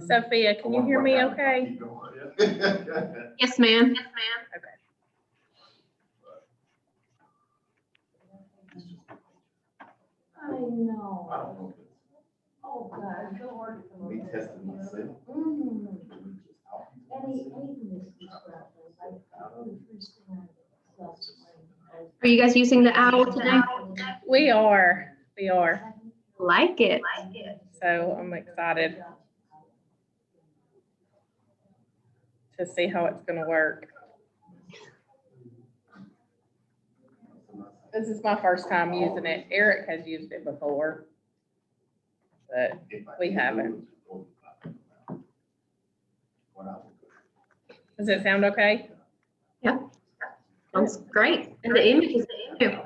Sophia, can you hear me okay? Yes, ma'am. Okay. I know. I don't know. Oh, God, it's so hard to come Me up. testing myself. Anything that's disruptive, like, the first thing I Are you guys using the owl today? We are. Like it. So I'm excited to see how it's gonna work. This is my first time using it. Eric has used it before, but we haven't. Does it sound okay? Sounds great. And the image is too.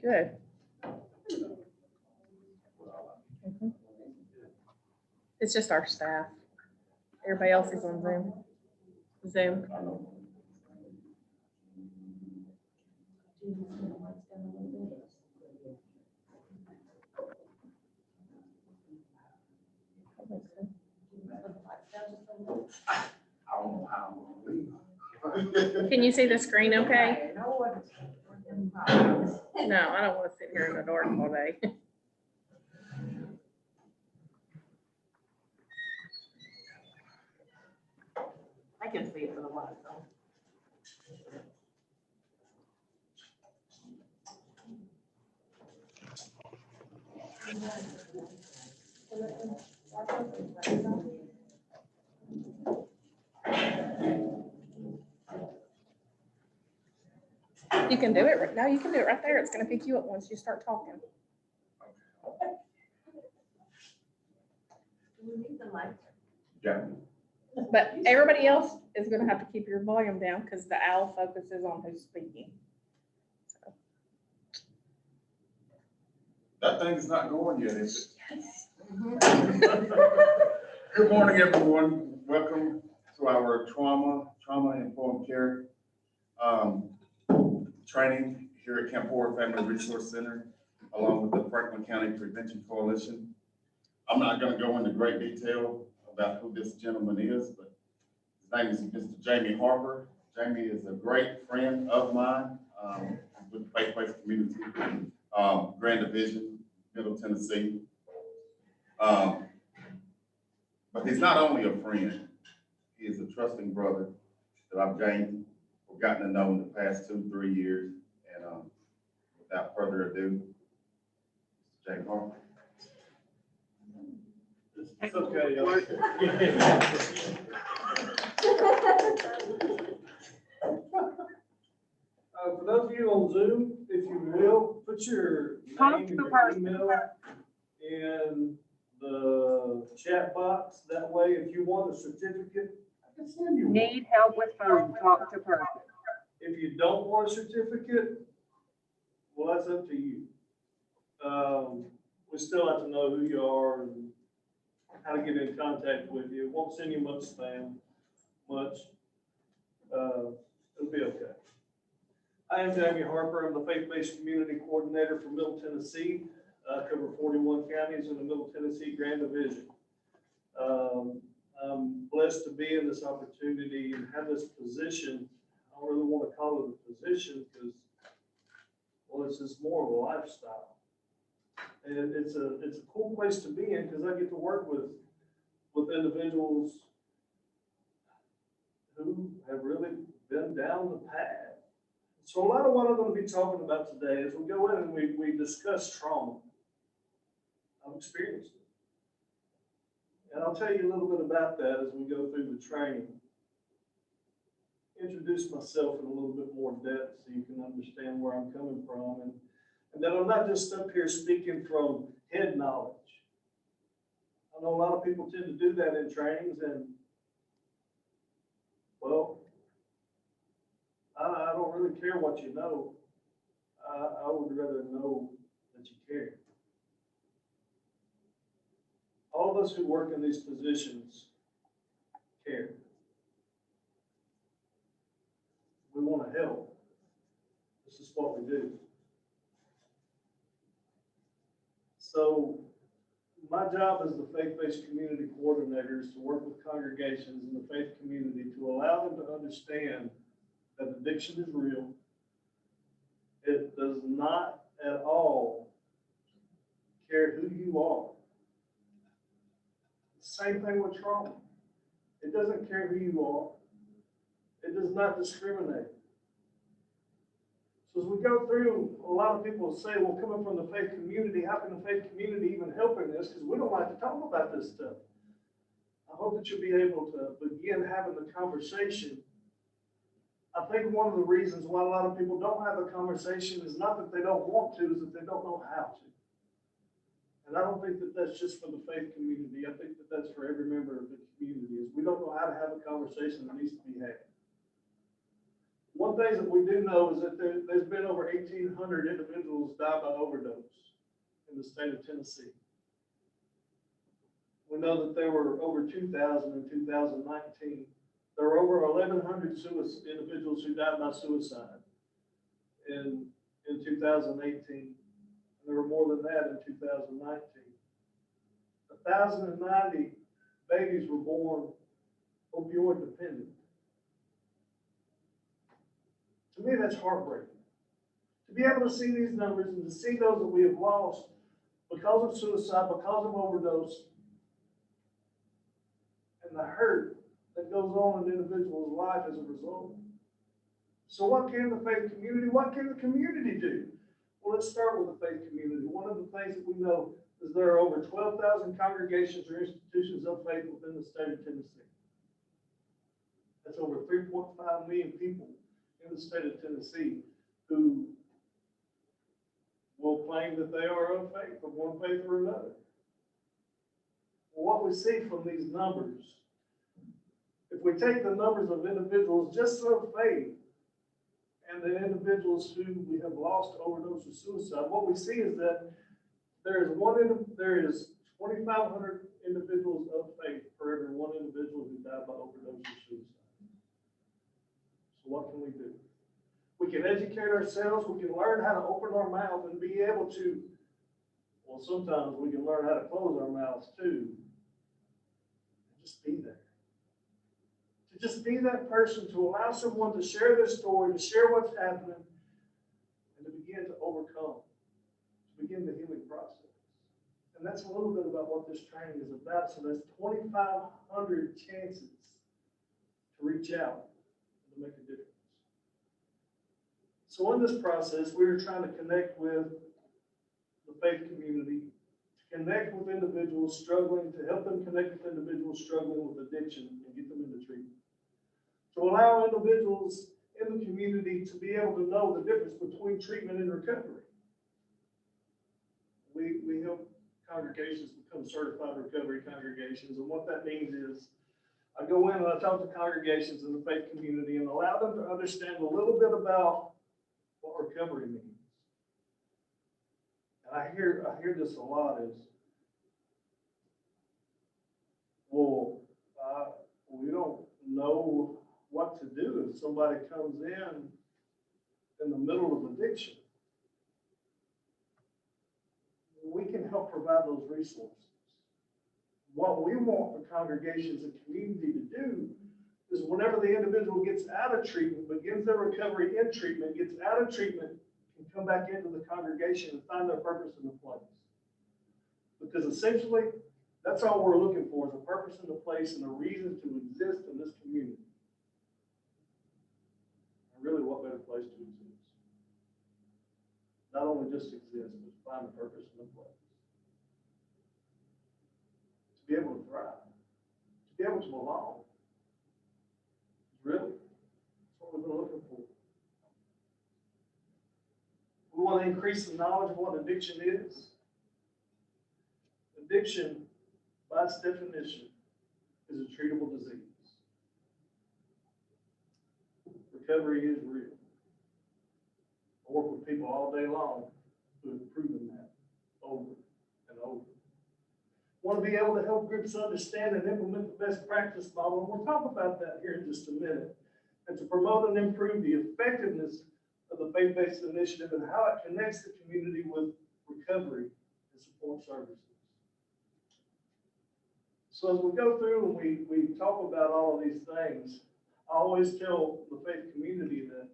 Good. Mhm. It's just our staff. Everybody else is on Zoom. I don't know how I'm gonna leave. Can you see the screen okay? No, I don't want to sit here in the dark all day. I can see it for the light though. You can do it. No, you can do it right there. It's going to pick you up once you start talking. We need the light. Yeah. But everybody else is going to have to keep your volume down because the owl focuses on who's speaking. So. That thing's not going yet, is it? Good morning, everyone. Welcome to our trauma-informed care training here at Camp Howard Family Resource Center, along with the Franklin County Prevention Coalition. I'm not going to go into great detail about who this gentleman is, but his name is Mr. Jamie Harper. Jamie is a great friend of mine with the faith-based community, Grand Division, Middle Tennessee. But he's not only a friend, he is a trusting brother that I've gained or gotten to know in the past 2-3 years. And without further ado, Mr. Jamie Harper. It's okay, y'all. For those of you on Zoom, if you will, put your name and your email in the chat box. That way, if you want a certificate, I can send you one. Need help with phone, talk to person. If you don't want a certificate, well, that's up to you. We still have to know who you are and how to get in contact with you. It won't send you much spam, much. It'll be okay. I am Jamie Harper. I'm the Faith-Based Community Coordinator for Middle Tennessee. I cover 41 counties in the Middle Tennessee Grand Division. I'm blessed to be in this opportunity and have this position. I don't really want to call it a position because, well, it's just more of a lifestyle. And it's a cool place to be in because I get to work with individuals who have really been down the path. So a lot of what I'm going to be talking about today is we go in and we discuss trauma. I've experienced it. And I'll tell you a little bit about that as we go through the training. Introduce myself in a little bit more depth so you can understand where I'm coming from. And that I'm not just up here speaking from head knowledge. I know a lot of people tend to do that in trainings and, well, I don't really care what you know. I would rather know that you care. All of us who work in these positions care. We want to help. This is what we do. So My job as the faith-based community coordinator is to work with congregations in the faith community to allow them to understand that addiction is real. It does not at all care who you are. Same thing with trauma. It doesn't care who you are. It does not discriminate. So as we go through, a lot of people say, well, coming from the faith community, how can the faith community even help in this? Because we don't like to talk about this stuff. I hope that you'll be able to begin having the conversation. I think one of the reasons why a lot of people don't have a conversation is not that they don't want to, is that they don't know how to. And I don't think that that's just for the faith community. I think that that's for every member of the community, is we don't know how to have a conversation that needs to be had. One thing that we do know is that there's been over 1,800 individuals die by overdose in the state of Tennessee. We know that there were over 2,000 in 2019. There were over 1,100 individuals who died by suicide in 2018. And there were more than that in 2019. 1,090 babies were born opioid dependent. To me, that's heartbreaking. To be able to see these numbers and to see those that we have lost because of suicide, because of overdose, and the hurt that goes on in an individual's life as a result. So what can the faith community, what can the community do? Well, let's start with the faith community. One of the things that we know is there are over 12,000 congregations or institutions of faith within the state of Tennessee. That's over 3.5 million people in the state of Tennessee who will claim that they are of faith, of one faith or another. Well, what we see from these numbers, if we take the numbers of individuals just of faith and the individuals who we have lost to overdose or suicide, what we see is that there is 2,500 individuals of faith for every one individual who died by overdose or suicide. So what can we do? We can educate ourselves. We can learn how to open our mouth and be able to, well, sometimes we can learn how to close our mouths too. And just be there. To just be that person, to allow someone to share their story, to share what's happening, and to begin to overcome, to begin the healing process. And that's a little bit about what this training is about. So that's 2,500 chances to reach out and to make a difference. So in this process, we are trying to connect with the faith community, to connect with individuals struggling, to help them connect with individuals struggling with addiction and get them into treatment. To allow individuals in the community to be able to know the difference between treatment and recovery. We help congregations become certified recovery congregations, and what that means is I go in and I talk to congregations in the faith community and allow them to understand a little bit about what recovery means. And I hear this a lot is, well, we don't know what to do if somebody comes in the middle of addiction. We can help provide those resources. What we want the congregations and community to do is whenever the individual gets out of treatment, begins their recovery in treatment, gets out of treatment, can come back into the congregation and find their purpose in the place. Because essentially, that's all we're looking for, is a purpose in the place and a reason to exist in this community. And really, what better place to exist? Not only just exist, but find a purpose in the place. To be able to thrive, to be able to belong. Really, that's what we've been looking for. We want to increase the knowledge of what addiction is. Addiction, by its definition, is a treatable disease. Recovery is real. I work with people all day long who have proven that over and over. Want to be able to help groups understand and implement the best practice model, and we'll talk about that here in just a minute, and to promote and improve the effectiveness of the faith-based initiative and how it connects the community with recovery and support services. So as we go through and we talk about all of these things, I always tell the faith community that,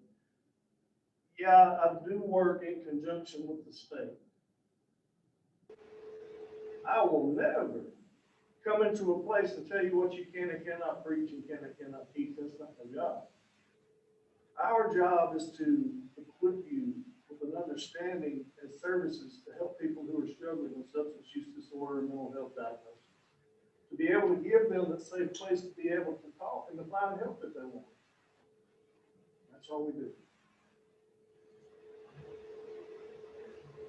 yeah, I do work in conjunction with the state. I will never come into a place to tell you what you can and cannot preach and can and cannot teach. That's not my job. Our job is to equip you with an understanding and services to help people who are struggling with substance use disorder and mental health diagnosis. To be able to give them that safe place to be able to talk and to find help if they want. That's all we do.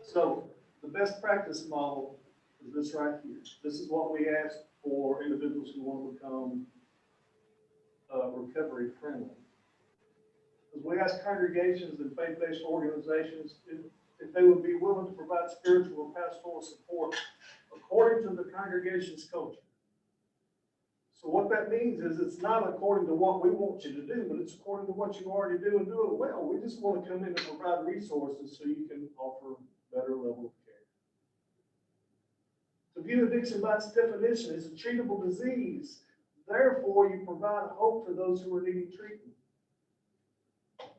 So the best practice model is this right here. This is what we ask for individuals who want to become recovery friendly. Because we ask congregations and faith-based organizations if they would be willing to provide spiritual and pastoral support according to the congregation's culture. So what that means is it's not according to what we want you to do, but it's according to what you already do and do it well. We just want to come in and provide resources so you can offer better level of care. To view addiction by its definition is a treatable disease. Therefore, you provide hope for those who are needing treatment.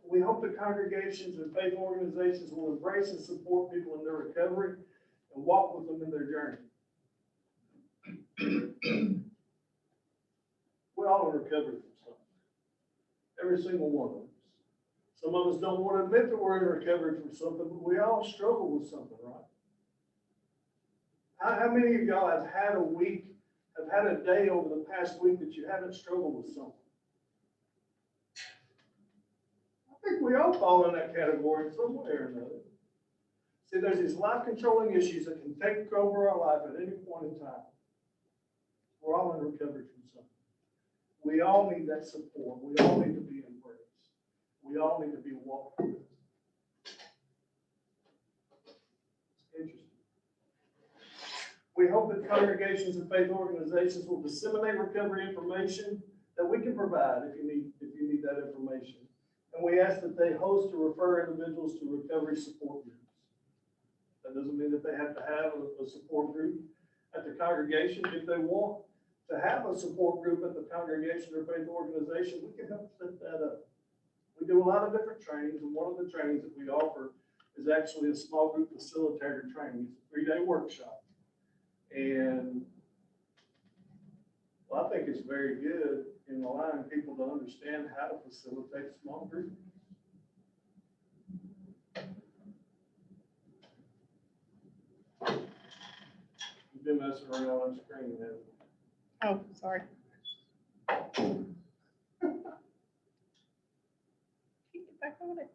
We hope that congregations and faith organizations will embrace and support people in their recovery and walk with them in their journey. We're all in recovery from something. Every single one of us. Some of us don't want to admit that we're in recovery from something, but we all struggle with something, right? How many of y'all have had a week, have had a day over the past week that you haven't struggled with something? I think we all fall in that category in some way or another. See, there's these life-controlling issues that can take over our life at any point in time. We're all in recovery from something. We all need that support. We all need to be embraced. We all need to be walked with. It's interesting. We hope that congregations and faith organizations will disseminate recovery information that we can provide if you need that information. And we ask that they host or refer individuals to recovery support groups. That doesn't mean that they have to have a support group at the congregation. If they want to have a support group at the congregation or faith organization, we can help set that up. We do a lot of different trainings, and one of the trainings that we offer is actually a small group facilitator training. It's a 3-day workshop. And well, I think it's very good in allowing people to understand how to facilitate small groups. You've been messing around on the screen, haven't you? Oh, sorry. Get back on it.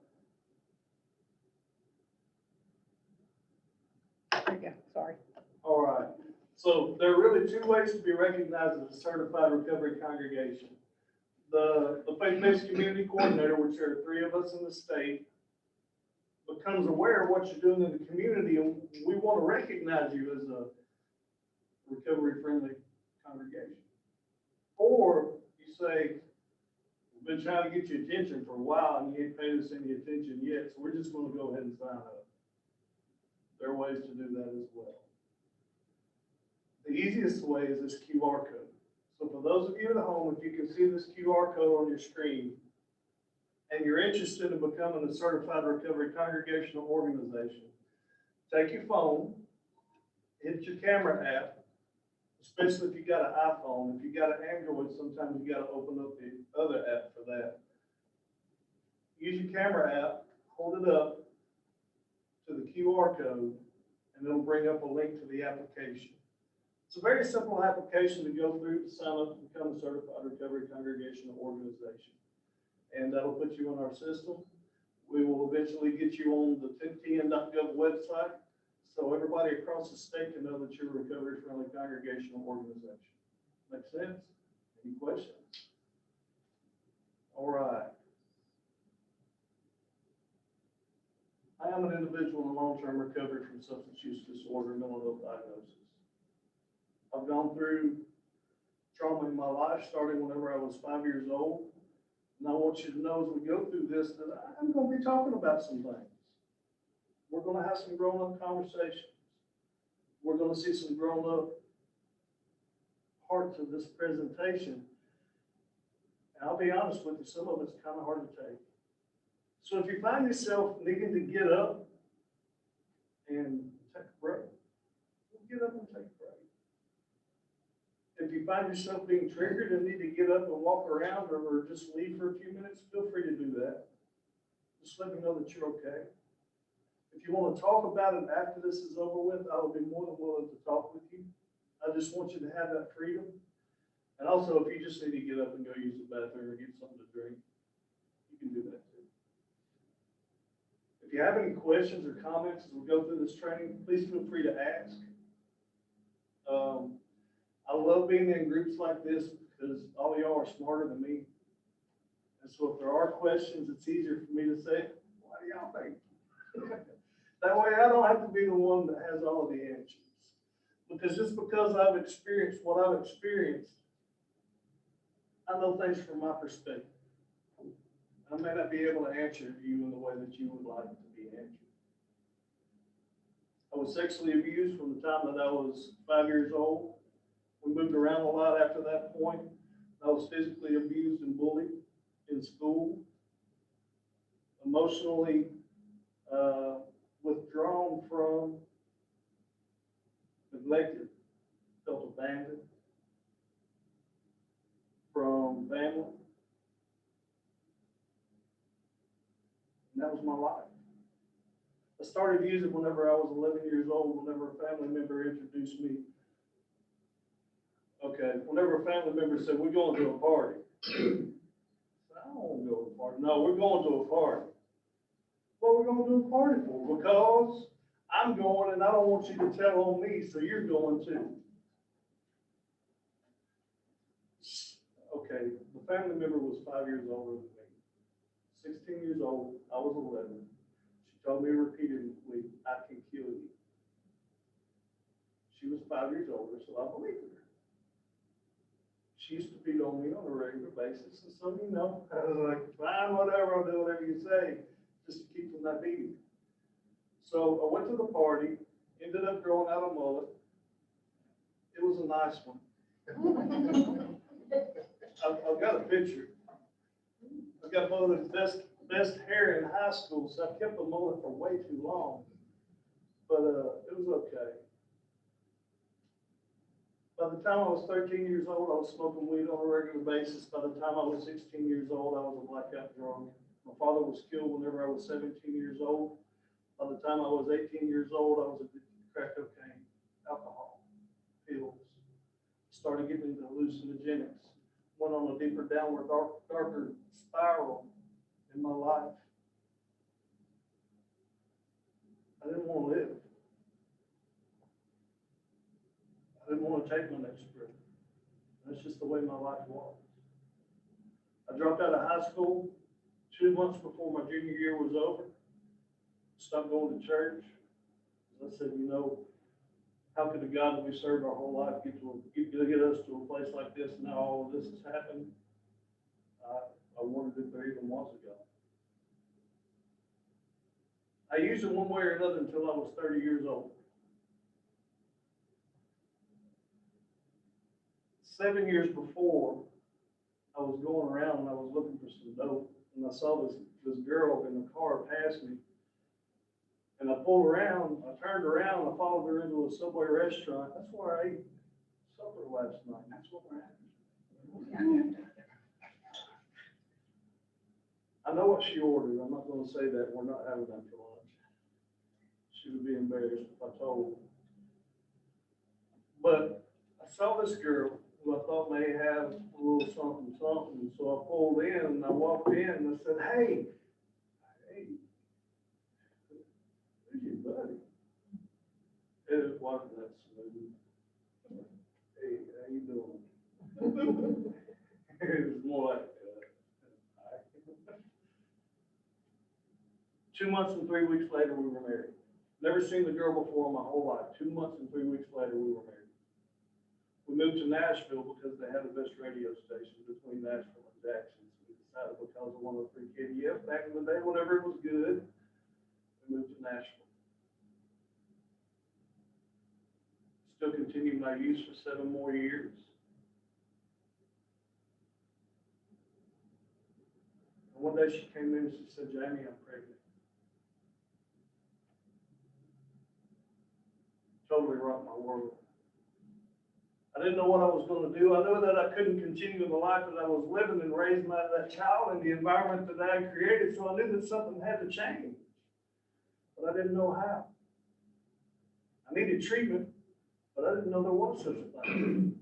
There you go, sorry. All right. So there are really 2 ways to be recognized as a certified recovery congregation. The faith-based community coordinator, which there are 3 of us in the state, becomes aware of what you're doing in the community, and we want to recognize you as a recovery-friendly congregation. Or you say, we've been trying to get your attention for a while and you ain't paid us any attention yet, so we're just going to go ahead and sign up. There are ways to do that as well. The easiest way is this QR code. So for those of you at home, if you can see this QR code on your screen, and you're interested in becoming a certified recovery congregational organization, take your phone, hit your camera app, especially if you got an iPhone. If you got an Android, sometimes you got to open up the other app for that. Use your camera app, hold it up to the QR code, and it'll bring up a link to the application. It's a very simple application to go through to sign up to become a certified recovery congregational organization. And that'll put you on our system. We will eventually get you on the 1010.gov website, so everybody across the state can know that you're a recovery-friendly congregational organization. Make sense? Any questions? All right. I am an individual in long-term recovery from substance use disorder and mental health diagnosis. I've gone through trauma in my life, starting whenever I was 5 years old. And I want you to know as we go through this that I'm going to be talking about some things. We're going to have some grown-up conversations. We're going to see some grown-up parts of this presentation. And I'll be honest with you, some of it's kind of hard to take. So if you find yourself needing to get up and take a break, get up and take a break. If you find yourself being triggered and need to get up and walk around or just leave for a few minutes, feel free to do that. Just let me know that you're okay. If you want to talk about it after this is over with, I will be more than willing to talk with you. I just want you to have that freedom. And also, if you just need to get up and go use the bathroom or get something to drink, you can do that too. If you have any questions or comments as we go through this training, please feel free to ask. I love being in groups like this because all of y'all are smarter than me. And so if there are questions, it's easier for me to say, what do y'all think? That way I don't have to be the one that has all of the answers. Because just because I've experienced what I've experienced, I know things from my perspective. I may not be able to answer you in the way that you would like to be answered. I was sexually abused from the time that I was 5 years old. We moved around a lot after that point. I was physically abused and bullied in school, emotionally withdrawn from, neglected, felt abandoned from family. And that was my life. I started using whenever I was 11 years old, whenever a family member introduced me. Okay, whenever a family member said, we're going to a party. I said, I don't want to go to a party. No, we're going to a party. What are we going to do a party for? Because I'm going and I don't want you to tell on me, so you're going too. Okay, the family member was 5 years older than me. 16 years old, I was 11. She told me repeatedly, I can kill you. She was 5 years older, so I believed her. She used to beat on me on a regular basis, and so, you know, I was like, fine, whatever, I'll do whatever you say, just to keep from that beating. So I went to the party, ended up growing out a mullet. It was a nice one. I've got a picture. I've got one of the best hair in high school, so I kept the mullet for way too long. But it was okay. By the time I was 13 years old, I was smoking weed on a regular basis. By the time I was 16 years old, I was a blackout drunk. My father was killed whenever I was 17 years old. By the time I was 18 years old, I was addicted to crack cocaine, alcohol, pills. Started getting into hallucinogenics. Went on a deeper downward, darker spiral in my life. I didn't want to live. I didn't want to take my next breath. That's just the way my life was. I dropped out of high school 2 months before my junior year was over. Stopped going to church. As I said, you know, how could the God that we served our whole life get us to a place like this, and now all of this has happened? I wondered if there even was a God. I used it one way or another until I was 30 years old. 7 years before, I was going around and I was looking for some dope, and I saw this girl in the car pass me. And I pulled around, I turned around, I followed her into a Subway restaurant. That's where I ate supper last night. That's what we're having. I know what she ordered. I'm not going to say that. We're not having that for lunch. She would be embarrassed if I told her. But I saw this girl who I thought may have a little something, something. So I pulled in and I walked in and I said, hey, who's your buddy? It wasn't that smooth. Hey, how you doing? It was more like, hi. 2 months and 3 weeks later, we were married. Never seen the girl before in my whole life. 2 months and 3 weeks later, we were married. We moved to Nashville because they had the best radio station between Nashville and Jackson. So we decided because of 103 KDF back in the day, whenever it was good, we moved to Nashville. Still continued my use for 7 more years. And one day she came in and she said, Jamie, I'm pregnant. Totally rocked my world. I didn't know what I was going to do. I knew that I couldn't continue the life that I was living and raise that child in the environment that I had created, so I knew that something had to change. But I didn't know how. I needed treatment, but I didn't know there was such a thing.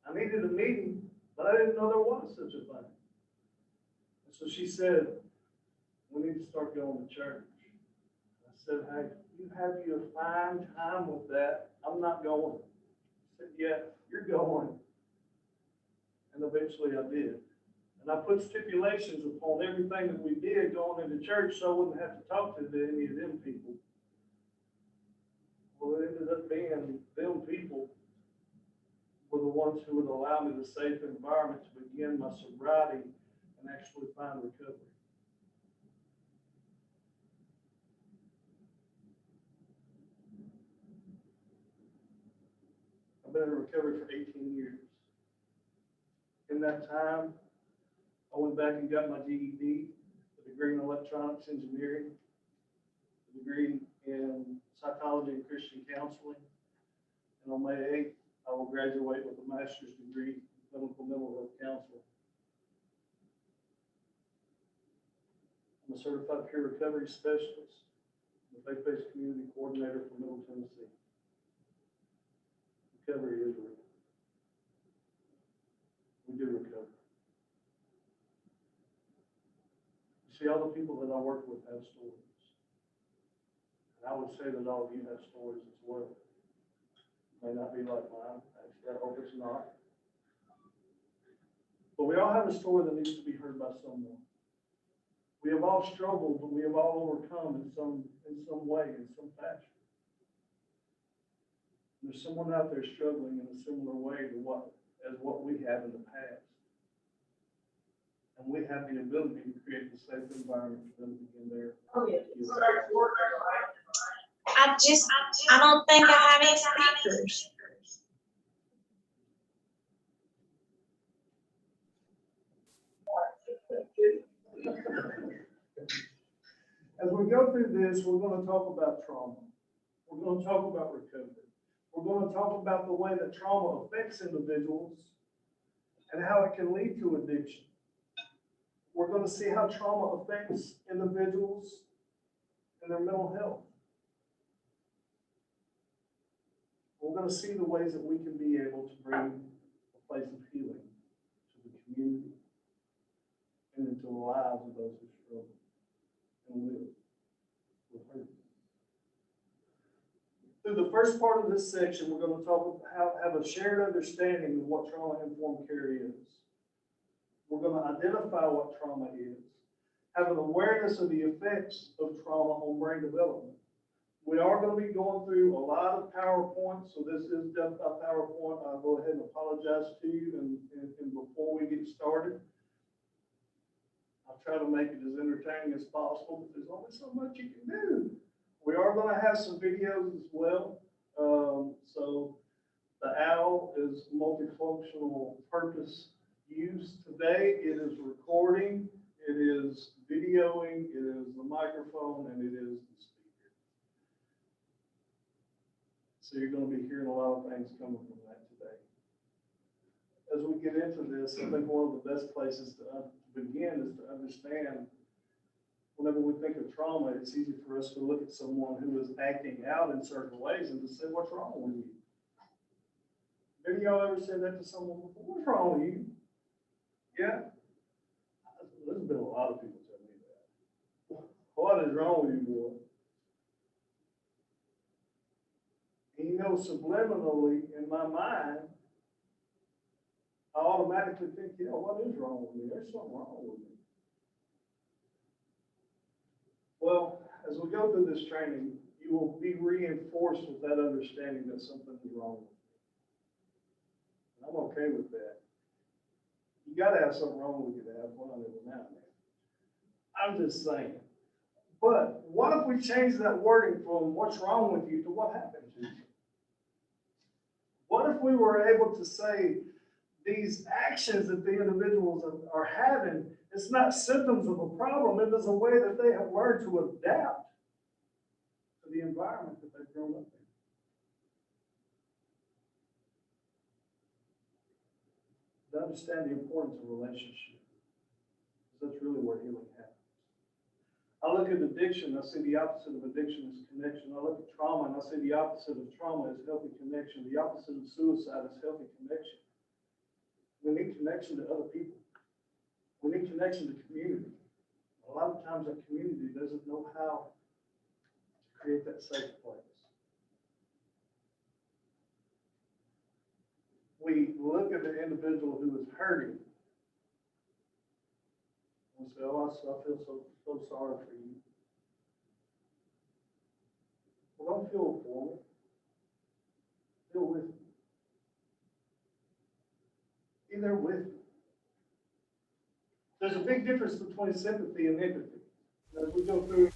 I needed a meeting, but I didn't know there was such a thing. And so she said, we need to start going to church. I said, hey, you have your fine time with that. I'm not going. I said, yeah, you're going. And eventually I did. And I put stipulations upon everything that we did going into church so I wouldn't have to talk to any of them people. Well, it ended up being them people were the ones who would allow me the safe environment to begin my sobriety and actually find recovery. I've been in recovery for 18 years. In that time, I went back and got my GED, a degree in electronics engineering, a degree in psychology and Christian counseling. And on May 8th, I will graduate with a master's degree in clinical mental health counseling. I'm a certified peer recovery specialist, the faith-based community coordinator for Middle Tennessee. Recovery is real. We do recover. You see, all the people that I work with have stories. And I would say that all of you have stories as well. May not be like mine. Actually, I hope it's not. But we all have a story that needs to be heard by someone. We have all struggled, but we have all overcome in some way, in some fashion. There's someone out there struggling in a similar way to what we have in the past. And we have the ability to create the safe environment for them to begin their. Oh, yeah. I don't think I have any speakers. As we go through this, we're going to talk about trauma. We're going to talk about recovery. We're going to talk about the way that trauma affects individuals and how it can lead to addiction. We're going to see how trauma affects individuals and their mental health. We're going to see the ways that we can be able to bring a place of healing to the community and into the lives of those who struggle and live with hurt. Through the first part of this section, we're going to talk about have a shared understanding of what trauma-informed care is. We're going to identify what trauma is, have an awareness of the effects of trauma on brain development. We are going to be going through a lot of PowerPoint, so this is just a PowerPoint. I'll go ahead and apologize to you, and before we get started, I'll try to make it as entertaining as possible, but there's only so much you can do. We are going to have some videos as well. So the OWL is multifunctional purpose use. Today it is recording, it is videoing, it is the microphone, and it is the speaker. So you're going to be hearing a lot of things coming from that today. As we get into this, I think one of the best places to begin is to understand, whenever we think of trauma, it's easy for us to look at someone who is acting out in certain ways and to say, what's wrong with you? Have any of y'all ever said that to someone before? What's wrong with you? Yeah? There's been a lot of people tell me that. What is wrong with you, boy? And you know, subliminally in my mind, I automatically think, yeah, what is wrong with me? There's something wrong with me. Well, as we go through this training, you will be reinforced with that understanding that something is wrong with you. And I'm okay with that. You got to have something wrong with you to have fun every now and then. I'm just saying. But what if we change that wording from what's wrong with you to what happened to you? What if we were able to say these actions that the individuals are having It's not symptoms of a problem. It is a way that they have learned to adapt to the environment that they've grown up in. To understand the importance of relationship, because that's really where healing happens. I look at addiction, I see the opposite of addiction is connection. I look at trauma, and I see the opposite of trauma is healthy connection. The opposite of suicide is healthy connection. We need connection to other people. We need connection to community. A lot of times that community doesn't know how to create that safe place. We look at the individual who is hurting and say, oh, I feel so sorry for you. Well, don't feel for me. Feel with me. Be there with me. There's a big difference between sympathy and empathy. As we go through.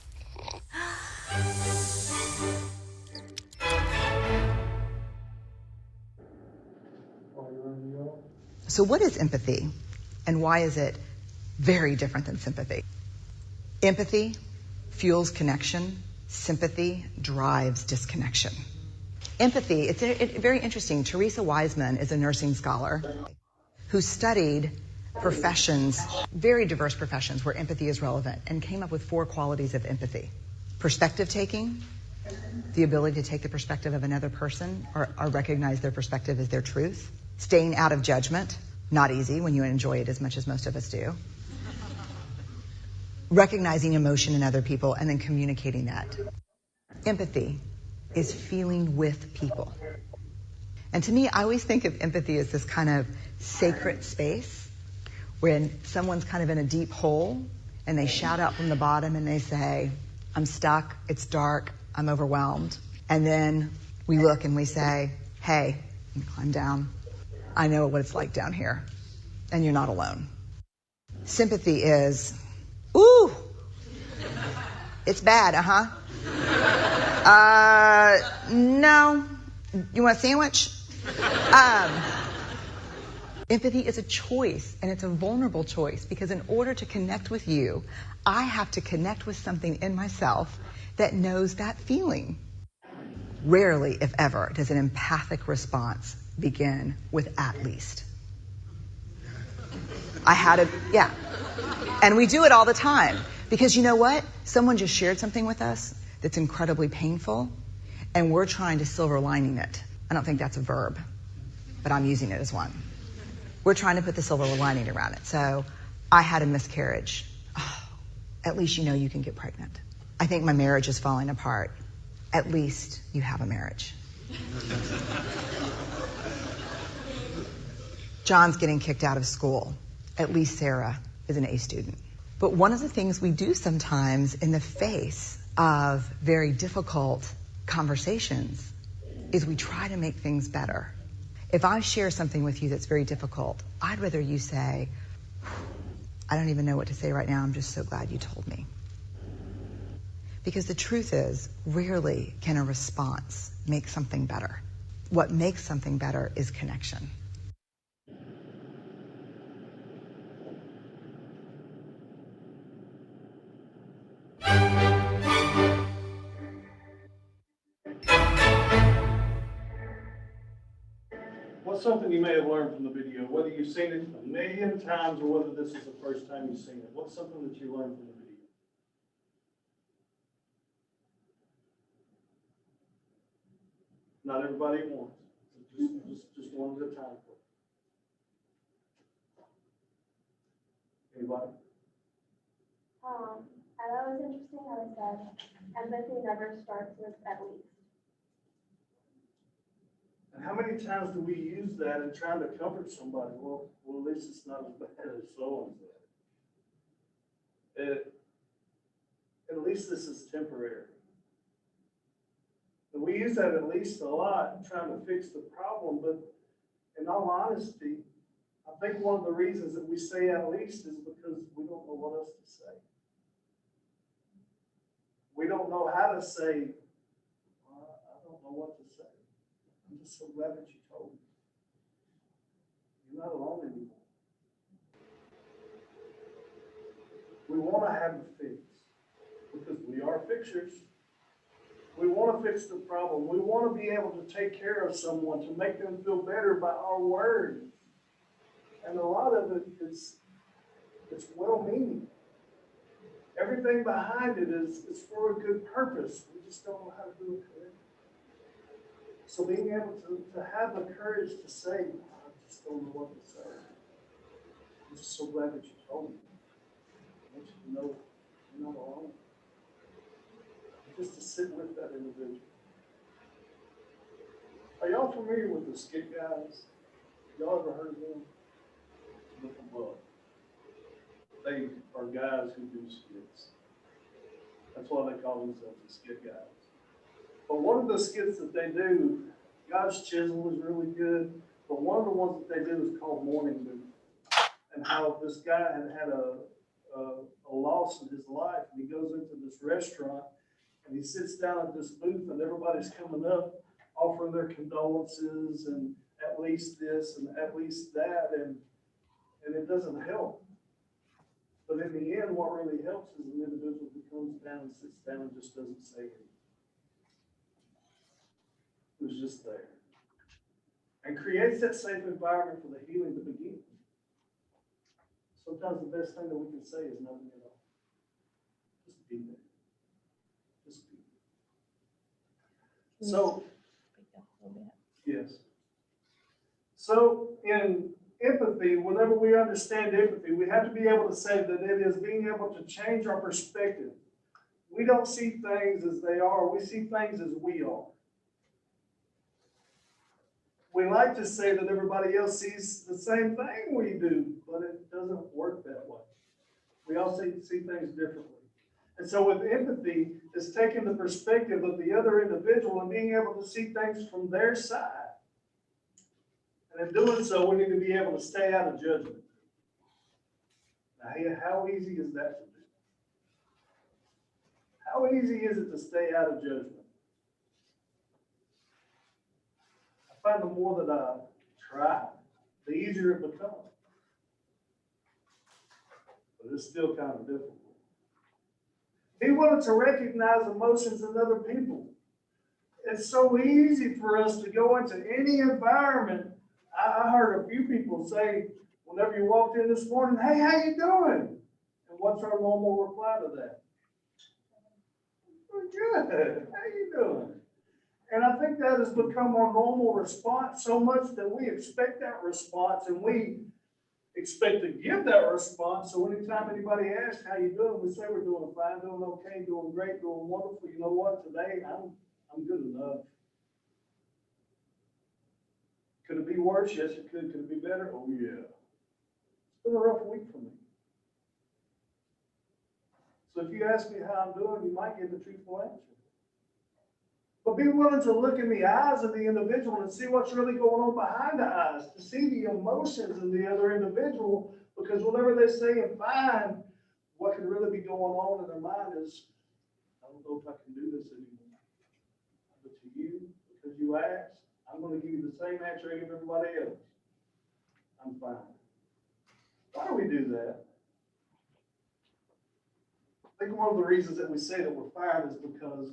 So what is empathy, and why is it very different than sympathy? Empathy fuels connection. Sympathy drives disconnection. Empathy, it's very interesting. Teresa Wiseman is a nursing scholar who studied professions, very diverse professions where empathy is relevant, and came up with 4 qualities of empathy. Perspective taking, the ability to take the perspective of another person or recognize their perspective as their truth. Staying out of judgment, not easy when you enjoy it as much as most of us do. Recognizing emotion in other people and then communicating that. Empathy is feeling with people. And to me, I always think of empathy as this kind of sacred space when someone's kind of in a deep hole and they shout out from the bottom and they say, I'm stuck, it's dark, I'm overwhelmed. And then we look and we say, hey, you climb down. I know what it's like down here, and you're not alone. Sympathy is, ooh, it's bad, no, you want a sandwich? Empathy is a choice, and it's a vulnerable choice, because in order to connect with you, I have to connect with something in myself that knows that feeling. Rarely, if ever, does an empathic response begin with at least. Yeah. And we do it all the time. Because you know what? Someone just shared something with us that's incredibly painful, and we're trying to silver lining it. I don't think that's a verb, but I'm using it as one. We're trying to put the silver lining around it. So, I had a miscarriage. Oh, at least you know you can get pregnant. I think my marriage is falling apart. At least you have a marriage. John's getting kicked out of school. At least Sarah is an A student. But one of the things we do sometimes in the face of very difficult conversations is we try to make things better. If I share something with you that's very difficult, I'd rather you say, I don't even know what to say right now, I'm just so glad you told me. Because the truth is, rarely can a response make something better. What makes something better is connection. What's something you may have learned from the video, whether you've seen it a million times or whether this is the first time you've seen it? What's something that you learned from the video? Not everybody at once. Just one at a time. Anybody? I thought it was interesting how it said empathy never starts with at least. And how many times do we use that in trying to comfort somebody? Well, at least it's not as bad as so-and-so. At least this is temporary. And we use that at least a lot, trying to fix the problem, but in all honesty, I think one of the reasons that we say at least is because we don't know what else to say. We don't know how to say, I don't know what to say. I'm just so glad that you told me. You're not alone anymore. want to have a fix, because we are fixers. We want to fix the problem. We want to be able to take care of someone, to make them feel better by our words. And a lot of it is, it's well-meaning. Everything behind it is for a good purpose. We just don't know how to do it correctly. So being able to have the courage to say, I just don't know what to say. I'm just so glad that you told me. I want you to know you're not alone. Just to sit with that individual. Are y'all familiar with the skit guys? Y'all ever heard of them? Look them up. They are guys who do skits. That's why they call themselves the skit guys. But one of the skits that they do, God's Chisel is really good, but one of the ones that they do is called Morning Booth. And how this guy had a loss in his life, and he goes into this restaurant, and he sits down at this booth, and everybody's coming up, offering their condolences, and at least this, and at least that, and it doesn't help. But in the end, what really helps is an individual who comes down and sits down and just doesn't say anything. Who's just there. And creates that safe environment for the healing to begin. Sometimes the best thing that we can say is nothing at all. Just be there. Just be there. So, yes. So in empathy, whenever we understand empathy, we have to be able to say that it is being able to change our perspective. We don't see things as they are, we see things as we are. We like to say that everybody else sees the same thing we do, but it doesn't work that way. We all see things differently. And so with empathy, it's taking the perspective of the other individual and being able to see things from their side. And in doing so, we need to be able to stay out of judgment. Now, how easy is that to do? How easy is it to stay out of judgment? I find the more that I try, the easier it becomes. But it's still kind of difficult. Be willing to recognize emotions in other people. It's so easy for us to go into any environment. I heard a few people say, whenever you walked in this morning, hey, how you doing? And what's our normal reply to that? We're good. How you doing? And I think that has become our normal response so much that we expect that response, and we expect to give that response. So anytime anybody asks how you doing, we say we're doing fine, doing okay, doing great, doing wonderful. You know what? Today I'm good enough. Could it be worse? Yes, it could. Could it be better? Oh yeah. It's been a rough week for me. So if you ask me how I'm doing, you might get the truthful answer. But be willing to look in the eyes of the individual and see what's really going on behind the eyes, to see the emotions in the other individual, because whenever they say I'm fine, what could really be going on in their mind is, I don't know if I can do this anymore. But to you, because you asked, I'm going to give you the same answer I give everybody else. I'm fine. Why do we do that? I think one of the reasons that we say that we're fine is because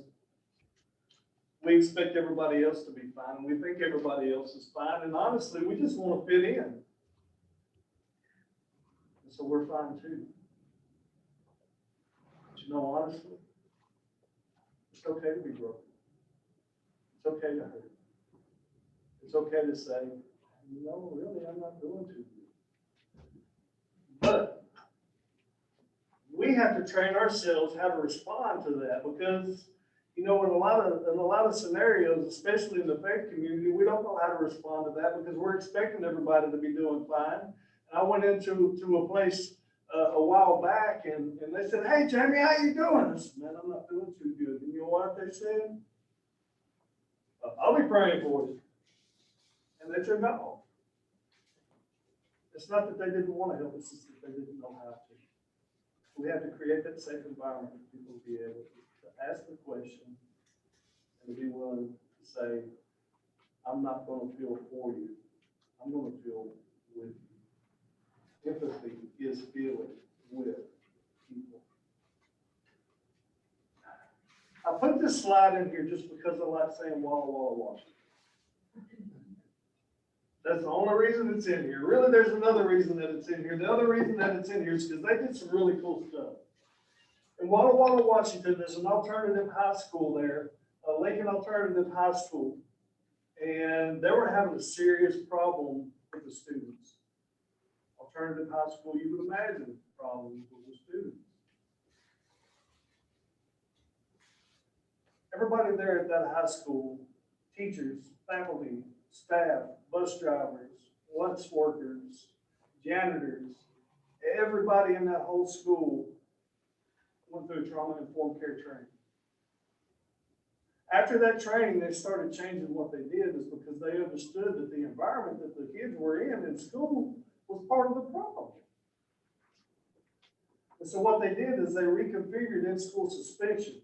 we expect everybody else to be fine, and we think everybody else is fine, and honestly, we just want to fit in. And so we're fine too. But you know, honestly, it's okay to be broken. It's okay to hurt. It's okay to say, no, really, I'm not doing too good. But we have to train ourselves how to respond to that, because you know, in a lot of scenarios, especially in the faith community, we don't know how to respond to that because we're expecting everybody to be doing fine. And I went into a place a while back, and they said, "Hey, Jamie, how you doing?" I said, "Man, I'm not doing too good." And you know what they said? "I'll be praying for you." And they took off. It's not that they didn't want to help; it's just that they didn't know how to. We have to create that safe environment for people to be able to ask the question and to be willing to say, I'm not going to feel for you. I'm going to feel with you. Empathy is feeling with people. put this slide in here just because I like saying Walla Walla, Washington. That's the only reason it's in here. Really, there's another reason that it's in here. The other reason that it's in here is because they did some really cool stuff. In Walla Walla, Washington, there's an alternative high school there, Lincoln Alternative High School. And they were having a serious problem with the students. Alternative high school, you would imagine problems with the students. Everybody there at that high school, teachers, faculty, staff, bus drivers, lunch workers, janitors, everybody in that whole school went through trauma-informed care training. After that training, they started changing what they did is because they understood that the environment that the kids were in school was part of the problem. And so what they did is they reconfigured in-school suspension.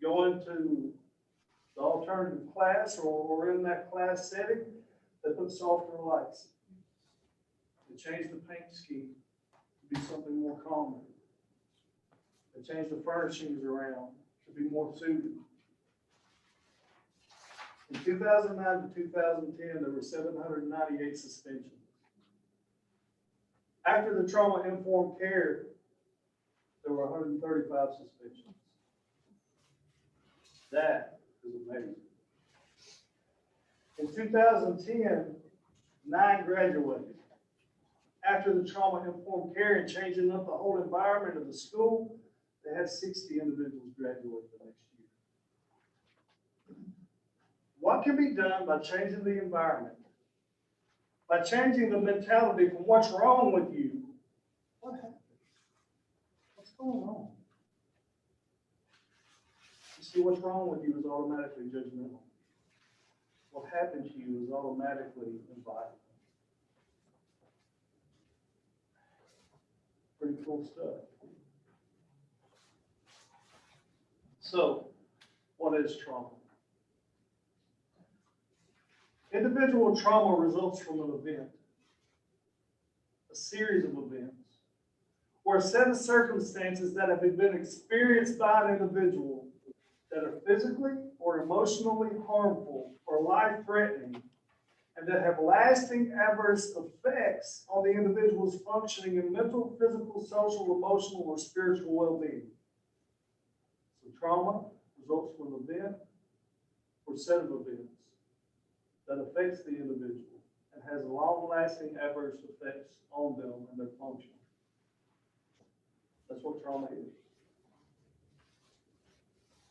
Going to the alternative class or in that class setting, they put softer lights. They changed the paint scheme to be something more common. They changed the furnishings around to be more suited. In 2009 to 2010, there were 798 suspensions. After the trauma-informed care, there were 135 suspensions. That is amazing. In 2010, 9 graduated. After the trauma-informed care and changing up the whole environment of the school, they had 60 individuals graduate the next year. What can be done by changing the environment? By changing the mentality from what's wrong with you? What happened? What's going on? You see, what's wrong with you is automatically judgmental. What happened to you is automatically inviting. Pretty cool stuff. So, what is trauma? Individual trauma results from an event, a series of events, or a set of circumstances that have been experienced by an individual that are physically or emotionally harmful or life-threatening, and that have lasting adverse effects on the individual's functioning in mental, physical, social, emotional, or spiritual well-being. So trauma results from an event or set of events that affects the individual and has long-lasting adverse effects on them and their function. That's what trauma is.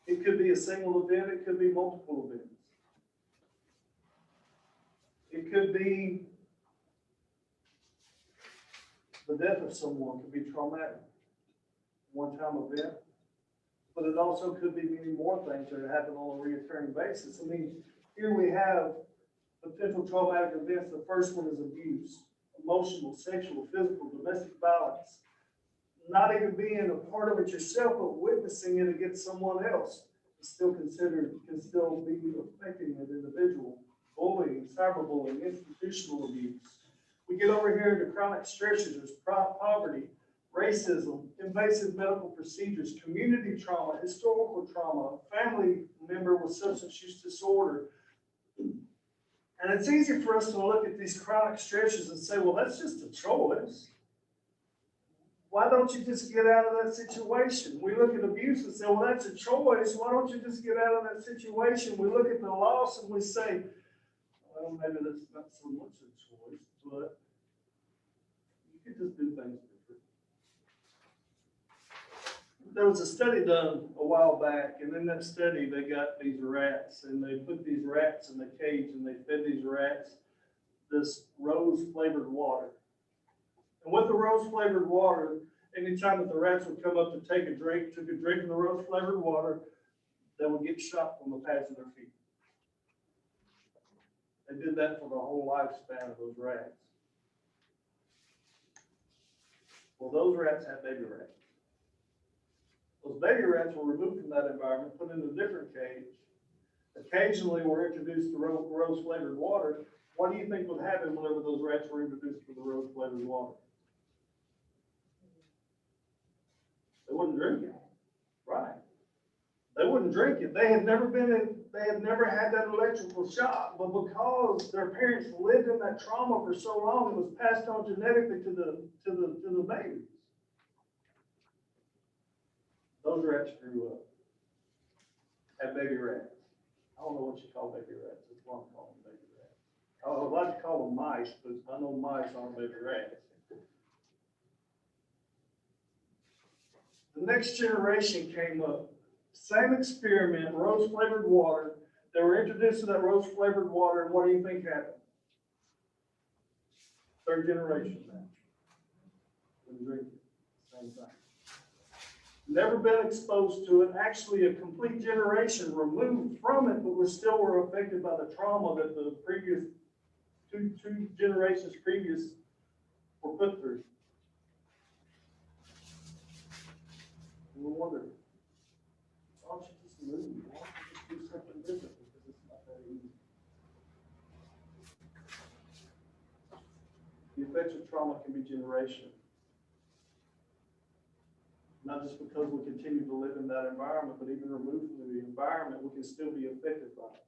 It could be a single event, it could be multiple events. It could be the death of someone, could be traumatic, one-time event, but it also could be many more things that happen on a recurring basis. I mean, here we have potential traumatic events. The first one is abuse, emotional, sexual, physical, domestic violence. Not even being a part of it yourself, but witnessing it against someone else is still considered, can still be affecting an individual. Bullying, cyberbullying, institutional abuse. We get over here into chronic stressors, poverty, racism, invasive medical procedures, community trauma, historical trauma, family member with substance use disorder. And it's easy for us to look at these chronic stressors and say, well, that's just a choice. Why don't you just get out of that situation? We look at abuse and say, well, that's a choice. Why don't you just get out of that situation? We look at the loss and we say, well, maybe that's not so much a choice, but you could just do things different. There was a study done a while back, and in that study, they got these rats, and they put these rats in the cage, and they fed these rats this rose-flavored water. And with the rose-flavored water, anytime that the rats would come up to took a drink of the rose-flavored water, they would get shot from the pads of their feet. They did that for the whole lifespan of those rats. Well, those rats had baby rats. Those baby rats were removed from that environment, put in a different cage. Occasionally were introduced to rose-flavored water. What do you think would happen whenever those rats were introduced to the rose-flavored water? They wouldn't drink it. Right. They couldn't drink it. They had never had that electrical shock, but because their parents lived in that trauma for so long, it was passed on genetically to the babies. Those rats grew up. Had baby rats. I don't know what you call baby rats. That's what I'm calling baby rats. I would like to call them mice, but I know mice aren't baby rats. The next generation came up. Same experiment, rose flavored water. They were introduced to that rose flavored water, and what do you think happened? Third generation now. Couldn't drink it. Same thing. Never been exposed to it. Actually, a complete generation removed from it, but we still were affected by the trauma that the previous two generations previous were put through. We wonder, why don't you just move? Why don't you just do something different? Because it's not that easy. The effects of trauma can be generational. Not just because we continue to live in that environment, but even removed from the environment, we can still be affected by it.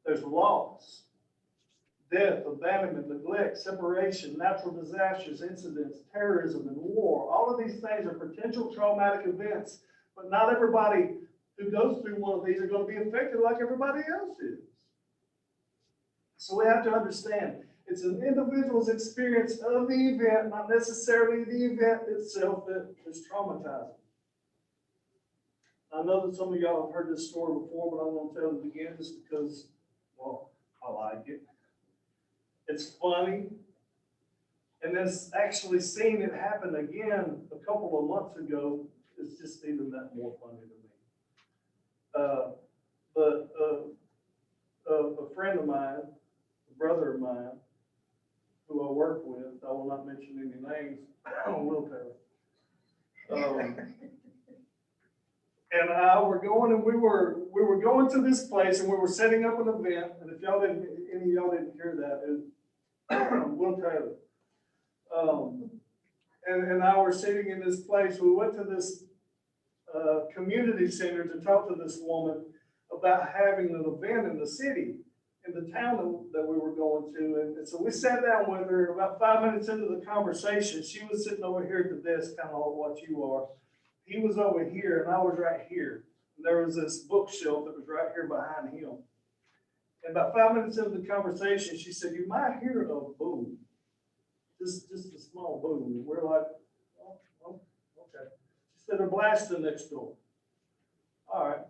There's loss, death, abandonment, neglect, separation, natural disasters, incidents, terrorism, and war. All of these things are potential traumatic events, but not everybody who goes through one of these are going to be affected like everybody else is. So we have to understand, it's an individual's experience of the event, not necessarily the event itself that is traumatizing. I know that some of y'all have heard this story before, but I'm going to tell it again just because, well, I like it. It's funny. And then actually seeing it happen again a couple of months ago is just even that more funny to me. A friend of mine, a brother of mine, who I work with, I will not mention any names, I will tell. And I were going, and we were going to this place, and we were setting up an event. And if any of y'all didn't hear that, we'll tell you. And I were sitting in this place. We went to this community center to talk to this woman about having an event in the city, in the town that we were going to. And so we sat down with her. About 5 minutes into the conversation, she was sitting over here at the desk, kind of like what you are. He was over here, and I was right here. And there was this bookshelf that was right here behind him. And about 5 minutes into the conversation, she said, "You might hear a boom, just a small boom." And we're like, "Oh, okay." She said, "They're blasting next door." All right.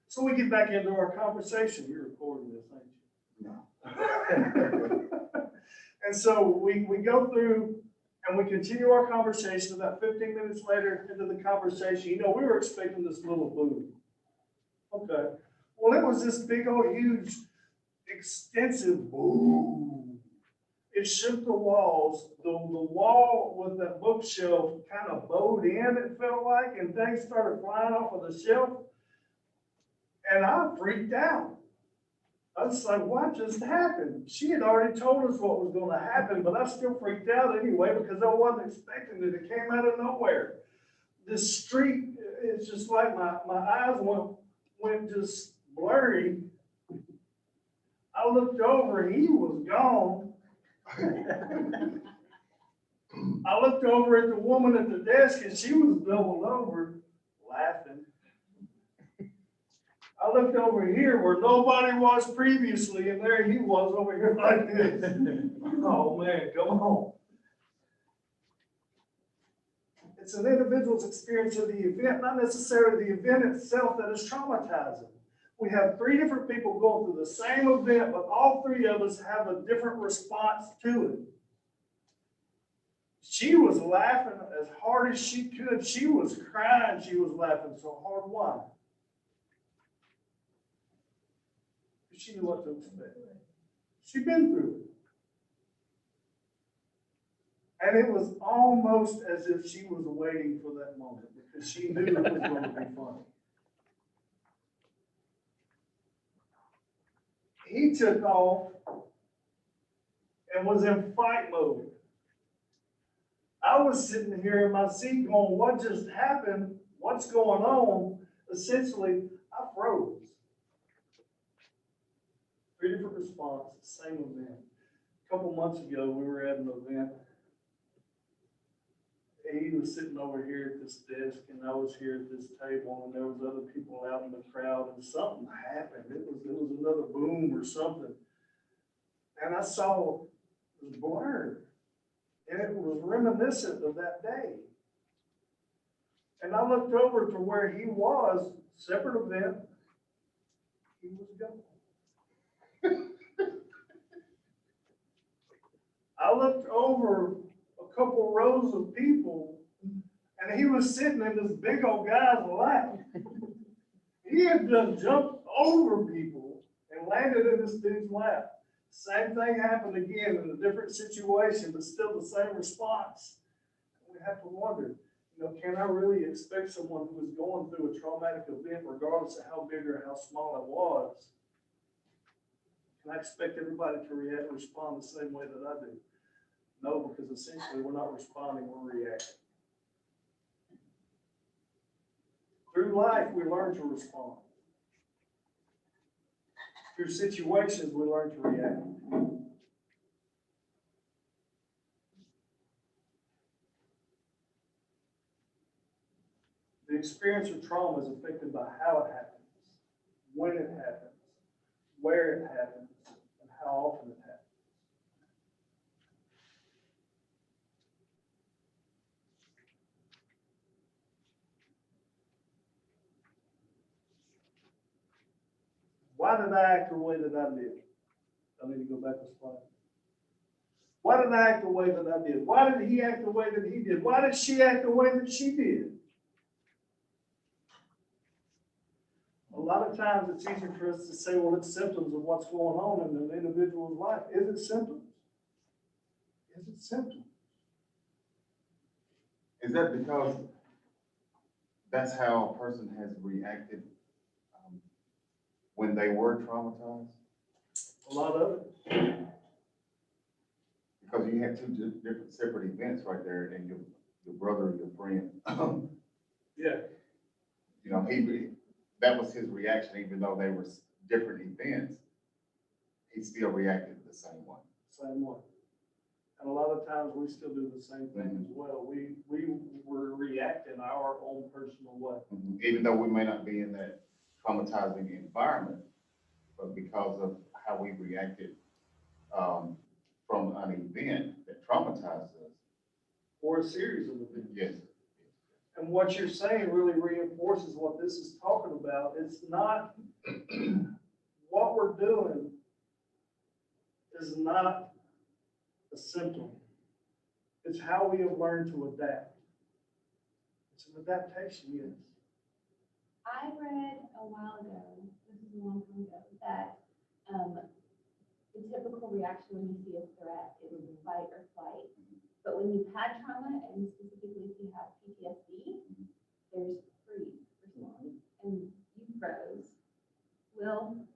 So we get back into our conversation. You're recording this, ain't you? No. And so we go through and we continue our conversation. About 15 minutes later into the conversation, we were expecting this little boom. Okay. Well, it was this big old huge, extensive boom. It shook the walls. The wall with that bookshelf kind of bowed in, it felt like, and things started flying off of the shelf. And I freaked out. I was like, what just happened? She had already told us what was going to happen, but I still freaked out anyway because I wasn't expecting it. It came out of nowhere. This street, it's just like my eyes went just blurry. I looked over and he was gone. I looked over at the woman at the desk and she was doubled over, laughing. I looked over here where nobody was previously, and there he was over here like this. Oh man, come on. It's an individual's experience of the event, not necessarily the event itself that is traumatizing. We have 3 different people going through the same event, but all 3 of us have a different response to it. She was laughing as hard as she could. She was crying. She was laughing so hard. Why? She knew what to expect. She'd been through it. And it was almost as if she was waiting for that moment because she knew it was going to be funny. He took off and was in fight mode. I was sitting here in my seat going, what just happened? What's going on? essentially, I froze. 3 different responses, same event. A couple months ago, we were at an event. He was sitting over here at this desk, and I was here at this table, and there was other people out in the crowd, and something happened. It was another boom or something. And I saw it was blurred, and it was reminiscent of that day. And I looked over to where he was, separate event. He was gone. I looked over a couple rows of people, and he was sitting in this big old guy's lap. He had just jumped over people and landed in this dude's lap. Same thing happened again in a different situation, but still the same response. We have to wonder, can I really expect someone who is going through a traumatic event, regardless of how big or how small it was, can I expect everybody to react and respond the same way that I do? No, because essentially we're not responding, we're reacting. Through life, we learn to respond. Through situations, we learn to react. The experience of trauma is affected by how it happens, when it happens, where it happens, and how often it happens. Why did I act the way that I did? I need to go back to slide. Why did I act the way that I did? Why did he act the way that he did? Why did she act the way that she did? A lot of times it's easier for us to say, well, it's symptoms of what's going on in an individual's life. Is it symptoms? Is it symptoms? Is that because that's how a person has reacted when they were traumatized? A lot of it. Because you had two different separate events right there, and your brother and your friend. Yeah. That was his reaction, even though they were different events, he still reacted the same way. Same way. And a lot of times we still do the same thing as well. We were reacting our own personal way. Even though we may not be in that traumatizing environment, but because of how we reacted from an event that traumatized us. Or a series of events. Yes. And what you're saying really reinforces what this is talking about. It's not, what we're doing is not a symptom. It's how we have learned to adapt. It's an adaptation, yes. I read a while ago, this is a long time ago, that the typical reaction when you see a threat is fight or flight. But when you've had trauma, and specifically if you have PTSD, there's freeze response. And you froze. Will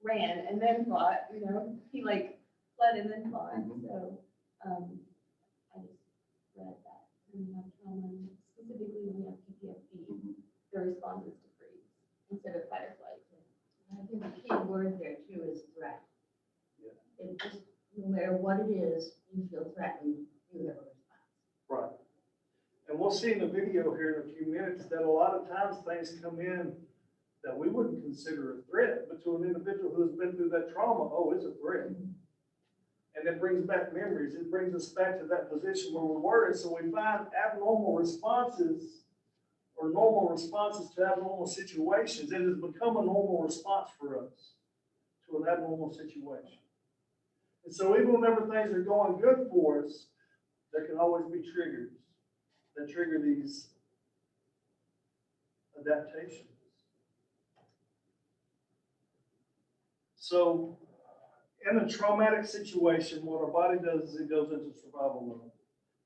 ran and then fought, he fled and then fought. So I just read that when you have trauma, and specifically when you have PTSD, the response is to freeze instead of fight or flight. I think the key word there too is threat. Yeah. It just, no matter what it is, you feel threatened, you have a response. Right. And we'll see in the video here in a few minutes that a lot of times things come in that we wouldn't consider a threat, but to an individual who has been through that trauma, oh, it's a threat. And it brings back memories. It brings us back to that position where we were. And so we find abnormal responses or normal responses to abnormal situations. It has become a normal response for us to an abnormal situation. And so even whenever things are going good for us, there can always be triggers that trigger these adaptations. So in a traumatic situation, what our body does is it goes into survival mode.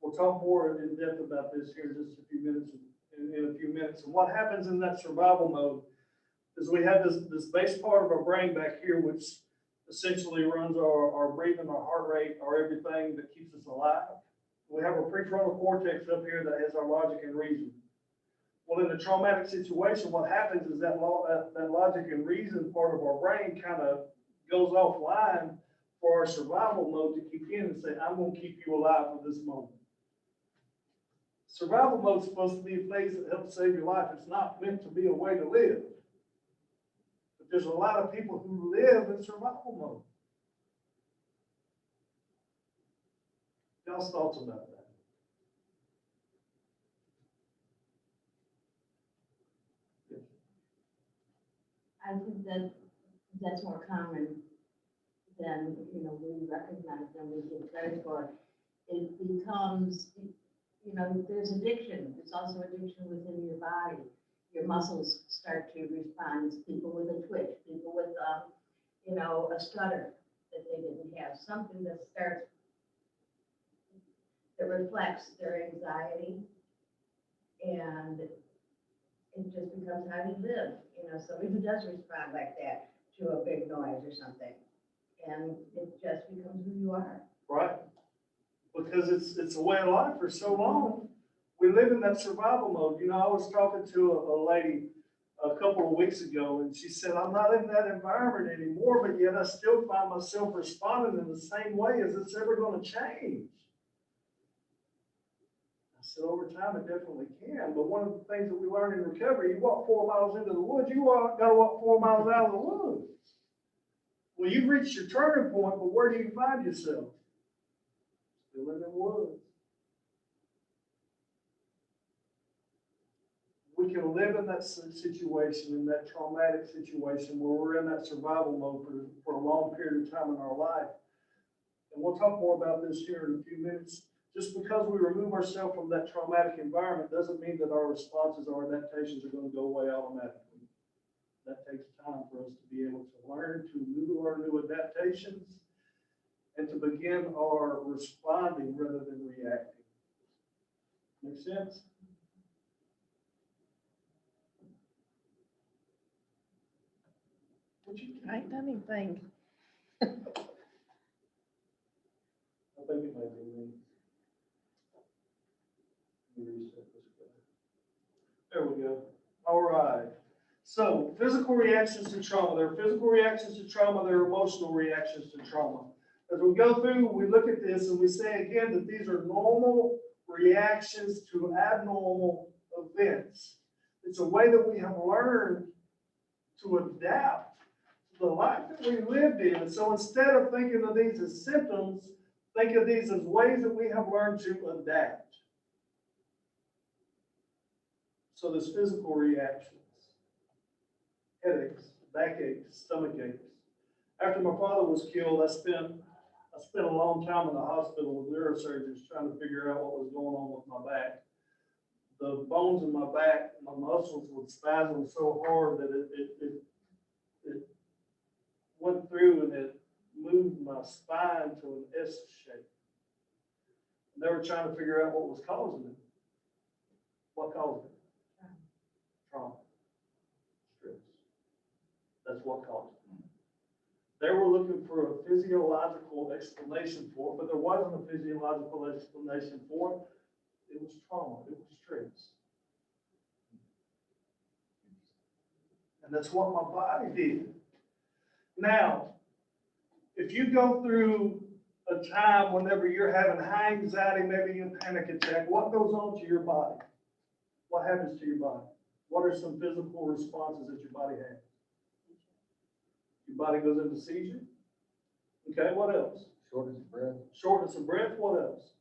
We'll talk more in depth about this here in just a few minutes. In a few minutes. And what happens in that survival mode is we have this base part of our brain back here, which essentially runs our breathing, our heart rate, our everything that keeps us alive. We have our prefrontal cortex up here that has our logic and reason. Well, in a traumatic situation, what happens is that logic and reason part of our brain kind of goes offline for our survival mode to kick in and say, I'm going to keep you alive for this moment. Survival mode is supposed to be a phase that helps save your life. It's not meant to be a way to live. But there's a lot of people who live in survival mode. Y'all's thoughts about that? I think that that's more common than, you know, we recognize than we give credit for. It becomes, you know, there's addiction. There's also addiction within your body. Your muscles start to respond. It's people with a twitch, people with, you know, a stutter that they didn't have, something that starts, that reflects their anxiety, and it just becomes how you live. You know, somebody who does respond like that to a big noise or something, and it just becomes who you are. Right? Because it's a way of life for so long. We live in that survival mode. You know, I was talking to a lady a couple of weeks ago, and she said, I'm not in that environment anymore, but yet I still find myself responding in the same way. Is this ever going to change? I said, over time, it definitely can. But one of the things that we learn in recovery, you walk 4 miles into the woods, you got to walk 4 miles out of the woods. Well, you've reached your turning point, but where do you find yourself? Still in the woods. We can live in that situation, in that traumatic situation where we're in that survival mode for a long period of time in our life. And we'll talk more about this here in a few minutes. Just because we remove ourselves from that traumatic environment doesn't mean that our responses or adaptations are going to go away automatically. That takes time for us to be able to learn to move our new adaptations and to begin our responding rather than reacting. Make sense? I ain't done anything. I think it might be me. Let me reset this guy. There we go. All right. So physical reactions to trauma. There are physical reactions to trauma. There are emotional reactions to trauma. As we go through, we look at this and we say again that these are normal reactions to abnormal events. It's a way that we have learned to adapt to the life that we lived in. And so instead of thinking of these as symptoms, think of these as ways that we have learned to adapt. So there's physical reactions, headaches, backaches, stomach aches. After my father was killed, I spent a long time in the hospital with neurosurgeons trying to figure out what was going on with my back. The bones in my back, my muscles would spasm so hard that it went through and it moved my spine to an S shape. And they were trying to figure out what was causing it. What caused it? Trauma. Stress. That's what caused it. They were looking for a physiological explanation for it, but there wasn't a physiological explanation for it. It was trauma. It was stress. And that's what my body did. Now, if you go through a time whenever you're having high anxiety, maybe a panic attack, what goes on to your body? What happens to your body? What are some physical responses that your body has? Your body goes into seizure. Okay, what else? Shortness of breath. Shortness of breath, what else?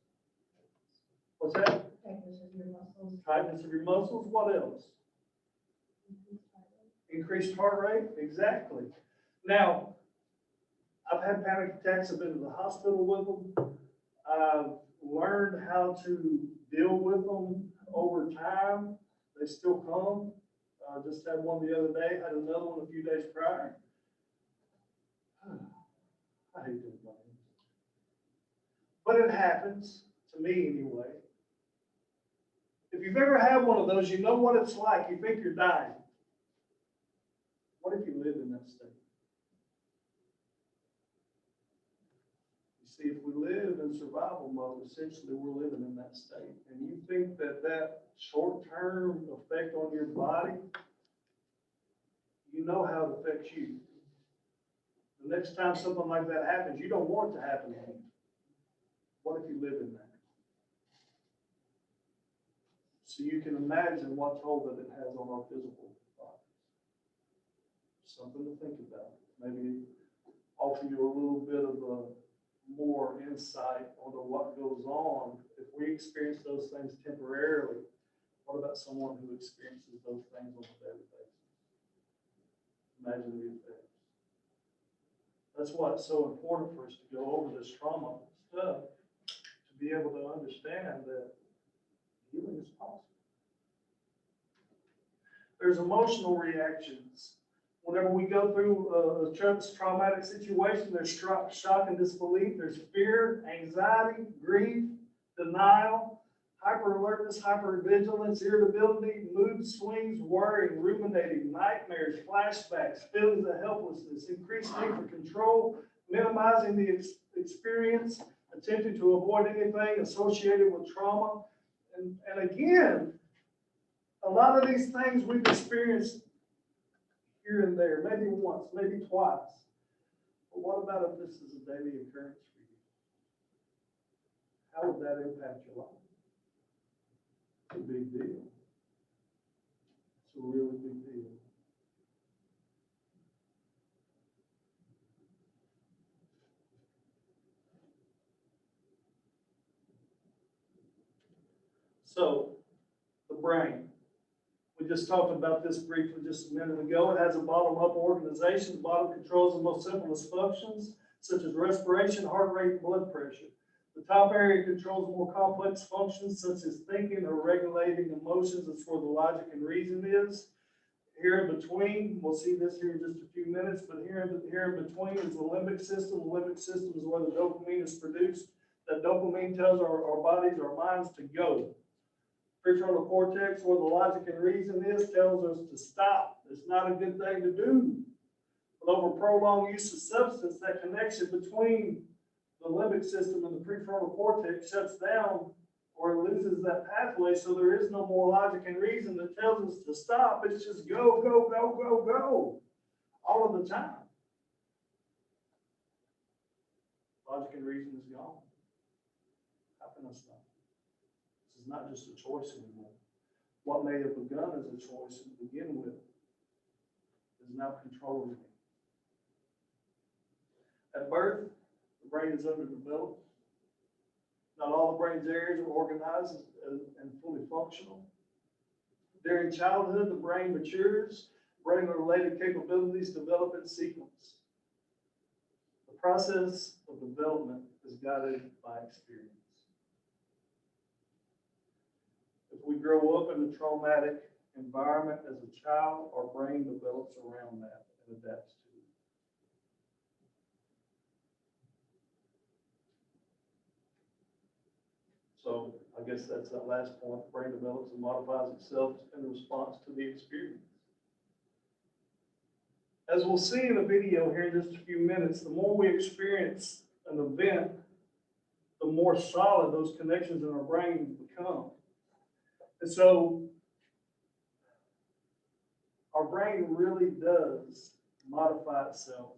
What's that? Tightness of your muscles. Tightness of your muscles, what else? Increased heart rate, exactly. Now, I've had panic attacks. I've been to the hospital with them. I've learned how to deal with them over time. They still come. I just had one the other day. Had another one a few days prior. I hate doing that. But it happens, to me anyway. If you've ever had one of those, you know what it's like. You think you're dying. What if you lived in that state? You See, if we live in survival mode, essentially we're living in that state. And you think that that short-term effect on your body, you know how it affects you. The next time something like that happens, you don't want it to happen to you. What if you live in that? So you can imagine what toll that it has on our physical bodies. Something to think about. Maybe offer you a little bit of a more insight onto what goes on. If we experience those things temporarily, what about someone who experiences those things on a daily basis? Imagine the effects. That's why it's so important for us to go over this trauma stuff, to be able to understand that healing is possible. There's emotional reactions. Whenever we go through a traumatic situation, there's shock and disbelief, there's fear, anxiety, grief, denial, hyper-alertness, hypervigilance, irritability, mood swings, worrying, ruminating, nightmares, flashbacks, feelings of helplessness, increased need for control, minimizing the experience, attempting to avoid anything associated with trauma. And again, a lot of these things we've experienced here and there, maybe once, maybe twice. But what about if this is a daily occurrence for you? How would that impact your life? It's a big deal. It's a really big deal. So, the brain. We just talked about this briefly just a minute ago. It has a bottom-up organization. The bottom controls the most simplest functions, such as respiration, heart rate, and blood pressure. The top area controls more complex functions, such as thinking or regulating emotions. That's where the logic and reason is. Here in between, we'll see this here in just a few minutes, but here in between is the limbic system. The limbic system is where the dopamine is produced. That dopamine tells our bodies, our minds to go. Prefrontal cortex, where the logic and reason is, tells us to stop. It's not a good thing to do. But over prolonged use of substance, that connection between the limbic system and the prefrontal cortex shuts down or it loses that pathway, so there is no more logic and reason that tells us to stop. It's just go, go, go, go, go, all of the time. Logic and reason is gone. How can I stop? This is not just a choice anymore. What may have begun as a choice to begin with is now controlling me. At birth, the brain is underdeveloped. Not all the brain's areas are organized and fully functional. During childhood, the brain matures. Brain-related capabilities develop in sequence. The process of development is guided by experience. If we grow up in a traumatic environment as a child, our brain develops around that and adapts to it. So I guess that's that last point. The brain develops and modifies itself in response to the experience. As we'll see in a video here in just a few minutes, the more we experience an event, the more solid those connections in our brain become. And so our brain really does modify itself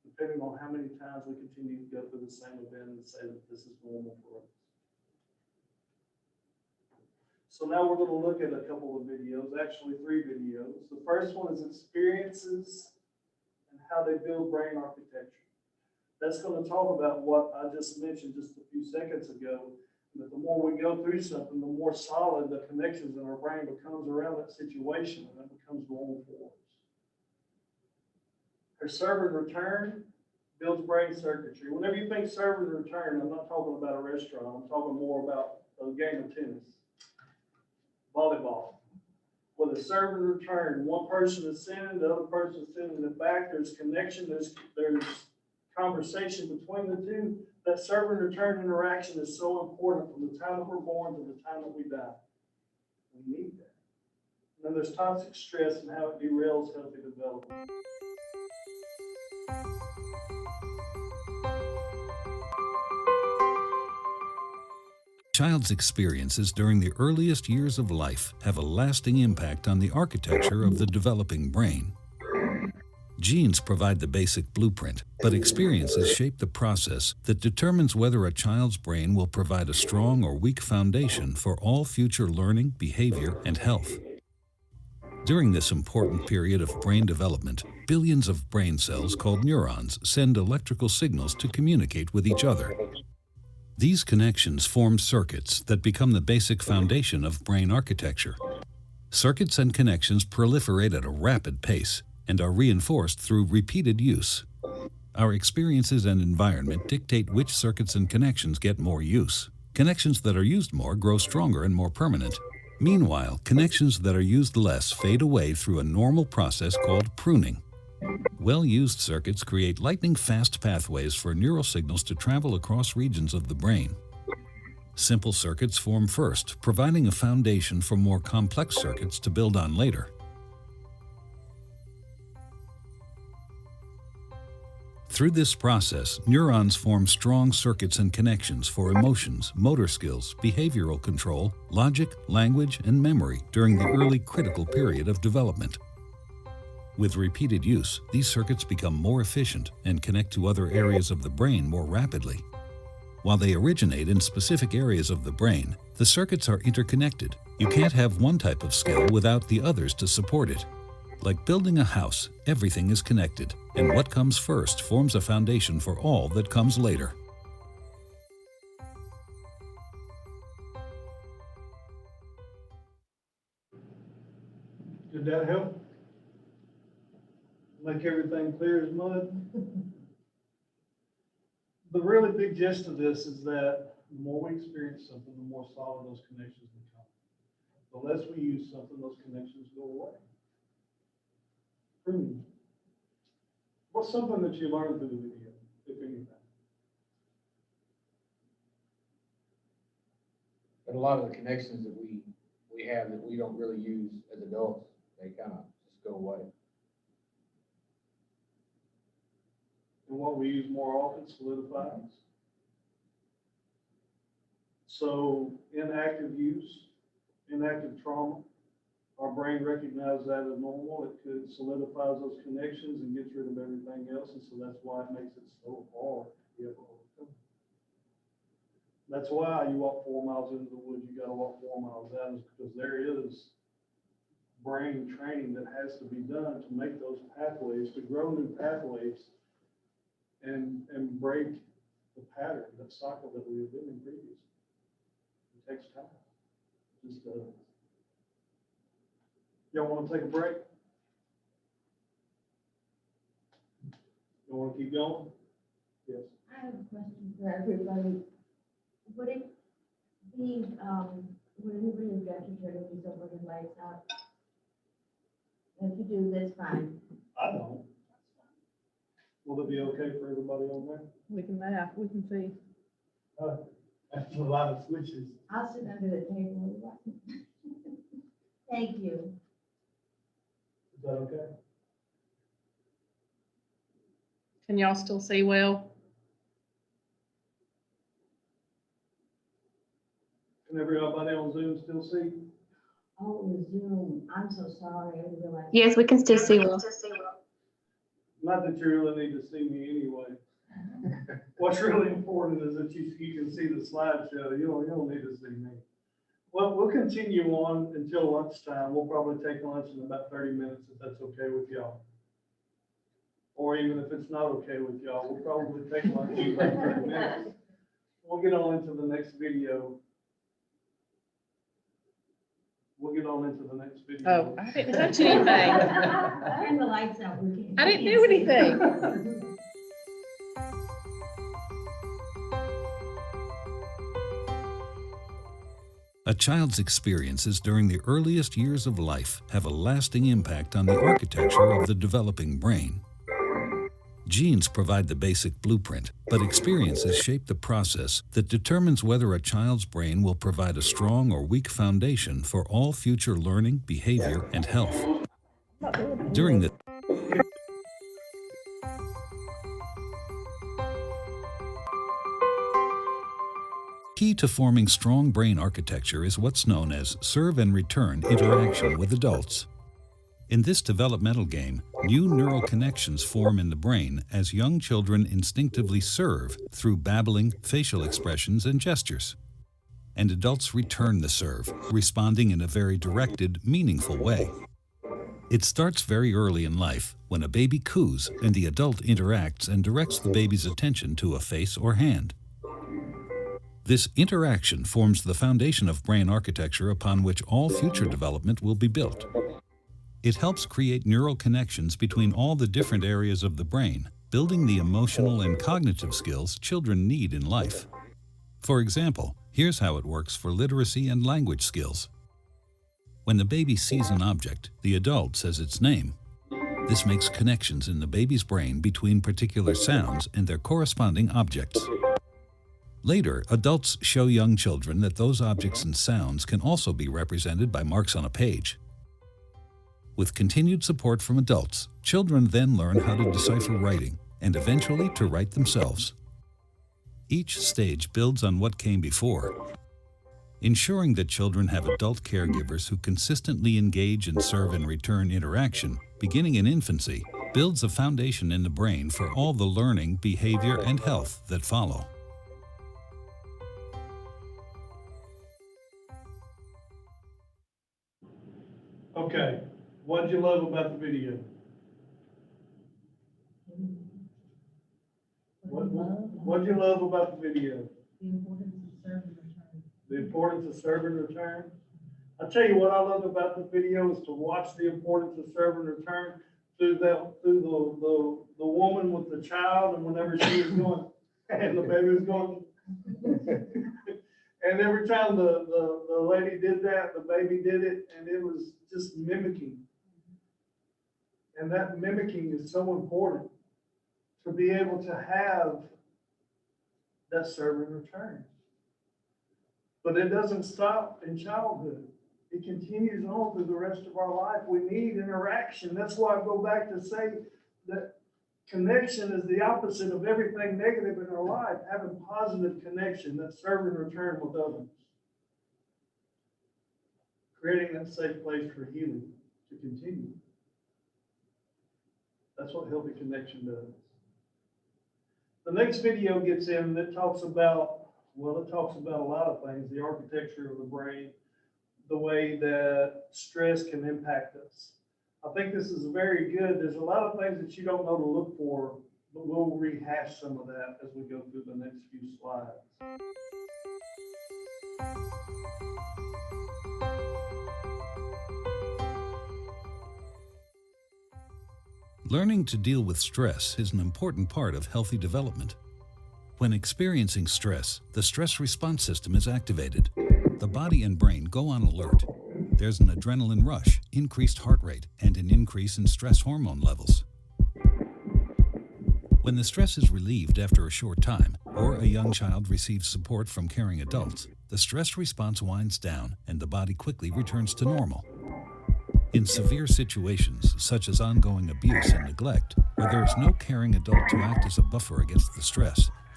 depending on how many times we continue to go through the same event and say that this is normal for us. So now we're going to look at a couple of videos, actually 3 videos. The first one is experiences and how they build brain architecture. That's going to talk about what I just mentioned just a few seconds ago, that the more we go through something, the more solid the connections in our brain becomes around that situation, and that becomes normal for us. Her serve and return builds brain circuitry. Whenever you think serve and return, I'm not talking about a restaurant. I'm talking more about a game of tennis. Volleyball. With a serve and return, one person is sending, the other person is sending it back. There's connection, there's conversation between the two. That serve and return interaction is so important from the time that we're born to the time that we die. We need that. And then there's toxic stress and how it derails healthy development. Child's experiences during the earliest years of life have a lasting impact on the architecture of the developing brain. Genes provide the basic blueprint, but experiences shape the process that determines whether a child's brain will provide a strong or weak foundation for all future learning, behavior, and health. During this important period of brain development, billions of brain cells called neurons send electrical signals to communicate with each other. These connections form circuits that become the basic foundation of brain architecture. Circuits and connections proliferate at a rapid pace and are reinforced through repeated use. Our experiences and environment dictate which circuits and connections get more use. Connections that are used more grow stronger and more permanent. Meanwhile, connections that are used less fade away through a normal process called pruning. Well-used circuits create lightning-fast pathways for neural signals to travel across regions of the brain. Simple circuits form first, providing a foundation for more complex circuits to build on later. Through this process, neurons form strong circuits and connections for emotions, motor skills, behavioral control, logic, language, and memory during the early critical period of development. With repeated use, these circuits become more efficient and connect to other areas of the brain more rapidly. While they originate in specific areas of the brain, the circuits are interconnected. You can't have one type of skill without the others to support it. Like building a house, everything is connected, and what comes first forms a foundation for all that comes later. Did that help? Make everything clear as mud? The really big gist of this is that the more we experience something, the more solid those connections become. The less we use something, those connections go away. Pruning. What's something that you learned through the video, if anything? But a lot of the connections that we have that we don't really use as adults, they kind of just go away. And what we use more often solidifies. So inactive use, inactive trauma, our brain recognizes that as normal. It solidifies those connections and gets rid of everything else. And so that's why it makes it so hard to be able to overcome. That's why you walk 4 miles into the woods, you got to walk 4 miles out, is because there is brain training that has to be done to make those pathways, to grow new pathways and break the pattern, that cycle that we have been in previously. It takes time. It just does. Y'all want to take a break? You want to keep going? Yes. I have a question for everybody. Would it be, would anybody object to turning these over the lights out? If you do, that's fine. I don't. Will it be okay for everybody on there? We can math, we can see. That's a lot of switches. I'll sit under the table. Thank you. Is that okay? Can y'all still see well? Can everybody on Zoom still see? Oh, Zoom. I'm so sorry. I didn't realize. Yes, we can still see well. Not that you really need to see me anyway. What's really important is that you can see the slideshow. You don't need to see me. Well, we'll continue on until lunchtime. We'll probably take lunch in about 30 minutes if that's okay with y'all. Or even if it's not okay with y'all, we'll probably take lunch in about 30 minutes. We'll get on into the next video. We'll get on into the next video. Oh, I didn't touch anything. Turn the lights out. I didn't do anything. A child's experiences during the earliest years of life have a lasting impact on the architecture of the developing brain. Genes provide the basic blueprint, but experiences shape the process that determines whether a child's brain will provide a strong or weak foundation for all future learning, behavior, and health. During the key to forming strong brain architecture is what's known as serve and return interaction with adults. In this developmental game, new neural connections form in the brain as young children instinctively serve through babbling, facial expressions, and gestures. And adults return the serve, responding in a very directed, meaningful way. It starts very early in life, when a baby coos and the adult interacts and directs the baby's attention to a face or hand. This interaction forms the foundation of brain architecture upon which all future development will be built. It helps create neural connections between all the different areas of the brain, building the emotional and cognitive skills children need in life. For example, here's how it works for literacy and language skills. When the baby sees an object, the adult says its name. This makes connections in the baby's brain between particular sounds and their corresponding objects. Later, adults show young children that those objects and sounds can also be represented by marks on a page. With continued support from adults, children then learn how to decipher writing and eventually to write themselves. Each stage builds on what came before. Ensuring that children have adult caregivers who consistently engage in serve and return interaction, beginning in infancy, builds a foundation in the brain for all the learning, behavior, and health that follow. Okay, what did you love about the video? What did you love about the video? The importance of serve and return. I tell you what I love about the video is to watch the importance of serve and return through the woman with the child, and whenever she was going and the baby was going. And every time the lady did that, the baby did it, and it was just mimicking. And that mimicking is so important to be able to have that serve and return. But it doesn't stop in childhood. It continues on through the rest of our life. We need interaction. That's why I go back to say that connection is the opposite of everything negative in our life. Having positive connection, that serve and return with others. Creating that safe place for healing to continue. That's what healthy connection does. The next video gets in that talks about, well, it talks about a lot of things, the architecture of the brain, the way that stress can impact us. I think this is very good. There's a lot of things that you don't know to look for, but we'll rehash some of that as we go through the next few slides. Learning to deal with stress is an important part of healthy development. When experiencing stress, the stress response system is activated. The body and brain go on alert. There's an adrenaline rush, increased heart rate, and an increase in stress hormone levels. When the stress is relieved after a short time, or a young child receives support from caring adults, the stress response winds down and the body quickly returns to normal. In severe situations, such as ongoing abuse and neglect, where there is no caring adult to act as a buffer against the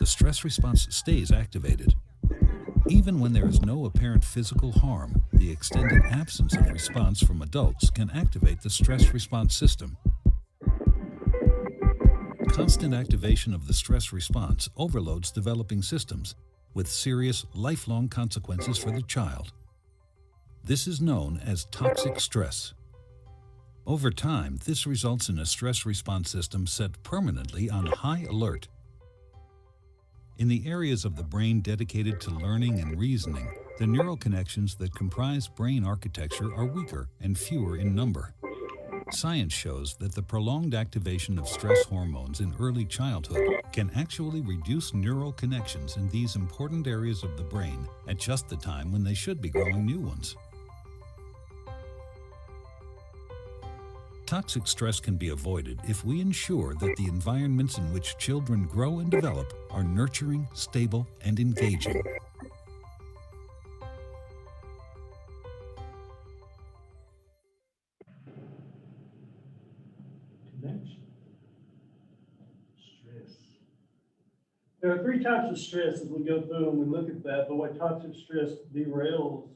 stress response stays activated. Even when there is no apparent physical harm, the extended absence of response from adults can activate the stress response system. Constant activation of the stress response overloads developing systems, with serious, lifelong consequences for the child. This is known as toxic stress. Over time, this results in a stress response system set permanently on high alert. In the areas of the brain dedicated to learning and reasoning, the neural connections that comprise brain architecture are weaker and fewer in number. Science shows that the prolonged activation of stress hormones in early childhood can actually reduce neural connections in these important areas of the brain at just the time when they should be growing new ones. Toxic stress can be avoided if we ensure that the environments in which children grow and develop are nurturing, stable, and engaging. Connection. Stress. There are three types of stress as we go through and we look at that, the way toxic stress derails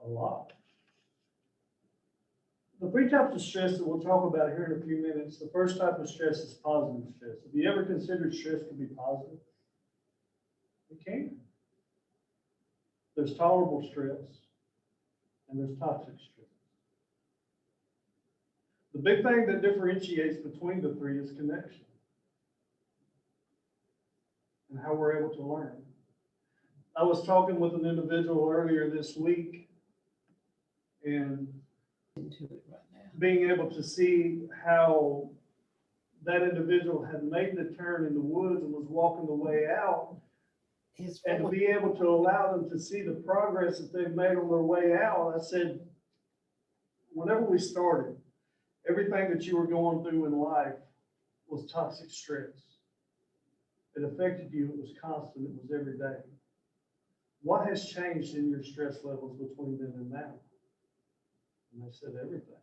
a lot. The three types of stress that we'll talk about here in a few minutes, the first type of stress is positive stress. Have you ever considered stress could be positive? It can. There's tolerable stress and there's toxic stress. The big thing that differentiates between the three is connection and how we're able to learn. I was talking with an individual earlier this week and being able to see how that individual had made the turn in the woods and was walking the way out, and to be able to allow them to see the progress that they've made on their way out. I said, whenever we started, everything that you were going through in life was toxic stress. It affected you, it was constant, it was every day. What has changed in your stress levels between then and now? And they said everything.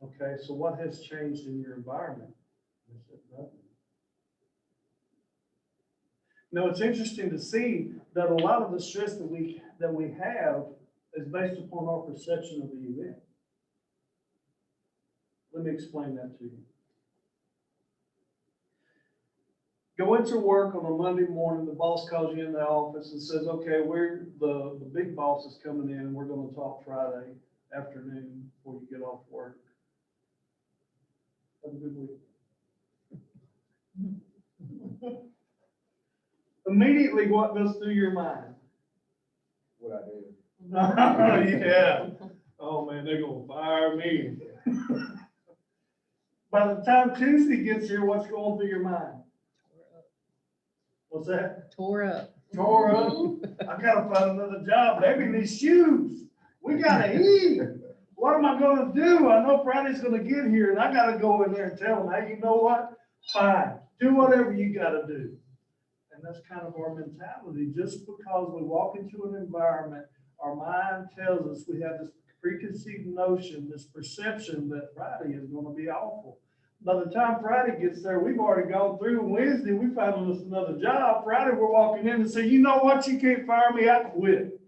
Okay, so what has changed in your environment? And they said nothing. Now it's interesting to see that a lot of the stress that we have is based upon our perception of the event. Let me explain that to you. Go into work on a Monday morning, the boss calls you in the office and says, okay, the big boss is coming in and we're going to talk Friday afternoon before you get off work. Have a good week. Immediately, what goes through your mind? What I do. Yeah. Oh man, they're going to fire me. By the time Tuesday gets here, what's going through your mind? What's that? Tore up. Tore up. I gotta find another job. Maybe these shoes. We gotta eat. What am I gonna do? I know Friday's gonna get here and I gotta go in there and tell them, hey, you know what? Fine. Do whatever you gotta do. And that's kind of our mentality. Just because we walk into an environment, our mind tells us we have this preconceived notion, this perception that Friday is gonna be awful. By the time Friday gets there, we've already gone through. Wednesday, we found us another job. Friday, we're walking in and say, you know what? You can't fire me. I quit.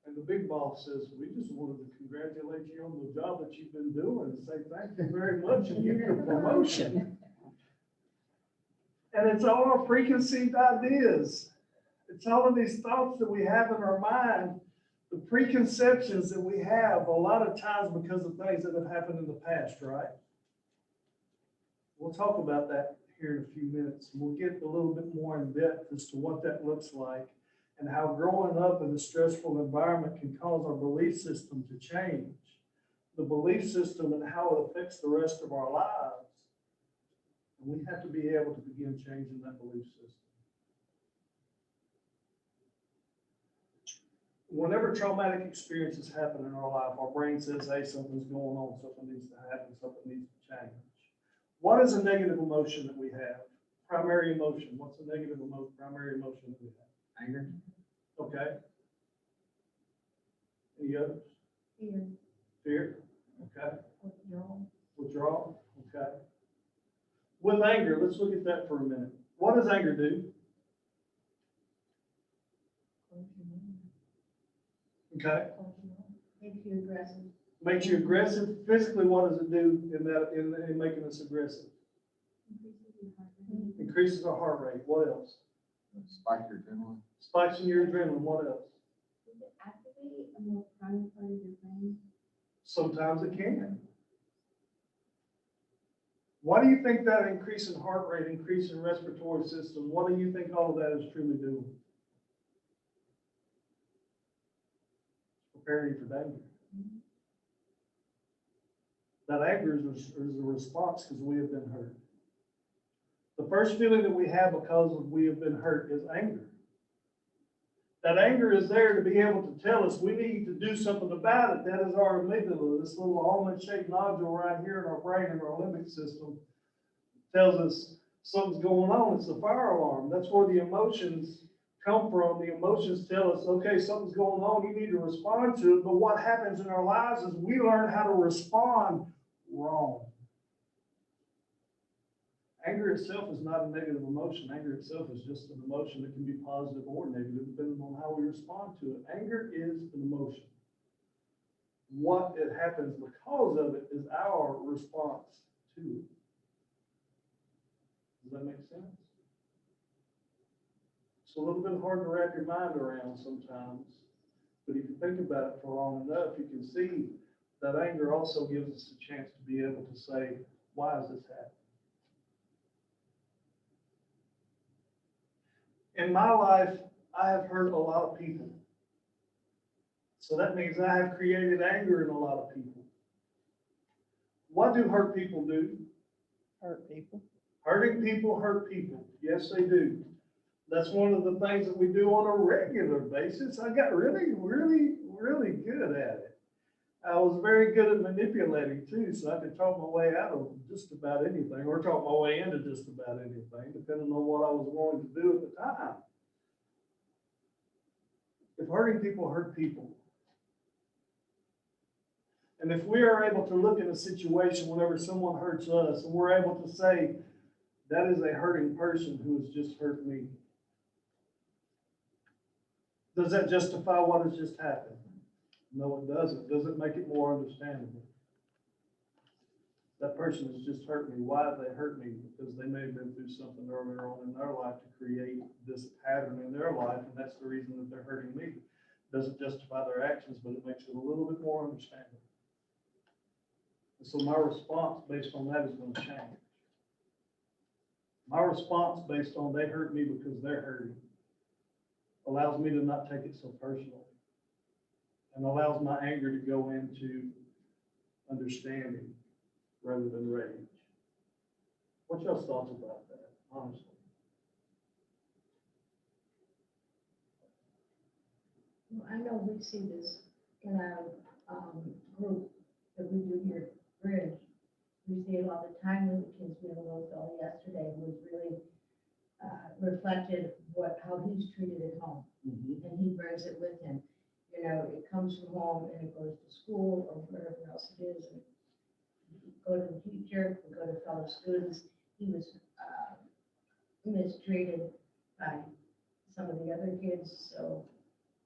And the big boss says, we just wanted to congratulate you on the job that you've been doing and say thank you very much and give you a promotion. And it's all our preconceived ideas. It's all of these thoughts that we have in our mind, the preconceptions that we have a lot of times because of things that have happened in the past, right? We'll talk about that here in a few minutes. We'll get a little bit more in depth as to what that looks like and how growing up in a stressful environment can cause our belief system to change. The belief system and how it affects the rest of our lives. And we have to be able to begin changing that belief system. Whenever traumatic experiences happen in our life, our brain says, hey, something's going on, something needs to happen, something needs to change. What is a negative emotion that we have? Primary emotion. What's a negative primary emotion that we have? Anger. Okay. Any others? Fear. Fear. Okay. Withdrawal. Withdrawal. Okay. With anger, let's look at that for a minute. What does anger do? Okay. Makes you aggressive. Makes you aggressive. Physically, what does it do in making us aggressive? Increases our heart rate. What else? Spike your adrenaline. Spikes in your adrenaline. What else? Does it activate a more private part of your brain? Sometimes it can. Why do you think that increase in heart rate, increase in respiratory system, what do you think all of that is truly doing? Preparing you for danger. That anger is a response because we have been hurt. The first feeling that we have because we have been hurt is anger. That anger is there to be able to tell us we need to do something about it. That is our amygdala, this little almond-shaped nodule right here in our brain and our limbic system tells us something's going on. It's the fire alarm. That's where the emotions come from. The emotions tell us, okay, something's going on. You need to respond to it. But what happens in our lives is we learn how to respond wrong. Anger itself is not a negative emotion. Anger itself is just an emotion that can be positive or negative depending on how we respond to it. Anger is an emotion. What it happens because of it is our response to it. Does that make sense? It's a little bit hard to wrap your mind around sometimes, but if you think about it for long enough, you can see that anger also gives us a chance to be able to say, why is this happening? In my life, I have hurt a lot of people. So that means I have created anger in a lot of people. What do hurt people do? Hurt people. Hurting people hurt people. Yes, they do. That's one of the things that we do on a regular basis. I got really, really, really good at it. I was very good at manipulating too, so I could talk my way out of just about anything, or talk my way into just about anything, depending on what I was willing to do at the time. If hurting people hurt people, and if we are able to look at a situation whenever someone hurts us, and we're able to say, that is a hurting person who has just hurt me, does that justify what has just happened? No, it doesn't. Does it make it more understandable? That person has just hurt me. Why did they hurt me? Because they may have been through something earlier on in their life to create this pattern in their life, and that's the reason that they're hurting me. It doesn't justify their actions, but it makes it a little bit more understandable. And so my response based on that is going to change. My response based on they hurt me because they're hurting allows me to not take it so personally, and allows my anger to go into understanding rather than rage. What's y'all's thoughts about that, honestly? Well, I know we see this in our group that we do here at Bridge. We see it all the time with the kids. We had a little fellow yesterday who was really reflected how he's treated at home. Mm-hmm. And he brings it with him. You know, it comes from home and it goes to school or wherever else it is. And go to the teacher, go to fellow students. He was mistreated by some of the other kids, so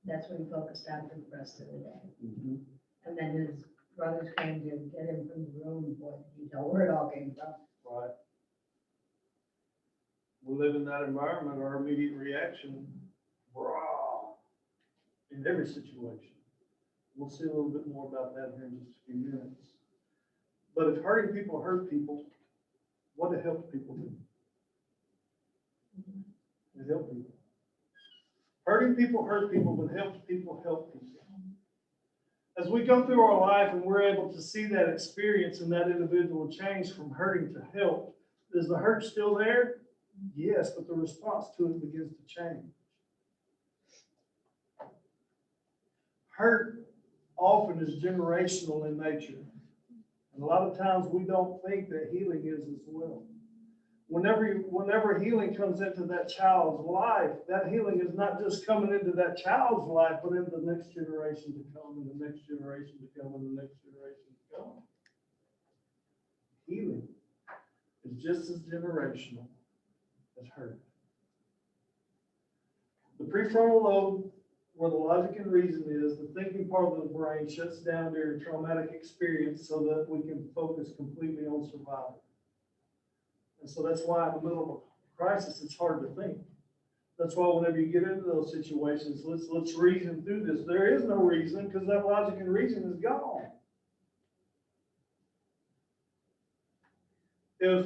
that's what he focused on for the rest of the day. Mm-hmm. And then his brothers came to get him from the room, boy, did he tell where it all came from. Right. We live in that environment, our immediate reaction, raw, in every situation. We'll see a little bit more about that here in just a few minutes. But if hurting people hurt people, what do help people do? It help people. Hurting people hurt people, but help people help people. As we go through our life and we're able to see that experience and that individual change from hurting to help, is the hurt still there? Yes, but the response to it begins to change. Hurt often is generational in nature. And a lot of times we don't think that healing is as well. Whenever healing comes into that child's life, that healing is not just coming into that child's life, but into the next generation to come, and the next generation to come, and the next generation to come. Healing is just as generational as hurt. The prefrontal lobe, where the logic and reason is, the thinking part of the brain shuts down during traumatic experience so that we can focus completely on survival. And so that's why in the middle of a crisis, it's hard to think. That's why whenever you get into those situations, let's reason through this. There is no reason because that logic and reason is gone. If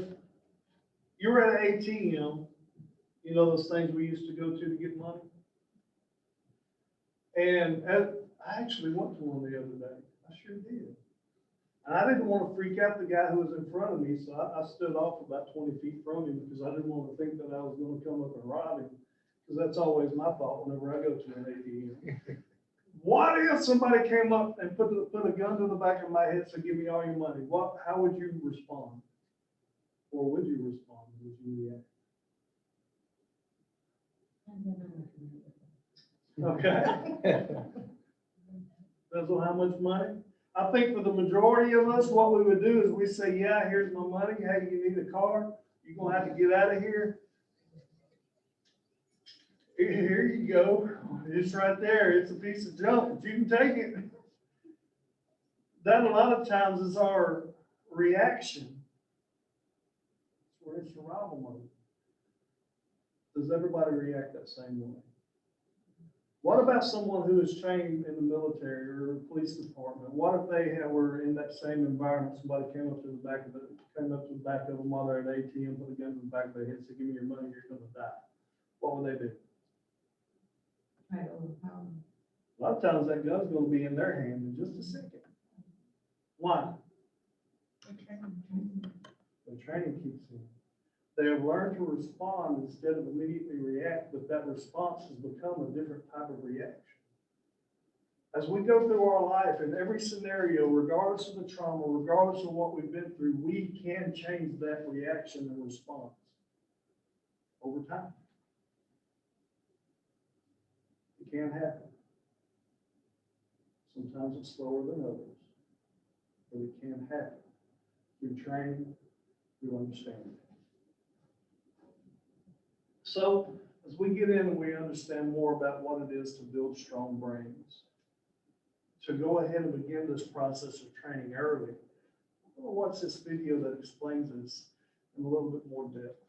you're at an ATM, you know those things we used to go to get money? And I actually went to one the other day. I sure did. And I didn't want to freak out the guy who was in front of me, so I stood off about 20 feet from him because I didn't want to think that I was going to come up and rob him, because that's always my thought whenever I go to an ATM. What if somebody came up and put a gun to the back of my head and said, give me all your money? How would you respond? Or would you respond? Would you react? Okay. Depends on how much money. I think for the majority of us, what we would do is we say, yeah, here's my money. Hey, you need a car? You're gonna have to get out of here. Here you go. It's right there. It's a piece of junk, but you can take it. That a lot of times is our reaction. We're in survival mode. Does everybody react that same way? What about someone who is trained in the military or the police department? What if they were in that same environment? Somebody came up to the back of them while they're at ATM, put a gun in the back of their head, said, "Give me your money, you're gonna die." What would they do? Right, overpower. A lot of times that gun's gonna be in their hand in just a second. Why? The training keeps in. They have learned to respond instead of immediately react, but that response has become a different type of reaction. As we go through our life, in every scenario, regardless of the trauma, regardless of what we've been through, we can change that reaction and response over time. It can happen. Sometimes it's slower than others, but it can happen through training, through understanding. So, as we get in and we understand more about what it is to build strong brains, to go ahead and begin this process of training early, I'm going to watch this video that explains this in a little bit more depth.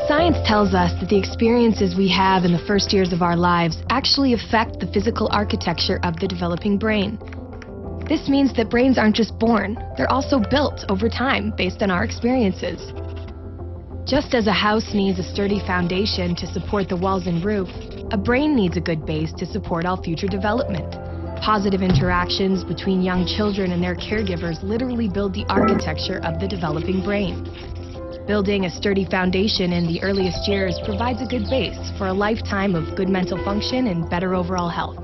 Science tells us that the experiences we have in the first years of our lives actually affect the physical architecture of the developing brain. This means that brains aren't just born, they're also built over time based on our experiences. Just as a house needs a sturdy foundation to support the walls and roof, a brain needs a good base to support all future development. Positive interactions between young children and their caregivers literally build the architecture of the developing brain. Building a sturdy foundation in the earliest years provides a good base for a lifetime of good mental function and better overall health.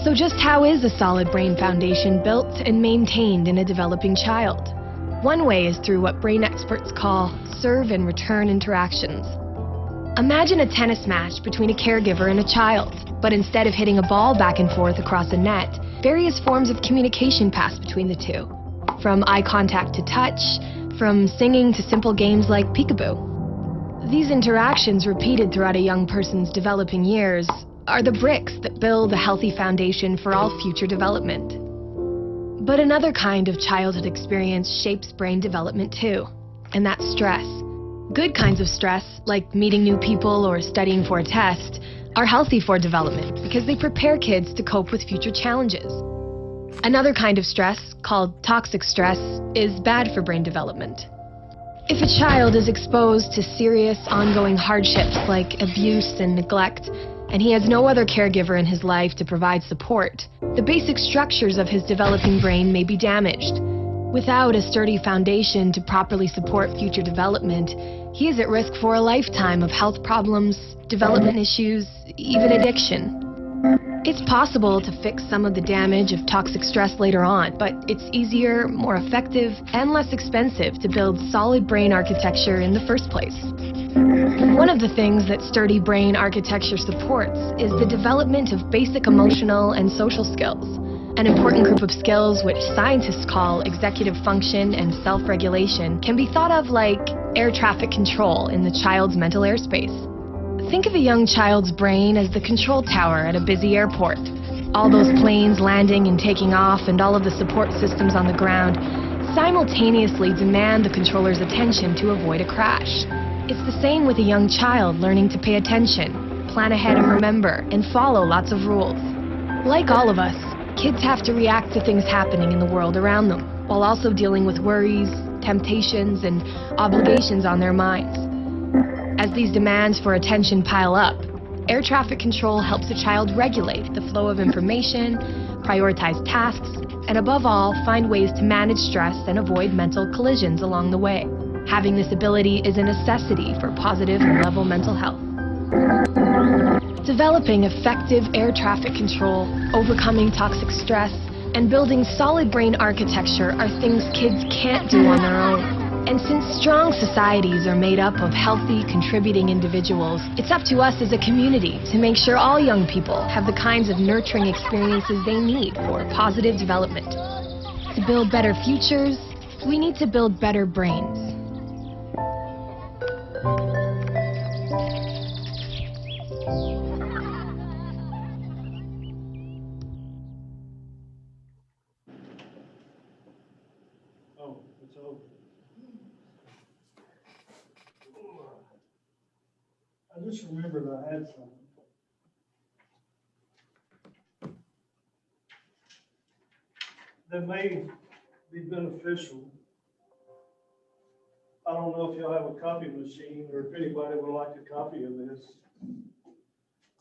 So just how is a solid brain foundation built and maintained in a developing child? One way is through what brain experts call serve and return interactions. Imagine a tennis match between a caregiver and a child, but instead of hitting a ball back and forth across a net, various forms of communication pass between the two. From eye contact to touch, from singing to simple games like peekaboo. These interactions, repeated throughout a young person's developing years, are the bricks that build a healthy foundation for all future development. But another kind of childhood experience shapes brain development too, and that's stress. Good kinds of stress, like meeting new people or studying for a test, are healthy for development because they prepare kids to cope with future challenges. Another kind of stress, called toxic stress, is bad for brain development. If a child is exposed to serious, ongoing hardships like abuse and neglect, and he has no other caregiver in his life to provide support, the basic structures of his developing brain may be damaged. Without a sturdy foundation to properly support future development, he is at risk for a lifetime of health problems, development issues, even addiction. It's possible to fix some of the damage of toxic stress later on, but it's easier, more effective, and less expensive to build solid brain architecture in the first place. One of the things that sturdy brain architecture supports is the development of basic emotional and social skills, an important group of skills which scientists call executive function and self-regulation can be thought of like air traffic control in the child's mental airspace. Think of a young child's brain as the control tower at a busy airport. All those planes landing and taking off and all of the support systems on the ground simultaneously demand the controller's attention to avoid a crash. It's the same with a young child learning to pay attention, plan ahead and remember, and follow lots of rules. Like all of us, kids have to react to things happening in the world around them, while also dealing with worries, temptations, and obligations on their minds. As these demands for attention pile up, air traffic control helps a child regulate the flow of information, prioritize tasks, and above all, find ways to manage stress and avoid mental collisions along the way. Having this ability is a necessity for positive and level mental health. Developing effective air traffic control, overcoming toxic stress, and building solid brain architecture are things kids can't do on their own. And since strong societies are made up of healthy, contributing individuals, it's up to us as a community to make sure all young people have the kinds of nurturing experiences they need for positive development. To build better futures, we need to build better brains. Oh, it's over. I just remembered I had something. That may be beneficial. I don't know if y'all have a copy machine or if anybody would like a copy of this.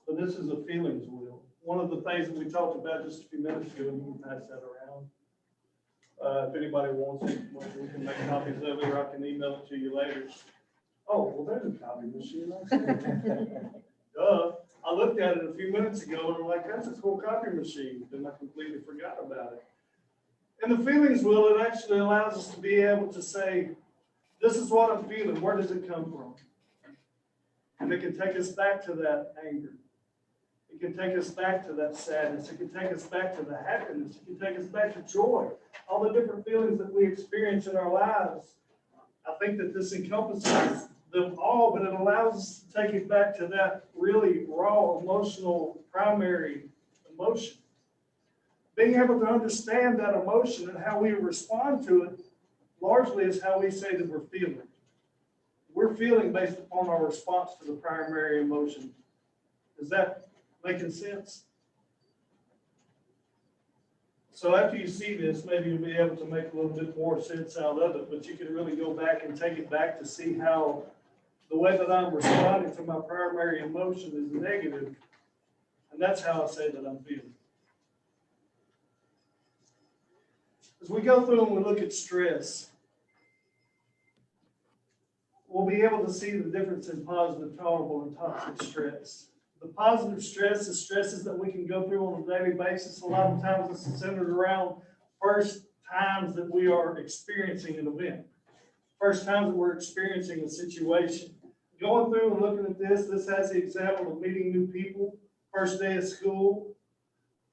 But this is a feelings wheel. One of the things that we talked about just a few minutes ago, and you can pass that around. If anybody wants it, we can make copies of it, or I can email it to you later. Oh, well, there's a copy machine. Duh. I looked at it a few minutes ago and I'm like, that's a cool copy machine. Then I completely forgot about it. And the feelings wheel, it actually allows us to be able to say, this is what I'm feeling. Where does it come from? And it can take us back to that anger. It can take us back to that sadness. It can take us back to the happiness. It can take us back to joy. All the different feelings that we experience in our lives. I think that this encompasses them all, but it allows us to take it back to that really raw, emotional, primary emotion. Being able to understand that emotion and how we respond to it largely is how we say that we're feeling. We're feeling based upon our response to the primary emotion. Is that making sense? So after you see this, maybe you'll be able to make a little bit more sense out of it, but you can really go back and take it back to see how the way that I'm responding to my primary emotion is negative, and that's how I say that I'm feeling. As we go through and we look at stress, we'll be able to see the difference in positive, tolerable, and toxic stress. The positive stress is stresses that we can go through on a daily basis. A lot of times this is centered around first times that we are experiencing an event. First times that we're experiencing a situation. Going through and looking at this has the example of meeting new people, first day of school.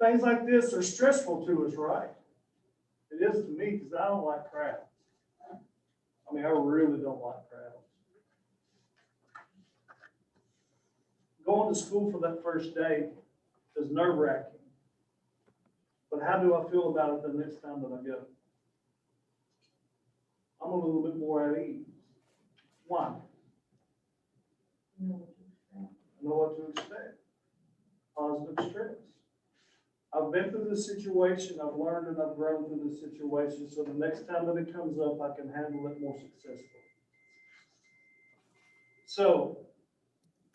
Things like this are stressful to us, right? It is to me because I don't like crowds. I mean, I really don't like crowds. Going to school for that first day is nerve-wracking. But how do I feel about it the next time that I go? I'm a little bit more at ease. Why? I know what to expect. Positive stress. I've been through this situation, I've learned and I've grown through this situation, so the next time that it comes up, I can handle it more successfully. So,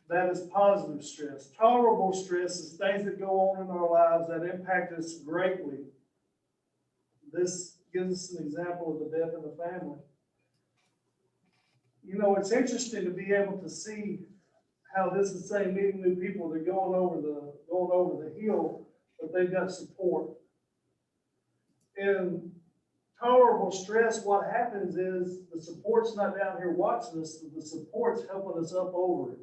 that is positive stress. Tolerable stress is things that go on in our lives that impact us greatly. This gives us an example of the death in the family. You know, it's interesting to be able to see how this is saying meeting new people, they're going over the hill, but they've got support. In tolerable stress, what happens is the support's not down here watching us, the support's helping us up over it.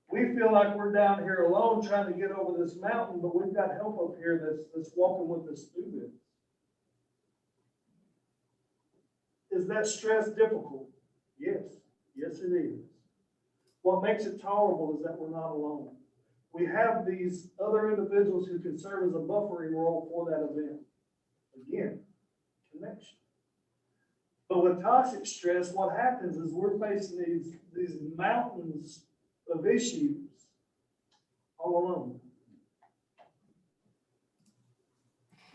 We feel like we're down here alone trying to get over this mountain, but we've got help up here that's walking with us through this. Is that stress difficult? Yes. Yes, it is. What makes it tolerable is that we're not alone. We have these other individuals who can serve as a buffering role for that event. Again, connection. But with toxic stress, what happens is we're facing these mountains of issues all alone.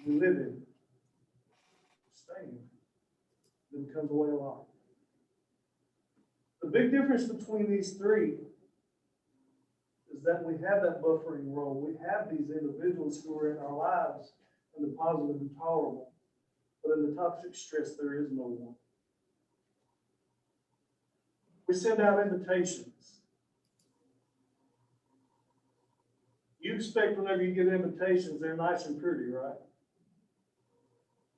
We live in it, stay in it. It becomes a way of life. The big difference between these three is that we have that buffering role. We have these individuals who are in our lives in the positive and tolerable. But in the toxic stress, there is no one. We send out invitations. You expect whenever you get invitations, they're nice and pretty, right?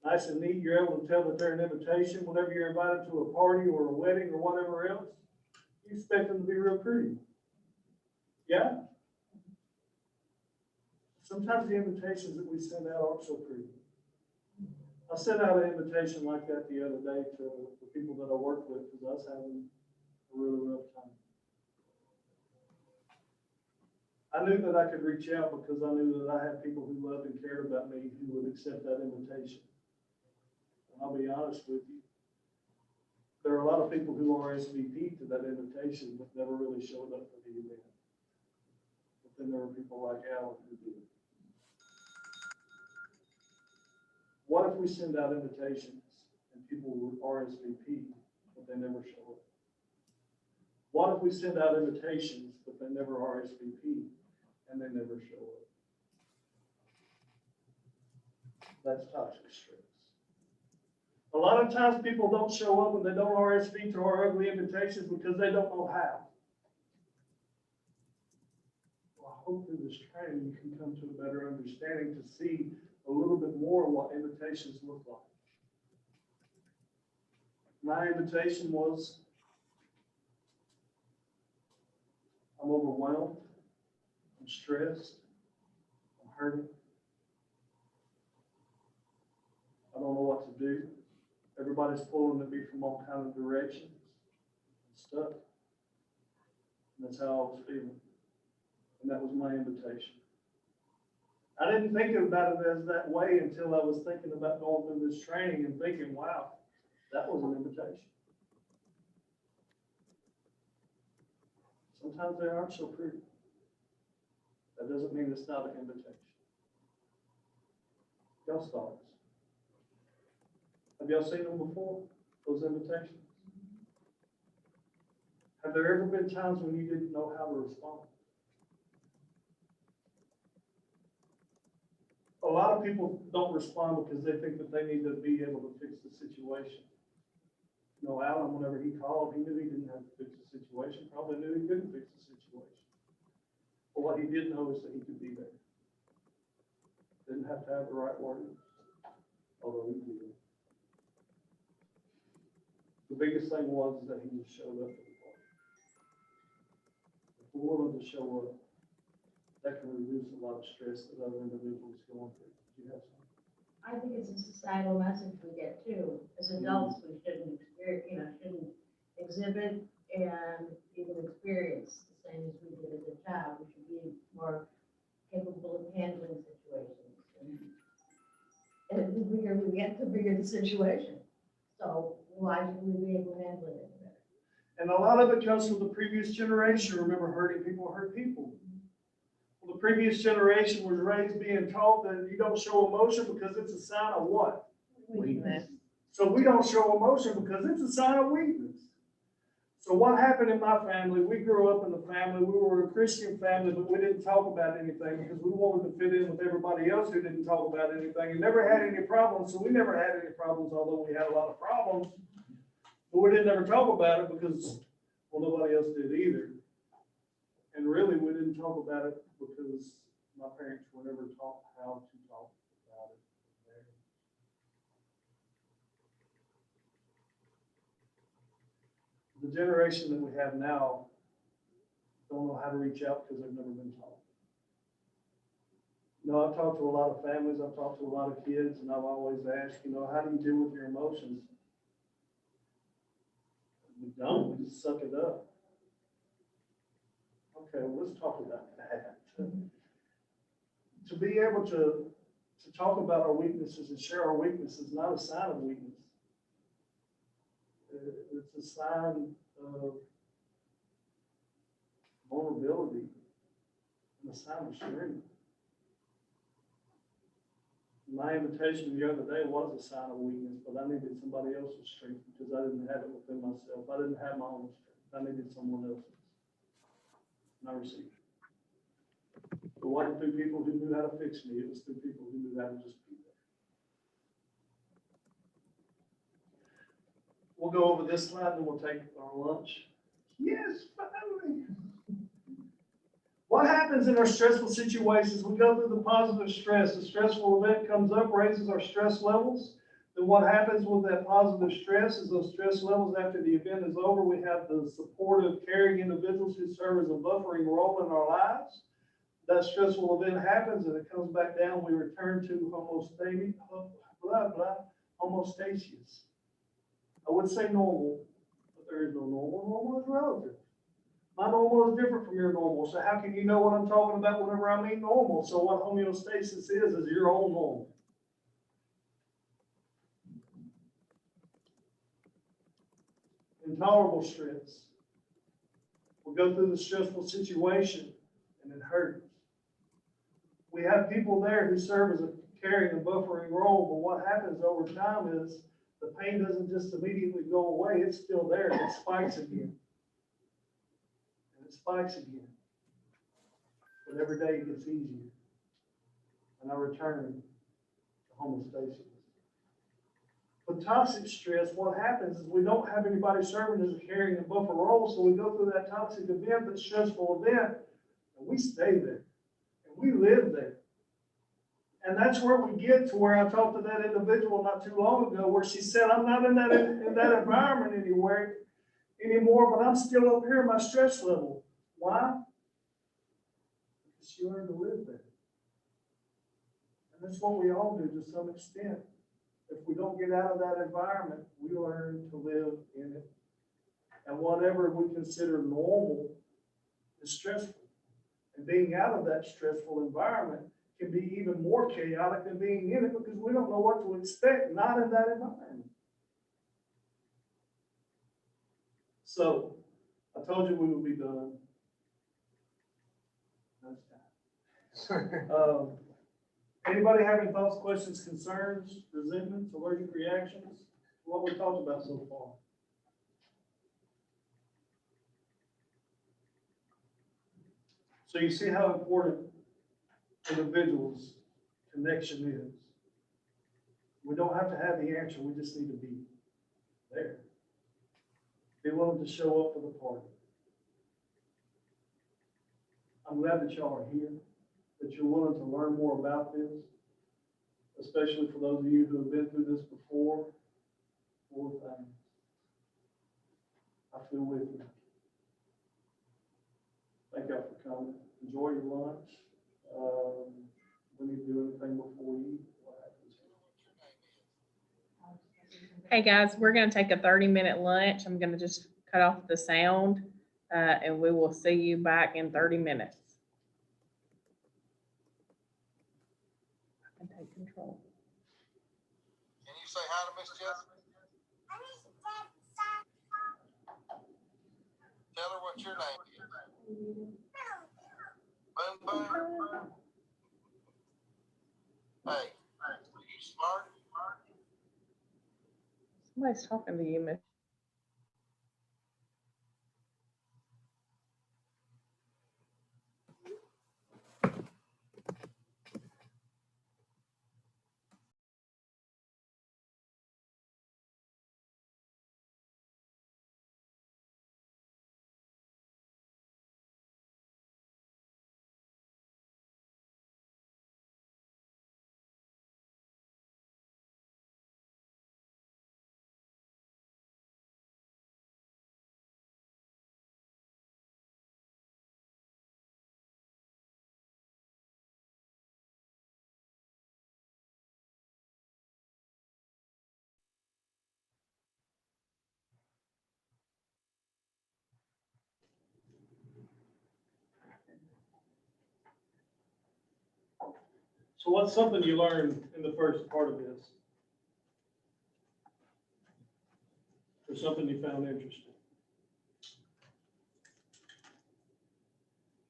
nice and neat, you're able to tell that they're an invitation. Whenever you're invited to a party or a wedding or whatever else, you expect them to be real pretty. Yeah? Sometimes the invitations that we send out aren't so pretty. I sent out an invitation like that the other day to the people that I work with because I was having a really rough time. I knew that I could reach out because I knew that I had people who loved and cared about me who would accept that invitation. And I'll be honest with you, there are a lot of people who RSVP'd to that invitation but never really showed up for the event. But then there were people like Alan who did. What if we send out invitations and people would RSVP, but they never show up? What if we send out invitations, but they never RSVP and they never show up? That's toxic stress. A lot of times people don't show up and they don't RSVP to our ugly invitations because they don't know how. Well, I hope through this training you can come to a better understanding to see a little bit more of what invitations look like. My invitation was, I'm overwhelmed, I'm stressed, I'm hurting, I don't know what to do. Everybody's pulling at me from all kinds of directions. I'm stuck. And that's how I was feeling. And that was my invitation. I didn't think about it as that way until I was thinking about going through this training and thinking, wow, that was an invitation. Sometimes they aren't so pretty. That doesn't mean it's not an invitation. Y'all's thoughts? Have y'all seen them before, those invitations? Have there ever been times when you didn't know how to respond? A lot of people don't respond because they think that they need to be able to fix the situation. You know, Alan, whenever he called, he knew he didn't have to fix the situation, probably knew he couldn't fix the situation. But what he did know is that he could be there. Didn't have to have the right words, although he did. The biggest thing was that he just showed up at the party. If we're willing to show up, that can reduce a lot of stress that other individuals go through. Do you have something? I think it's a societal message we get too. As adults, we shouldn't experience, shouldn't exhibit and even experience the same as we did as a child. We should be more capable of handling situations. And the bigger we get, the bigger the situation. So why should we be able to handle it any better? And a lot of it comes from the previous generation. Remember, hurting people hurt people. Well, the previous generation was raised being taught that you don't show emotion because it's a sign of what? Weakness. So we don't show emotion because it's a sign of weakness. So what happened in my family, we grew up in the family, we were a Christian family, but we didn't talk about anything because we wanted to fit in with everybody else who didn't talk about anything and never had any problems. So we never had any problems, although we had a lot of problems. But we didn't ever talk about it because, well, nobody else did either. And really, we didn't talk about it because my parents were never taught how to talk about it. The generation that we have now don't know how to reach out because they've never been taught. You know, I've talked to a lot of families, I've talked to a lot of kids, and I've always asked, you know, how do you deal with your emotions? We don't, we just suck it up. Okay, well, let's talk about that. To be able to talk about our weaknesses and share our weaknesses is not a sign of weakness. It's a sign of vulnerability and a sign of strength. My invitation the other day was a sign of weakness, but I needed somebody else's strength because I didn't have it within myself. I didn't have my own strength. I needed someone else's. And I received it. It wasn't through people who knew how to fix me. It was through people who knew how to just be there. We'll go over this slide and we'll take our lunch. Yes, finally. What happens in our stressful situations? We go through the positive stress. The stressful event comes up, raises our stress levels. Then what happens with that positive stress is those stress levels after the event is over, we have the supportive, caring individuals who serve as a buffering role in our lives. That stressful event happens and it comes back down, we return to homostasis. I would say normal, but there is no normal. Normal is relative. My normal is different from your normal. So how can you know what I'm talking about whenever I mean normal? So what homeostasis is your own normal. Intolerable stress. We'll go through the stressful situation and it hurts. We have people there who serve as a caring and buffering role, but what happens over time is the pain doesn't just immediately go away, it's still there, and it spikes again. And it spikes again. But every day it gets easier. And I return to homeostasis. With toxic stress, what happens is we don't have anybody serving as a caring and buffer role, so we go through that toxic event, that stressful event, and we stay there. And we live there. And that's where we get to where I talked to that individual not too long ago, where she said, I'm not in that environment anymore, but I'm still up here in my stress level. Why? Because she learned to live there. And that's what we all do to some extent. If we don't get out of that environment, we learn to live in it. And whatever we consider normal is stressful. And being out of that stressful environment can be even more chaotic than being in it because we don't know what to expect, not in that environment. So, I told you we would be done. Nice time. Anybody have any thoughts, questions, concerns, resentments, allergic reactions? What we talked about so far? So you see how important individuals' connection is. We don't have to have the answer, we just need to be there. Be willing to show up for the party. I'm glad that y'all are here, that you're willing to learn more about this, especially for those of you who have been through this before. Poor thing. I feel with you. Thank y'all for coming. Enjoy your lunch. We need to do anything before we eat. What happens? Hey guys, we're gonna take a 30-minute lunch. I'm gonna just cut off the sound, and we will see you back in 30 minutes. I can take control. Can you say hi to Miss Jessica? Tell her what your name is. Boom, boom. Hey, are you smart? Somebody's talking to you, Miss. So what's something you learned in the first part of this? Or something you found interesting?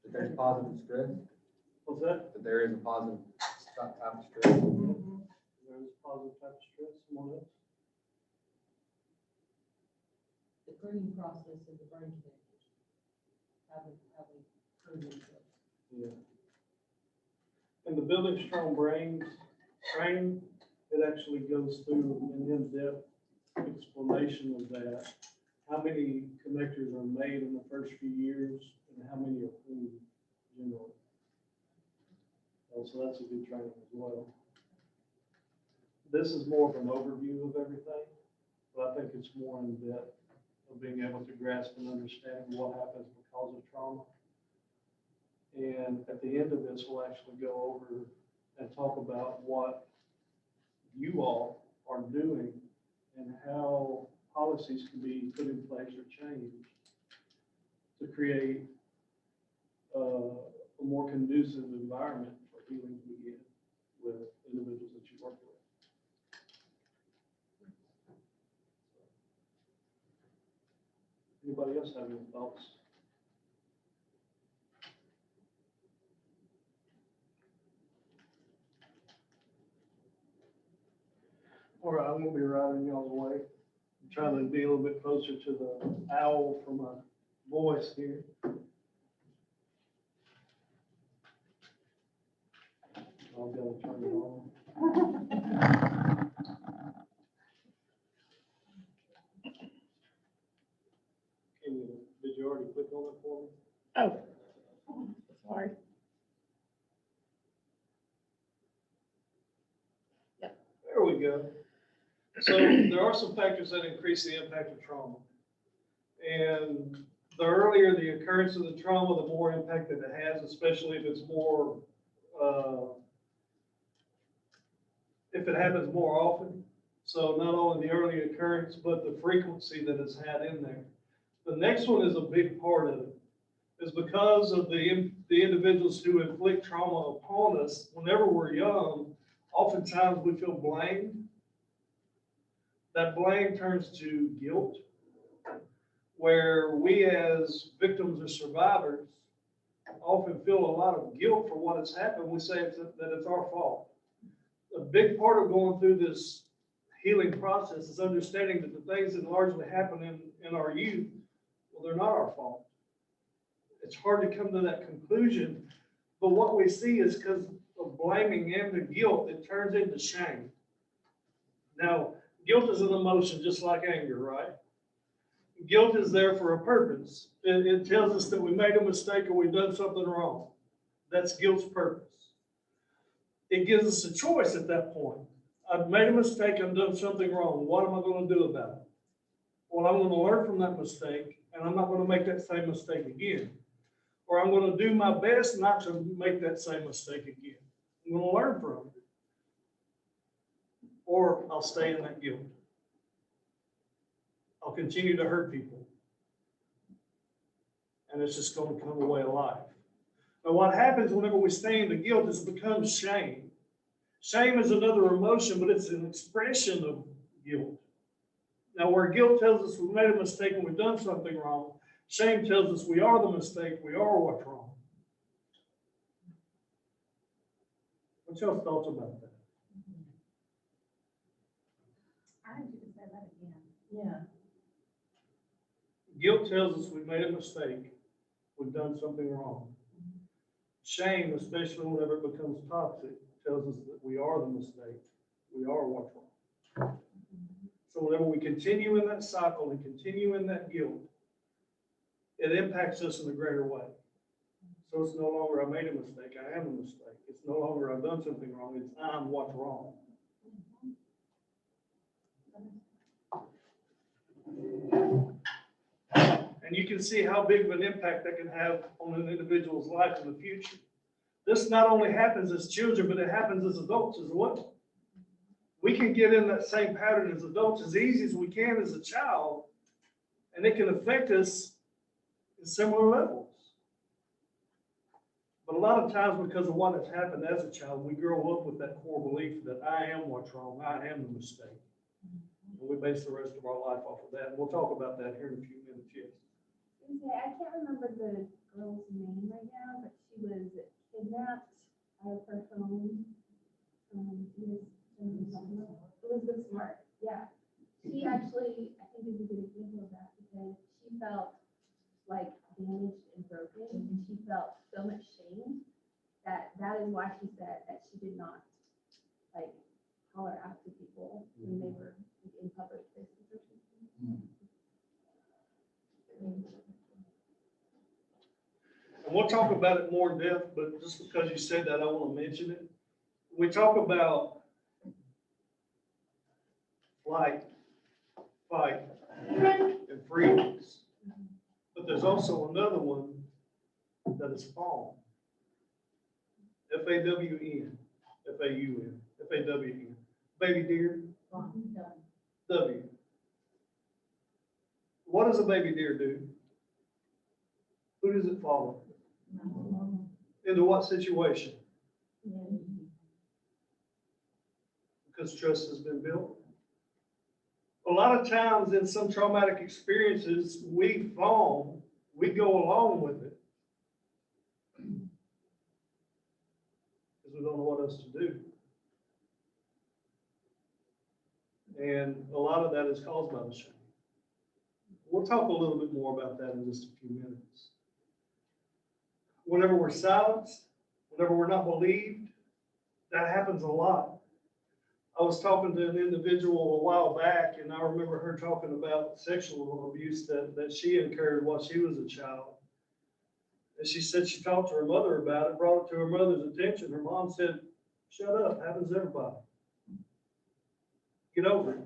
That there's positive stress, What's that? that there is a positive type of stress. There's a positive type of stress. Someone else? The pruning process of the brain connectors. How we prune themselves. Yeah. In the Building Strong Brains training, it actually goes through an in-depth explanation of that. How many connectors are made in the first few years and how many are pruned generally. So that's a good training as well. this is more of an overview of everything, but I think it's more in depth of being able to grasp and understand what happens because of trauma. And at the end of this, we'll actually go over and talk about what you all are doing and how policies can be put in place or changed to create a more conducive environment for healing to begin with individuals that you work with. Anybody else have any thoughts? All right, I'm gonna be riding y'all's way. I'm trying to be a little bit closer to the owl for my voice here. I've got to turn it on. Did you already click on it for me? Oh, sorry. There we go. So there are some factors that increase the impact of trauma. And the earlier the occurrence of the trauma, the more impact that it has, especially if it's more, if it happens more often. So not only the early occurrence, but the frequency that it's had in there. The next one is a big part of it, is because of the individuals who inflict trauma upon us. Whenever we're young, oftentimes we feel blamed. That blame turns to guilt, where we as victims or survivors often feel a lot of guilt for what has happened. We say that it's our fault. A big part of going through this healing process is understanding that the things that largely happen in our youth, well, they're not our fault. It's hard to come to that conclusion, but what we see is because of blaming and the guilt, it turns into shame. Now, guilt is an emotion just like anger, right? Guilt is there for a purpose. It tells us that we made a mistake or we've done something wrong. That's guilt's purpose. It gives us a choice at that point. I've made a mistake, I've done something wrong. What am I going to do about it? Well, I'm going to learn from that mistake, and I'm not going to make that same mistake again. Or I'm going to do my best not to make that same mistake again. I'm going to learn from it. Or I'll stay in that guilt. I'll continue to hurt people. And it's just going to become a way of life. Now, what happens whenever we stay in the guilt is it becomes shame. Shame is another emotion, but it's an expression of guilt. Now, where guilt tells us we made a mistake and we've done something wrong, shame tells us we are the mistake, we are what's wrong. What's y'all's thoughts about that? I need you to say that again. Yeah. Guilt tells us we made a mistake, we've done something wrong. Shame, especially whenever it becomes toxic, tells us that we are the mistake, we are what's wrong. So whenever we continue in that cycle and continue in that guilt, it impacts us in a greater way. So it's no longer I made a mistake, I am a mistake. It's no longer I've done something wrong, it's I'm what's wrong. And you can see how big of an impact that can have on an individual's life in the future. This not only happens as children, but it happens as adults as well. We can get in that same pattern as adults as easy as we can as a child, and it can affect us in similar levels. But a lot of times, because of what has happened as a child, we grow up with that core belief that I am what's wrong, I am the mistake. And we base the rest of our life off of that. And we'll talk about that here in a few minutes, yes. Okay, I can't remember the girl's name right now, but she was kidnapped out of her home. Elizabeth Smart, yeah. She actually, I think, is a good example of that because she felt like damaged and broken, and she felt so much shame that is why she said that she did not like holler out to people when they were in public places or something. And we'll talk about it more in depth, but just because you said that, I want to mention it. We talk about flight, fight, and freeze. But there's also another one that is fawn. F-A-W-N, F-A-U-N, F-A-W-N. Baby deer, W. What does a baby deer do? Who does it follow? Into what situation? Because trust has been built. A lot of times in some traumatic experiences, we fawn, we go along with it. Because we don't know what else to do. And a lot of that is caused by the shame. We'll talk a little bit more about that in just a few minutes. Whenever we're silenced, whenever we're not believed, that happens a lot. I was talking to an individual a while back, and I remember her talking about sexual abuse that she incurred while she was a child. And she said she talked to her mother about it, brought it to her mother's attention. Her mom said, "Shut up, happens to everybody. Get over it."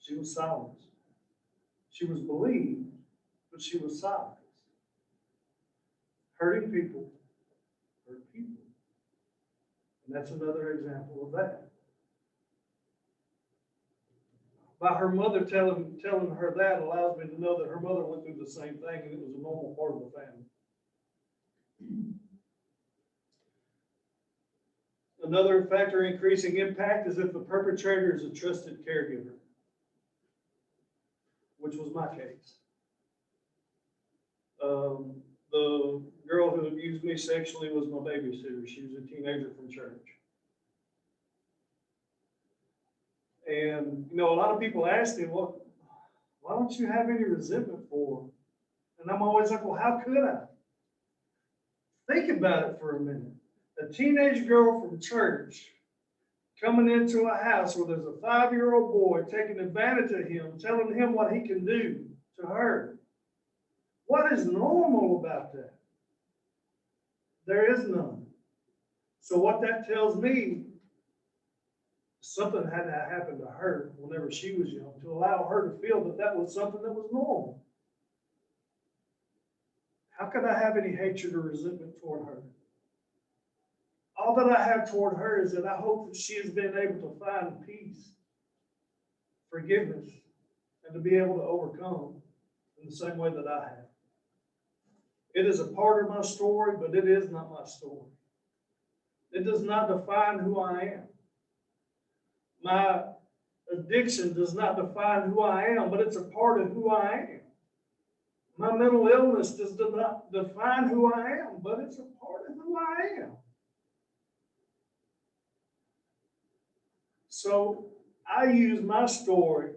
She was silenced. She was believed, but she was silenced. Hurting people hurt people. And that's another example of that. By her mother telling her that allows me to know that her mother went through the same thing, and it was a normal part of the family. Another factor increasing impact is if the perpetrator is a trusted caregiver, which was my case. The girl who abused me sexually was my babysitter. She was a teenager from church. And, you know, a lot of people ask me, well, why don't you have any resentment for her? And I'm always like, well, how could I? Think about it for a minute. A teenage girl from church coming into a house where there's a 5-year-old boy taking advantage of him, telling him what he can do to her. What is normal about that? There is none. So what that tells me, something had to happen to her whenever she was young to allow her to feel that that was something that was normal. How could I have any hatred or resentment toward her? All that I have toward her is that I hope that she has been able to find peace, forgiveness, and to be able to overcome in the same way that I have. It is a part of my story, but it is not my story. It does not define who I am. My addiction does not define who I am, but it's a part of who I am. My mental illness does not define who I am, but it's a part of who I am. So I use my story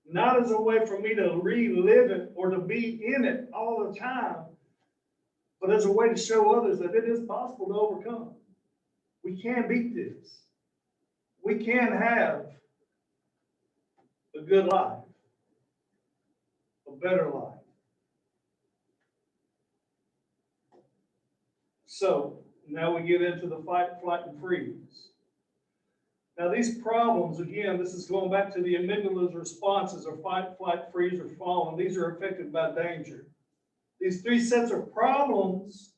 not as a way for me to relive it or to be in it all the time, but as a way to show others that it is possible to overcome. We can beat this. We can have a good life, a better life. So now we get into the fight, flight, and freeze. Now these problems, again, this is going back to the amygdala's responses are fight, flight, freeze, or fawn. These are affected by danger. These three sets of problems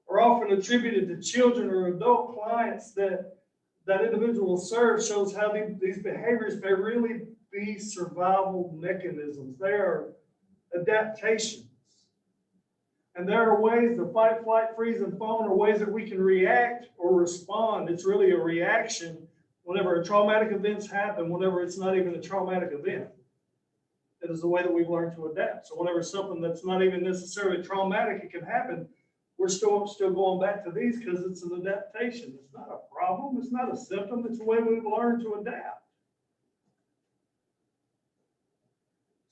are often attributed to children or adult clients that individual serves, shows how these behaviors may really be survival mechanisms. They are adaptations. And there are ways, the fight, flight, freeze, and fawn are ways that we can react or respond. It's really a reaction whenever a traumatic events happen, whenever it's not even a traumatic event. It is the way that we've learned to adapt. So whenever something that's not even necessarily traumatic, it can happen, we're still going back to these because it's an adaptation. It's not a problem. It's not a symptom. It's the way we've learned to adapt.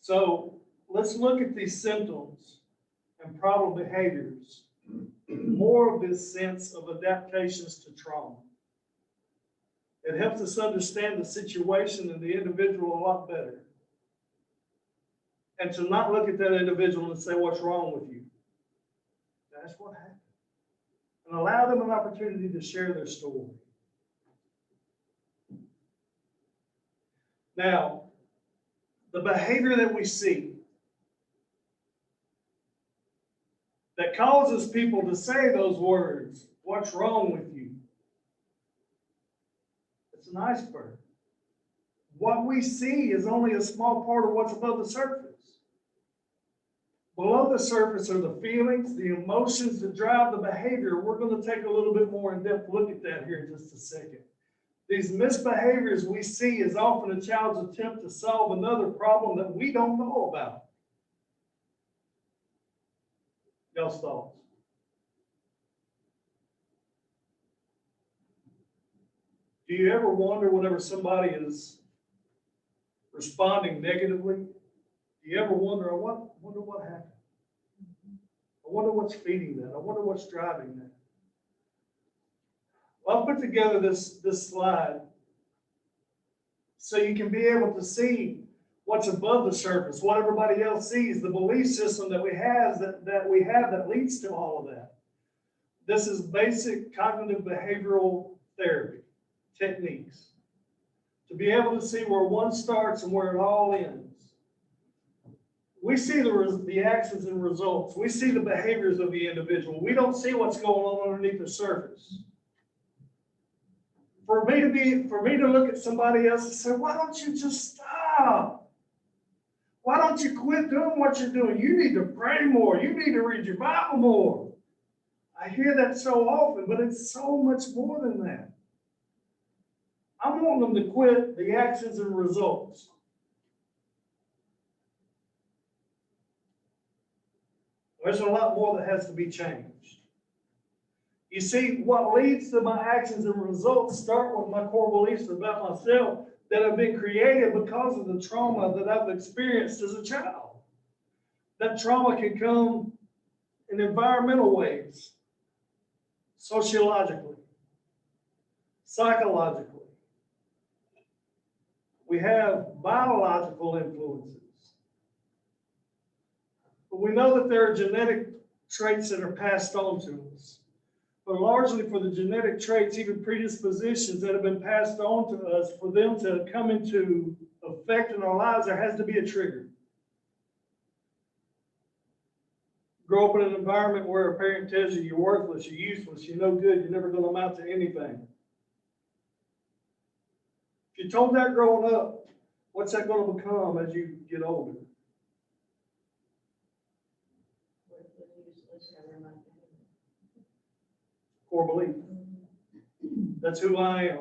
So let's look at these symptoms and problem behaviors. More of this sense of adaptations to trauma. It helps us understand the situation and the individual a lot better. And to not look at that individual and say, what's wrong with you? That's what happened. And allow them an opportunity to share their story. Now, the behavior that we see that causes people to say those words, "What's wrong with you?" It's an iceberg. What we see is only a small part of what's above the surface. Below the surface are the feelings, the emotions that drive the behavior. We're going to take a little bit more in-depth look at that here in just a second. These misbehaviors we see is often a child's attempt to solve another problem that we don't know about. Y'all's thoughts? Do you ever wonder whenever somebody is responding negatively? Do you ever wonder, wonder what happened? I wonder what's feeding that. I wonder what's driving that. Well, I'll put together this slide so you can be able to see what's above the surface, what everybody else sees, the belief system that we have that leads to all of that. This is basic cognitive behavioral therapy techniques to be able to see where one starts and where it all ends. We see the actions and results. We see the behaviors of the individual. We don't see what's going on underneath the surface. For me to look at somebody else and say, "Why don't you just stop? Why don't you quit doing what you're doing? You need to pray more. You need to read your Bible more." I hear that so often, but it's so much more than that. I'm wanting them to quit the actions and results. There's a lot more that has to be changed. You see, what leads to my actions and results start with my core beliefs about myself that have been created because of the trauma that I've experienced as a child. That trauma can come in environmental ways, sociologically, psychologically. We have biological influences. But we know that there are genetic traits that are passed on to us. But largely for the genetic traits, even predispositions that have been passed on to us, for them to come into effect in our lives, there has to be a trigger. Grow up in an environment where a parent tells you you're worthless, you're useless, you're no good, you're never going to amount to anything. If you're told that growing up, what's that going to become as you get older? Core belief. That's who I am.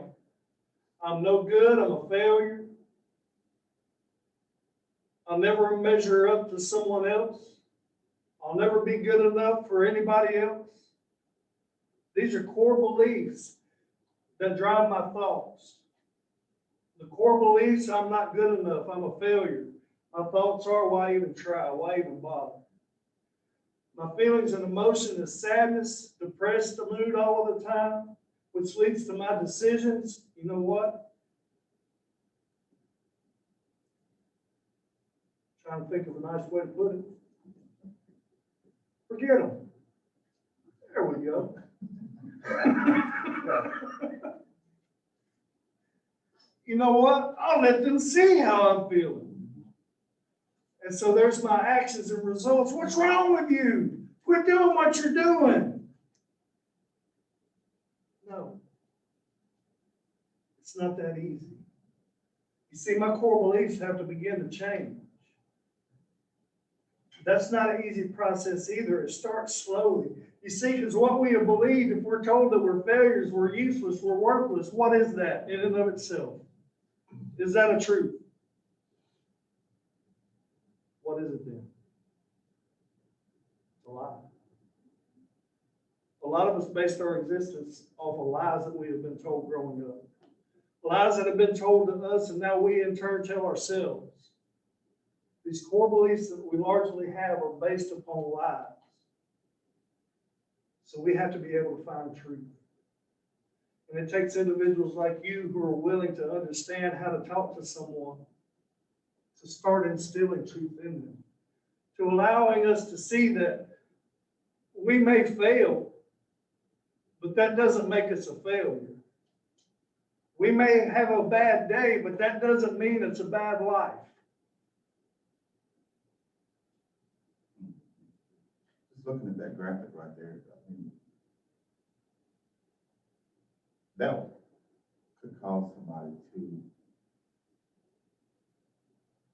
I'm no good. I'm a failure. I'll never measure up to someone else. I'll never be good enough for anybody else. These are core beliefs that drive my thoughts. The core beliefs, I'm not good enough. I'm a failure. My thoughts are, why even try? Why even bother? My feelings and emotion is sadness, depressed mood all of the time, which leads to my decisions. You know what? Trying to think of a nice way to put it. Forget them. There we go. You know what? I'll let them see how I'm feeling. And so there's my actions and results. What's wrong with you? Quit doing what you're doing. No. It's not that easy. You see, my core beliefs have to begin to change. That's not an easy process either. It starts slowly. You see, because what we have believed, if we're told that we're failures, we're useless, we're worthless, what is that in and of itself? Is that a truth? What is it then? It's a lie. A lot of us based our existence off of lies that we have been told growing up. Lies that have been told to us, and now we in turn tell ourselves. These core beliefs that we largely have are based upon lies. So we have to be able to find truth. And it takes individuals like you who are willing to understand how to talk to someone to start instilling truth in them, to allowing us to see that we may fail, but that doesn't make us a failure. We may have a bad day, but that doesn't mean it's a bad life. Just looking at that graphic right there, I mean, that could cause somebody to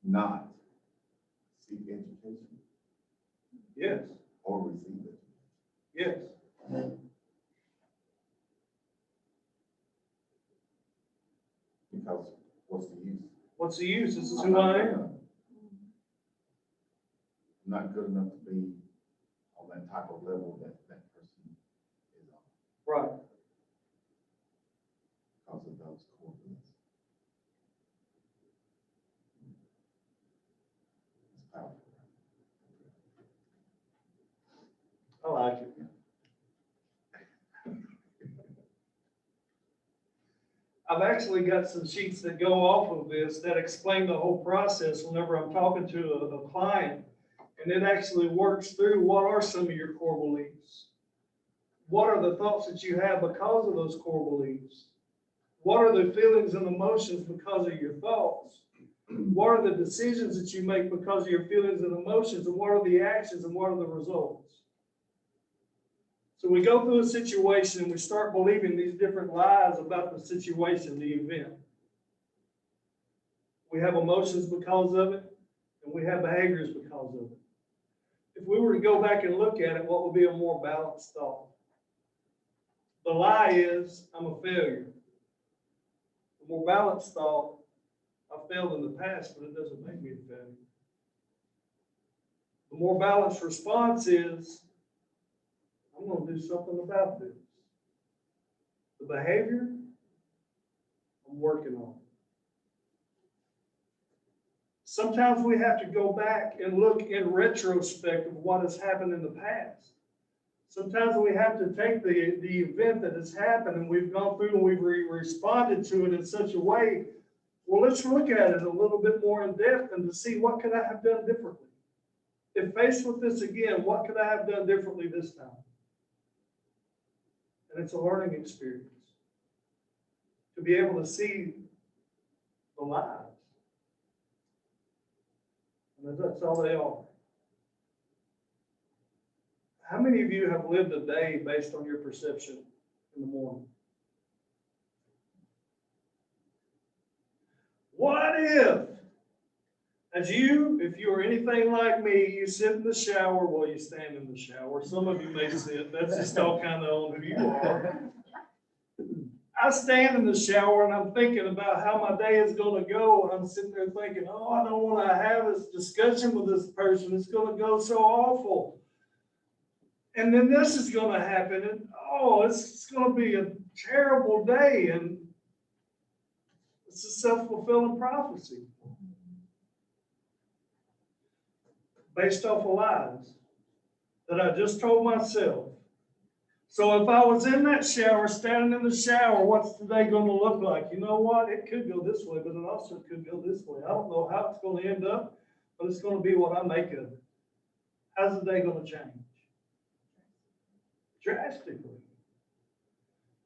not seek education Yes, or receive it. yes. Because what's the use? What's the use? This is who I am. I'm not good enough to be on that type of level that that person is on Right. because of those core beliefs. It's powerful. I like it. I've actually got some sheets that go off of this that explain the whole process whenever I'm talking to a client. And it actually works through what are some of your core beliefs? What are the thoughts that you have because of those core beliefs? What are the feelings and emotions because of your thoughts? What are the decisions that you make because of your feelings and emotions? And what are the actions and what are the results? So we go through a situation and we start believing these different lies about the situation, the event. We have emotions because of it, and we have behaviors because of it. If we were to go back and look at it, what would be a more balanced thought? The lie is, I'm a failure. The more balanced thought, I failed in the past, but it doesn't make me a failure. The more balanced response is, I'm going to do something about this. The behavior, I'm working on. Sometimes we have to go back and look in retrospect of what has happened in the past. Sometimes we have to take the event that has happened and we've gone through and we've responded to it in such a way, well, let's look at it a little bit more in depth and to see what could I have done differently. If faced with this again, what could I have done differently this time? And it's a learning experience to be able to see the lies. And that's all they are. How many of you have lived a day based on your perception in the morning? What if, if you are anything like me, you sit in the shower, well, you stand in the shower. Some of you may sit, that's just all kind of on who you are. I stand in the shower and I'm thinking about how my day is going to go. And I'm sitting there thinking, oh, I don't want to have this discussion with this person. It's going to go so awful. And then this is going to happen. And oh, it's going to be a terrible day. And it's a self-fulfilling prophecy based off of lies that I just told myself. So if I was in that shower, standing in the shower, what's the day going to look like? You know what? It could go this way, but it also could go this way. I don't know how it's going to end up, but it's going to be what I make of it. How's the day going to change? Drastically.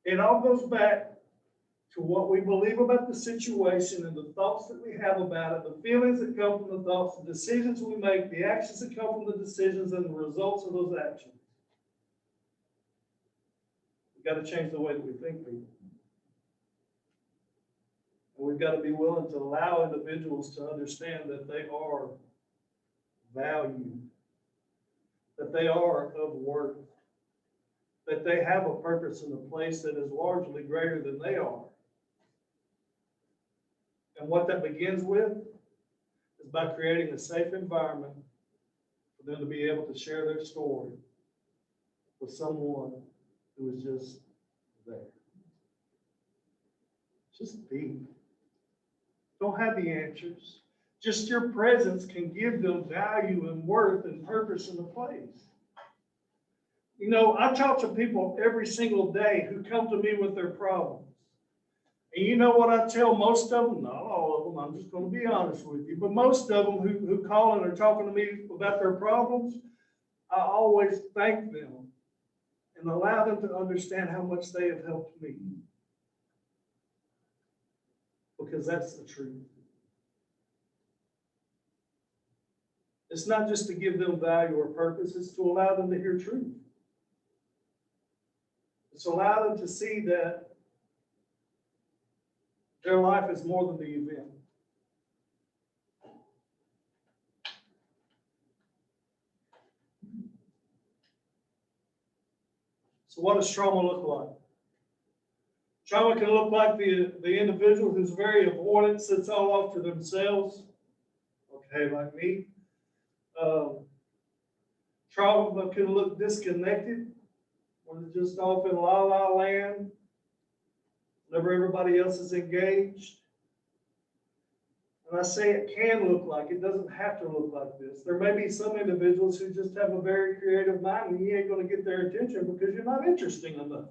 It all goes back to what we believe about the situation and the thoughts that we have about it, the feelings that come from the thoughts, the decisions we make, the actions that come from the decisions, and the results of those actions. We've got to change the way that we think, people. And we've got to be willing to allow individuals to understand that they are valued, that they are of worth, that they have a purpose in a place that is largely greater than they are. And what that begins with is by creating a safe environment for them to be able to share their story with someone who is just there. Just be. Don't have the answers. Just your presence can give them value and worth and purpose in the place. You know, I talk to people every single day who come to me with their problems. And you know what I tell most of them? Not all of them, I'm just going to be honest with you. But most of them who call and are talking to me about their problems, I always thank them and allow them to understand how much they have helped me. because that's the truth. It's not just to give them value or purpose, it's to allow them to hear truth. It's to allow them to see that their life is more than the event. So what does trauma look like? Trauma can look like the individual who's very avoidant, sits all off to themselves. Okay, like me. Trauma can look disconnected, where they're just off in la la land, whenever everybody else is engaged. And I say it can look like, it doesn't have to look like this. There may be some individuals who just have a very creative mind and you ain't going to get their attention because you're not interesting enough.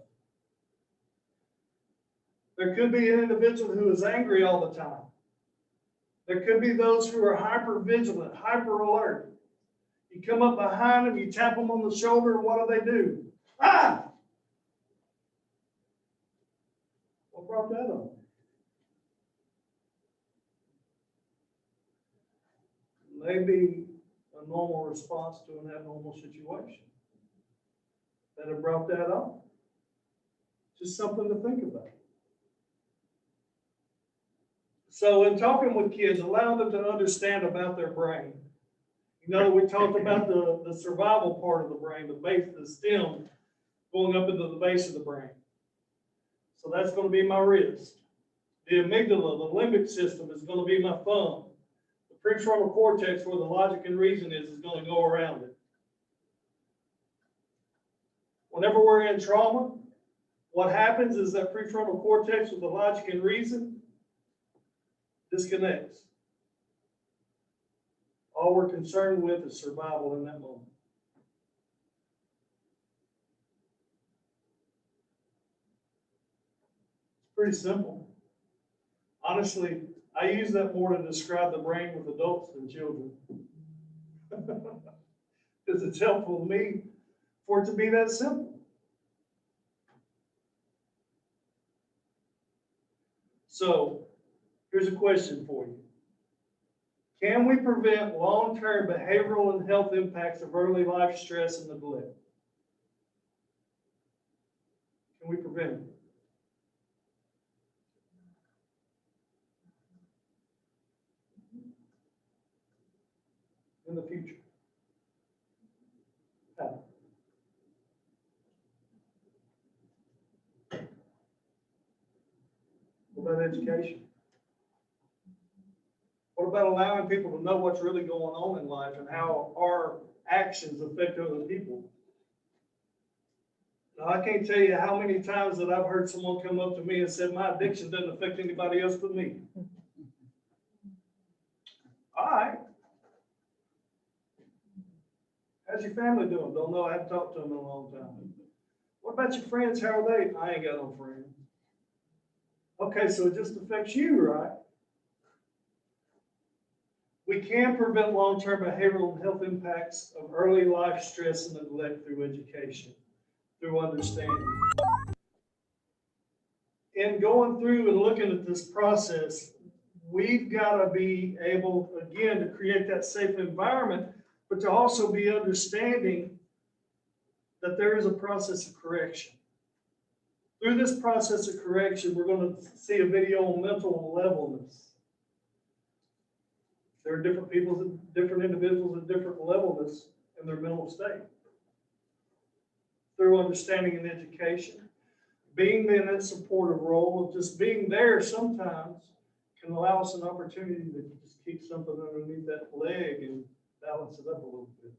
There could be an individual who is angry all the time. There could be those who are hyper vigilant, hyper alert. You come up behind them, you tap them on the shoulder, and what do? Ah! What brought that on? Maybe a normal response to an abnormal situation that have brought that on. Just something to think about. So in talking with kids, allow them to understand about their brain. You know, we talked about the survival part of the brain, the base, the stem, going up into the base of the brain. So that's going to be my wrist. The amygdala, the limbic system, is going to be my thumb. The prefrontal cortex, where the logic and reason is going to go around it. Whenever we're in trauma, what happens is that prefrontal cortex with the logic and reason disconnects. All we're concerned with is survival in that moment. It's pretty simple. Honestly, I use that more to describe the brain with adults than children. Because it's helpful to me for it to be that simple. So, here's a question for you. Can we prevent long-term behavioral and health impacts of early life stress and neglect? Can we prevent it? In the future? How? What about education? What about allowing people to know what's really going on in life and how our actions affect other people? Now, I can't tell you how many times that I've heard someone come up to me and said, my addiction doesn't affect anybody else but me. All right. How's your family doing? Don't know. I haven't talked to them in a long time. What about your friends? How are they? I ain't got no friends. Okay, so it just affects you, right? We can prevent long-term behavioral and health impacts of early life stress and neglect through education, through understanding. In going through and looking at this process, we've got to be able, again, to create that safe environment, but to also be understanding that there is a process of correction. Through this process of correction, we're going to see a video on mental levelness. There are different people, different individuals at different levelness in their mental state. Through understanding and education, being in that supportive role of just being there sometimes can allow us an opportunity to just keep something underneath that leg and balance it up a little bit.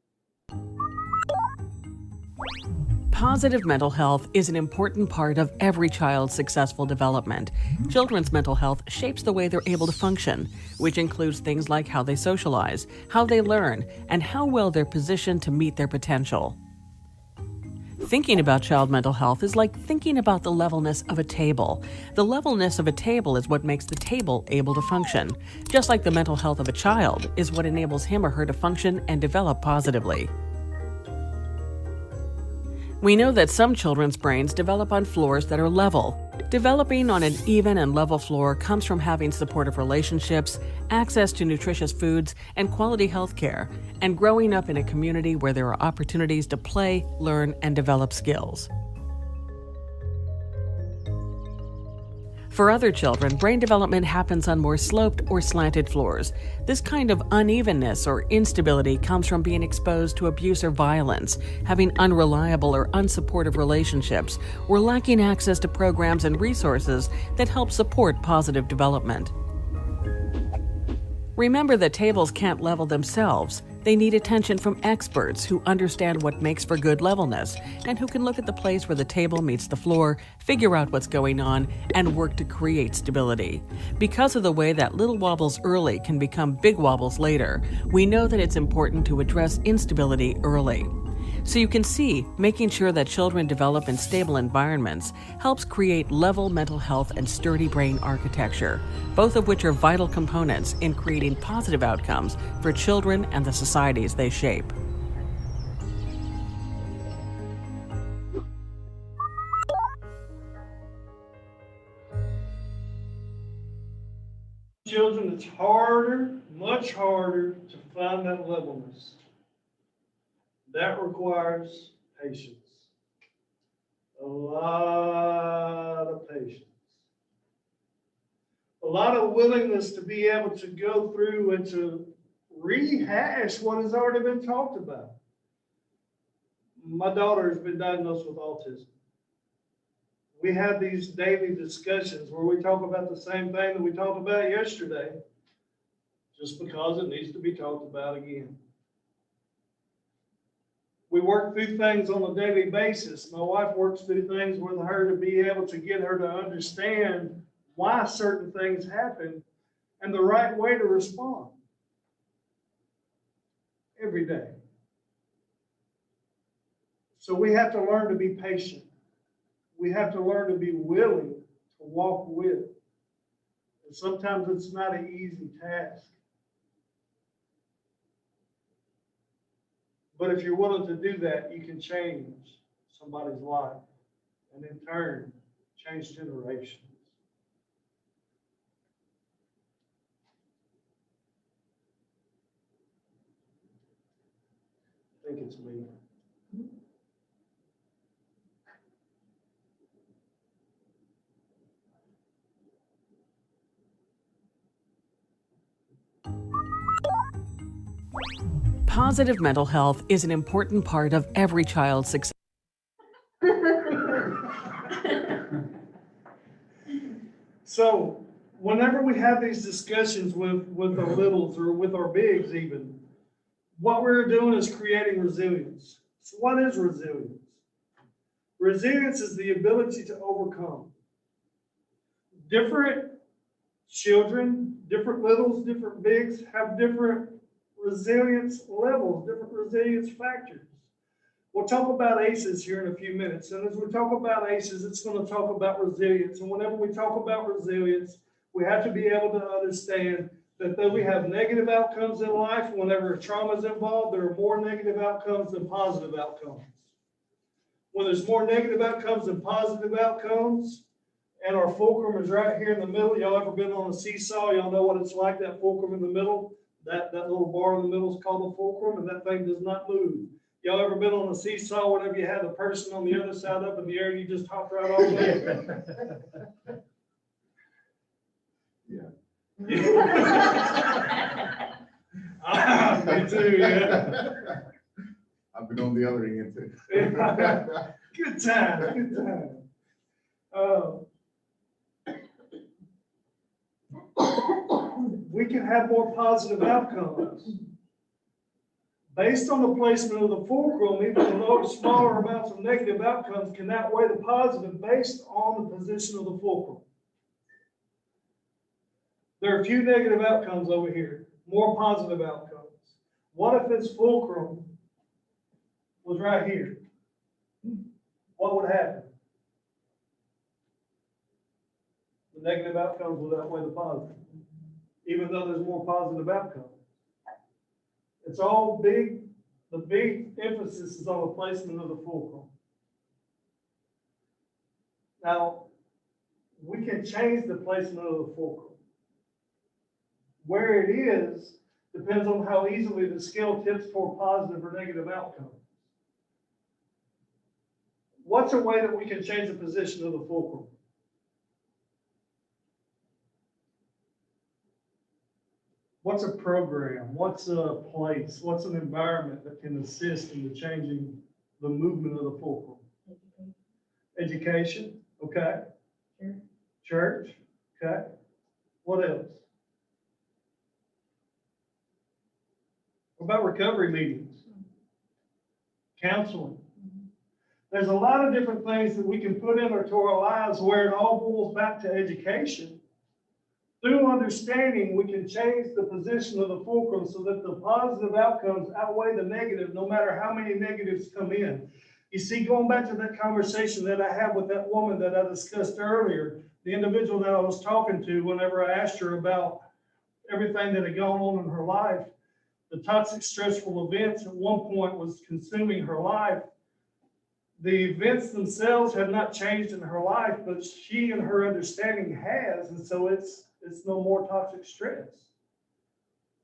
Positive mental health is an important part of every child's successful development. Children's mental health shapes the way they're able to function, which includes things like how they socialize, how they learn, and how well they're positioned to meet their potential. Thinking about child mental health is like thinking about the levelness of a table. The levelness of a table is what makes the table able to function, just like the mental health of a child is what enables him or her to function and develop positively. We know that some children's brains develop on floors that are level. Developing on an even and level floor comes from having supportive relationships, access to nutritious foods, and quality health care, and growing up in a community where there are opportunities to play, learn, and develop skills. For other children, brain development happens on more sloped or slanted floors. This kind of unevenness or instability comes from being exposed to abuse or violence, having unreliable or unsupportive relationships, or lacking access to programs and resources that help support positive development. Remember that tables can't level themselves. They need attention from experts who understand what makes for good levelness and who can look at the place where the table meets the floor, figure out what's going on, and work to create stability. Because of the way that little wobbles early can become big wobbles later, we know that it's important to address instability early. So you can see, making sure that children develop in stable environments helps create level mental health and sturdy brain architecture, both of which are vital components in creating positive outcomes for children and the societies they shape. Children, it's harder, much harder to find that levelness. That requires patience. A lot of patience. A lot of willingness to be able to go through and to rehash what has already been talked about. My daughter has been diagnosed with autism. We have these daily discussions where we talk about the same thing that we talked about yesterday, just because it needs to be talked about again. We work through things on a daily basis. My wife works through things with her to be able to get her to understand why certain things happen and the right way to respond every day. So we have to learn to be patient. We have to learn to be willing to walk with. And sometimes it's not an easy task. But if you're willing to do that, you can change somebody's life and in turn, change generations. I think it's me. Positive mental health is an important part of every child's success. So whenever we have these discussions with our littles or with our bigs even, what we're doing is creating resilience. So what is resilience? Resilience is the ability to overcome. Different children, different littles, different bigs have different resilience levels, different resilience factors. We'll talk about ACEs here in a few minutes. And as we talk about ACEs, it's going to talk about resilience. And whenever we talk about resilience, we have to be able to understand that though we have negative outcomes in life, whenever trauma is involved, there are more negative outcomes than positive outcomes. When there's more negative outcomes than positive outcomes, and our fulcrum is right here in the middle. Y'all ever been on a seesaw? Y'all know what it's like, that fulcrum in the middle? That little bar in the middle is called a fulcrum, and that thing does not move. Y'all ever been on a seesaw whenever you had the person on the other side up in the air and you just hopped right off of it? Me too, yeah. I've been on the other end too. Good time, good time. We can have more positive outcomes. Based on the placement of the fulcrum, even though smaller amounts of negative outcomes can outweigh the positive based on the position of the fulcrum. There are a few negative outcomes over here, more positive outcomes. What if this fulcrum was right here? What would happen? The negative outcomes would outweigh the positive, even though there's more positive outcomes. It's all big, the big emphasis is on the placement of the fulcrum. Now, we can change the placement of the fulcrum. Where it is depends on how easily the scale tips toward positive or negative outcomes. What's a way that we can change the position of the fulcrum? What's a program? What's a place? What's an environment that can assist in the changing the movement of the fulcrum? Education, okay. Church, okay. What else? What about recovery meetings? Counseling. There's a lot of different things that we can put into our lives where it all boils back to education. Through understanding, we can change the position of the fulcrum so that the positive outcomes outweigh the negative, no matter how many negatives come in. You see, going back to that conversation that I had with that woman that I discussed earlier, the individual that I was talking to, whenever I asked her about everything that had gone on in her life, the toxic stressful events at one point was consuming her life. The events themselves have not changed in her life, but she and her understanding has, and so it's no more toxic stress.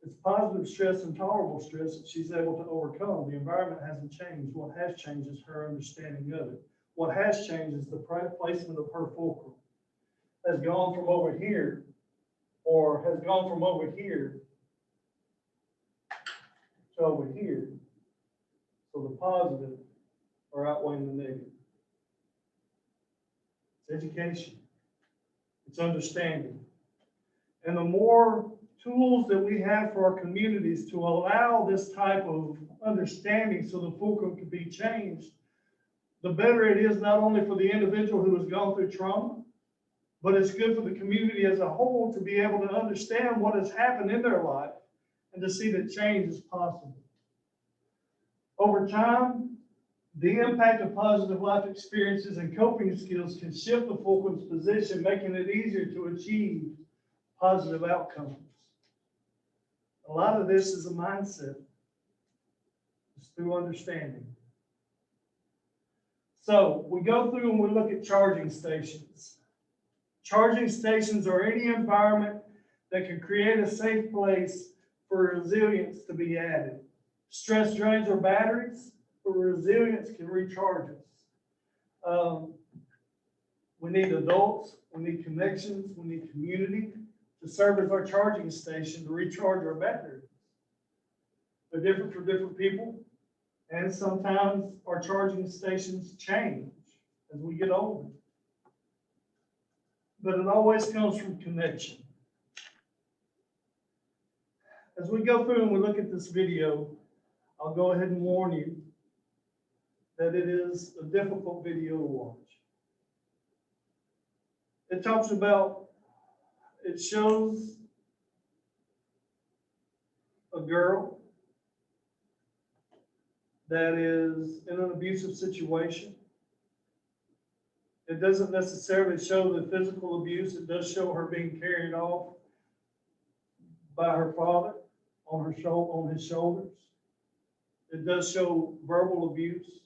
It's positive stress and tolerable stress that she's able to overcome. The environment hasn't changed. What has changed is her understanding of it. What has changed is the placement of her fulcrum. Has gone from over here, or has gone from over here to over here. So the positive are outweighing the negative. It's education. It's understanding. And the more tools that we have for our communities to allow this type of understanding so the fulcrum can be changed, the better it is not only for the individual who has gone through trauma, but it's good for the community as a whole to be able to understand what has happened in their life and to see that change is possible. Over time, the impact of positive life experiences and coping skills can shift the fulcrum's position, making it easier to achieve positive outcomes. A lot of this is a mindset. It's through understanding. So we go through and we look at charging stations. Charging stations are any environment that can create a safe place for resilience to be added. Stress drains our batteries, but resilience can recharge us. We need adults, we need connections, we need community to serve as our charging station to recharge our batteries. They're different for different people, and sometimes our charging stations change as we get older. But it always comes from connection. As we go through and we look at this video, I'll go ahead and warn you that it is a difficult video to watch. It talks about, it shows a girl that is in an abusive situation. It doesn't necessarily show the physical abuse. It does show her being carried off by her father on his shoulders. It does show verbal abuse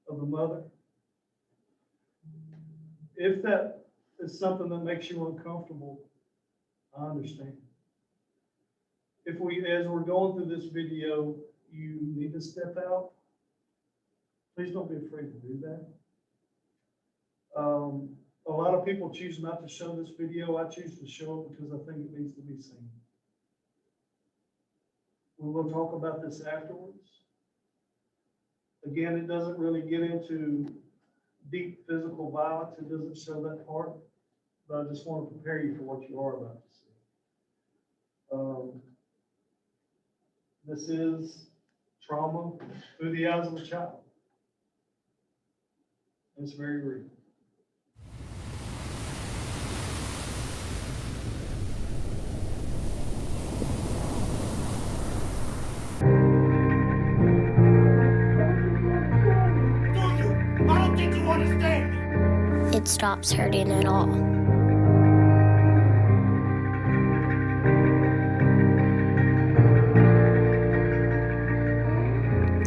of the mother. If that is something that makes you uncomfortable, I understand. As we're going through this video, you need to step out. Please don't be afraid to do that. A lot of people choose not to show this video. I choose to show it because I think it needs to be seen. We will talk about this afterwards. Again, it doesn't really get into deep physical violence. It doesn't show that part, but I just want to prepare you for what you are about to see. This is trauma through the eyes of a child. It's very real. It stops hurting at all.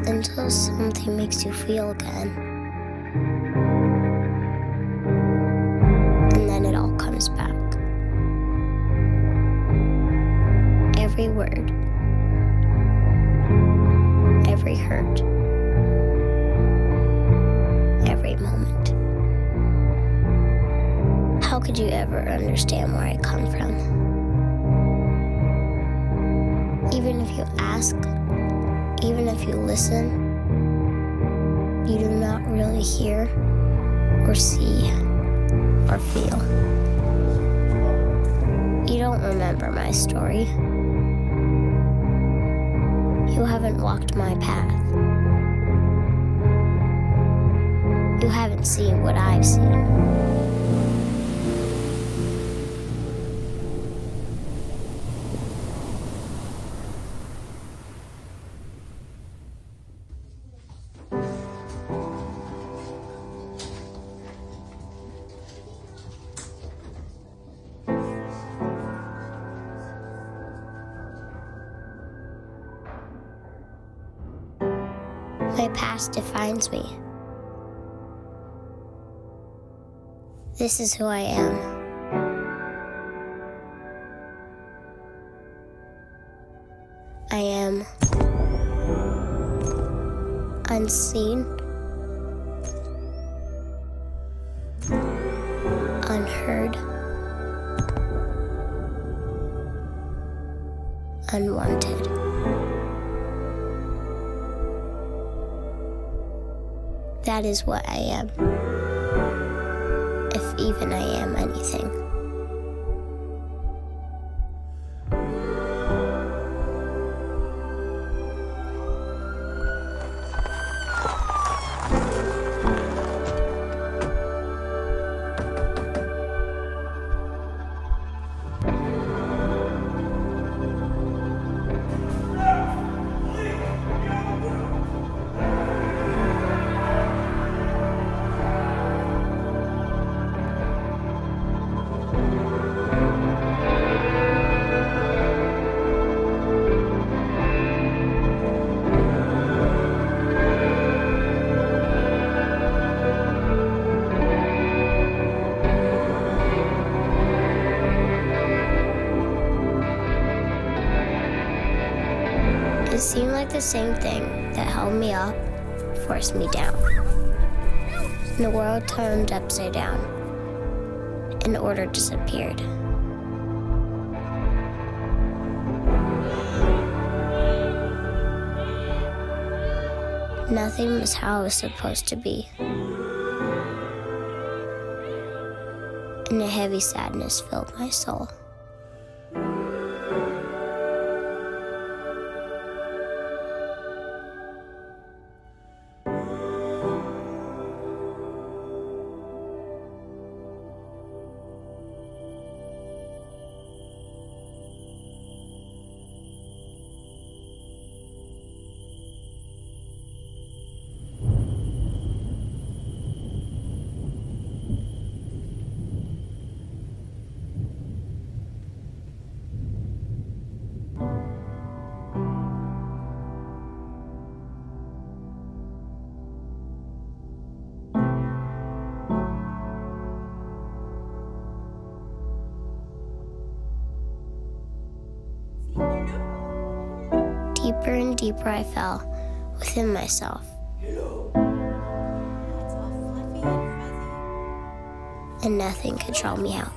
Until something makes you feel again. And then it all every word, every hurt, every moment. How could you ever understand where I come from? Even if you ask, even if you listen, you do not really hear or see or feel. You don't remember my story. You haven't walked my path. You haven't seen what I've seen. My past defines me. This is who I am. I am unseen, unheard, unwanted. That is what I am, if even I am anything. It seemed like the same thing that held me up forced me down. And the world turned upside down, and order disappeared. Nothing was how it was supposed to be. And a heavy sadness filled my soul. Deeper and deeper I fell within myself. And nothing could draw me out.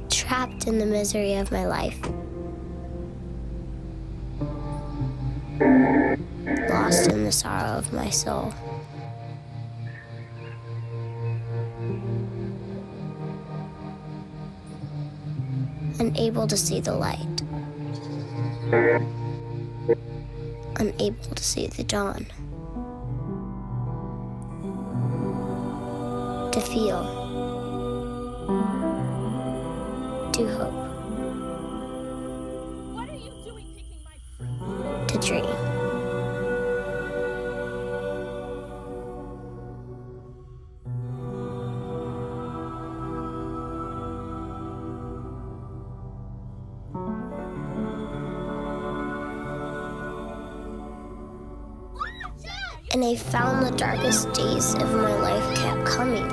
Trapped in the misery of my life. Lost in the sorrow of my soul. Unable to see the light. Unable to see the dawn. To feel. To hope. What are you doing picking my fruit? To dream. And I found the darkest days of my life kept coming.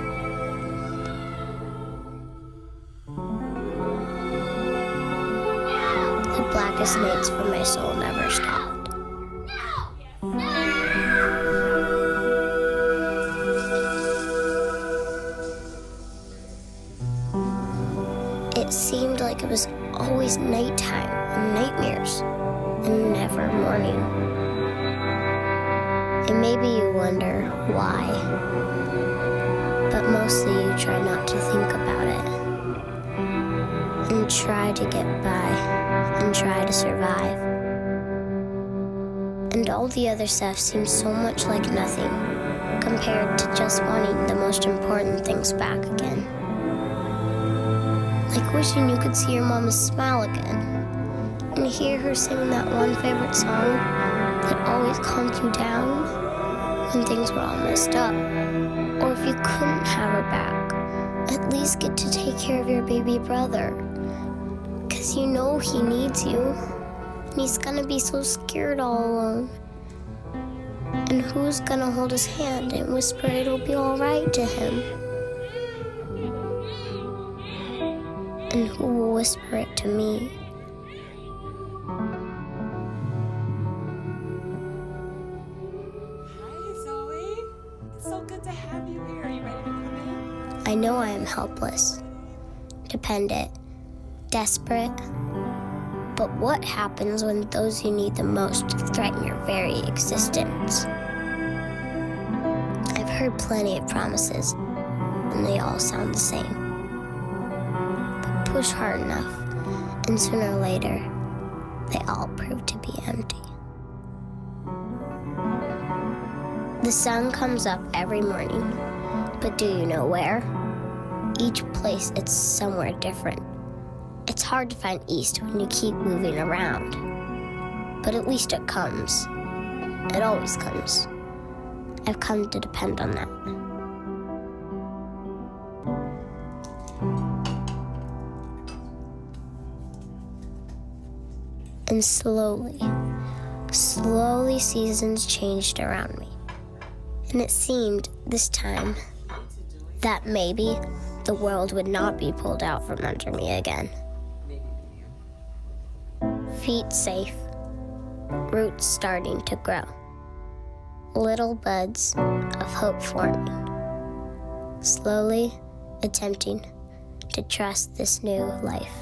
The blackest nights for my soul never stopped. It seemed like it was always nighttime and nightmares, and never morning. And maybe you wonder why, but mostly you try not to think about it, and try to get by, and try to survive. And all the other stuff seems so much like nothing, compared to just wanting the most important things back again. Like wishing you could see your mama's smile again, and hear her sing that one favorite song that always calmed you down when things were all messed up. Or if you couldn't have her back, at least get to take care of your baby brother. 'Cause you know he needs you, and he's gonna be so scared all alone. And who's gonna hold his hand and whisper it'll be all right to him? And who will whisper it to me? Hi, Zoe. It's so good to have you here. Are you ready to come in? I know I am helpless, dependent, desperate. But what happens when those you need the most threaten your very existence? I've heard plenty of promises, and they all sound the same. But push hard enough, and sooner or later, they all prove to be empty. The sun comes up every morning, but do you know where? Each place, it's somewhere different. It's hard to find east when you keep moving around. But at least it comes. It always comes. I've come to depend on that. And slowly seasons changed around me. And it seemed this time that maybe the world would not be pulled out from under me again. Feet safe, roots starting to grow, little buds of hope forming, slowly attempting to trust this new life.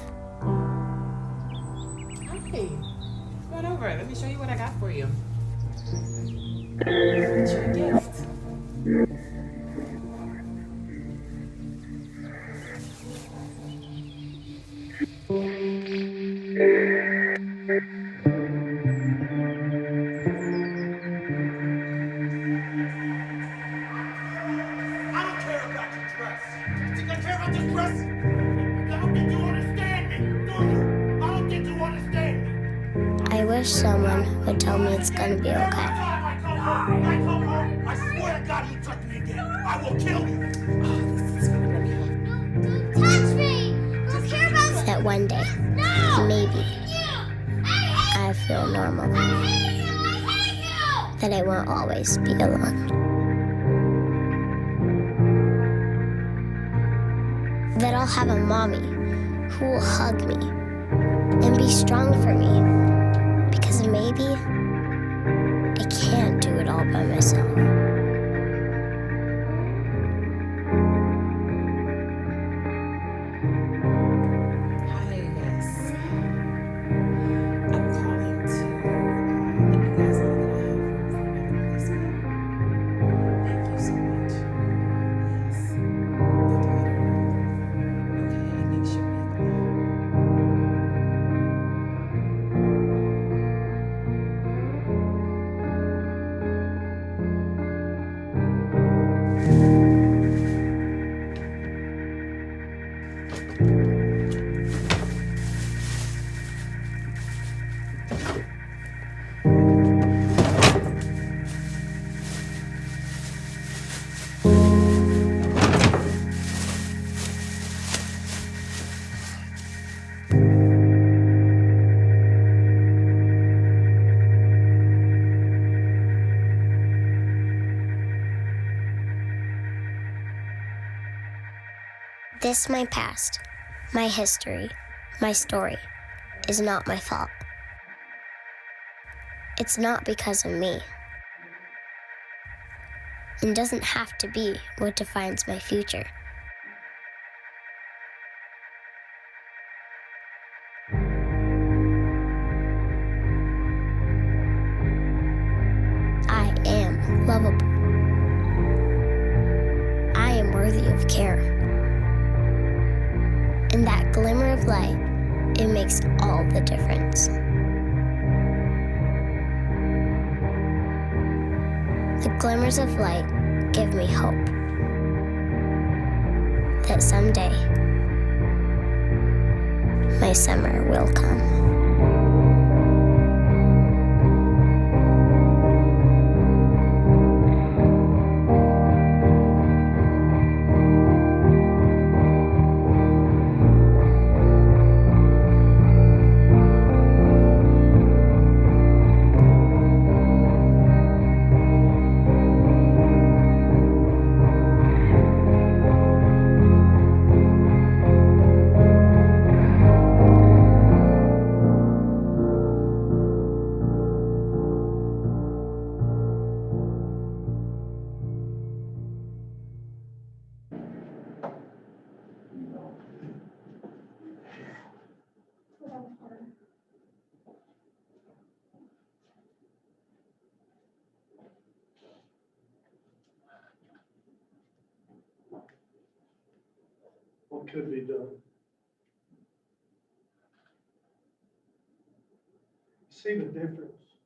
Hi. Come on over. Let me show you what I got for you. It's your gift. I wish someone would tell me it's gonna be okay. I come home, I swear to God you touch me again. I will kill you. Touch me! I don't care about that one day, maybe, I feel normal. That I won't always be alone. That I'll have a mommy who will hug me and be strong for me. Because maybe I can't do it all by myself. Hi, yes. I'm calling to let you guys know that I have room for another placement. Thank you so much. Yes. They'll do it around. Okay, I think she'll be glad. This, my past, my history, my story, is not my fault. It's not because of me. And doesn't have to be what defines my future. I am lovable. I am worthy of care. And that glimmer of light, it makes all the difference. The glimmers of light give me hope that someday my summer will come. What could be done? See the difference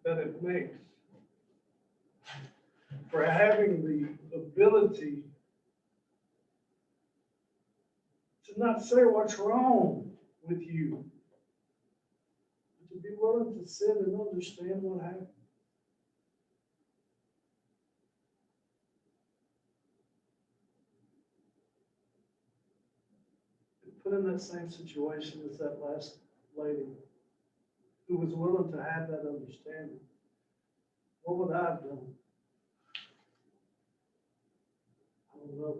that it makes for having the ability to not say what's wrong with you, but to be willing to sit and understand what happened. Put in that same situation as that last lady who was willing to have that understanding. What would I have done? I don't know.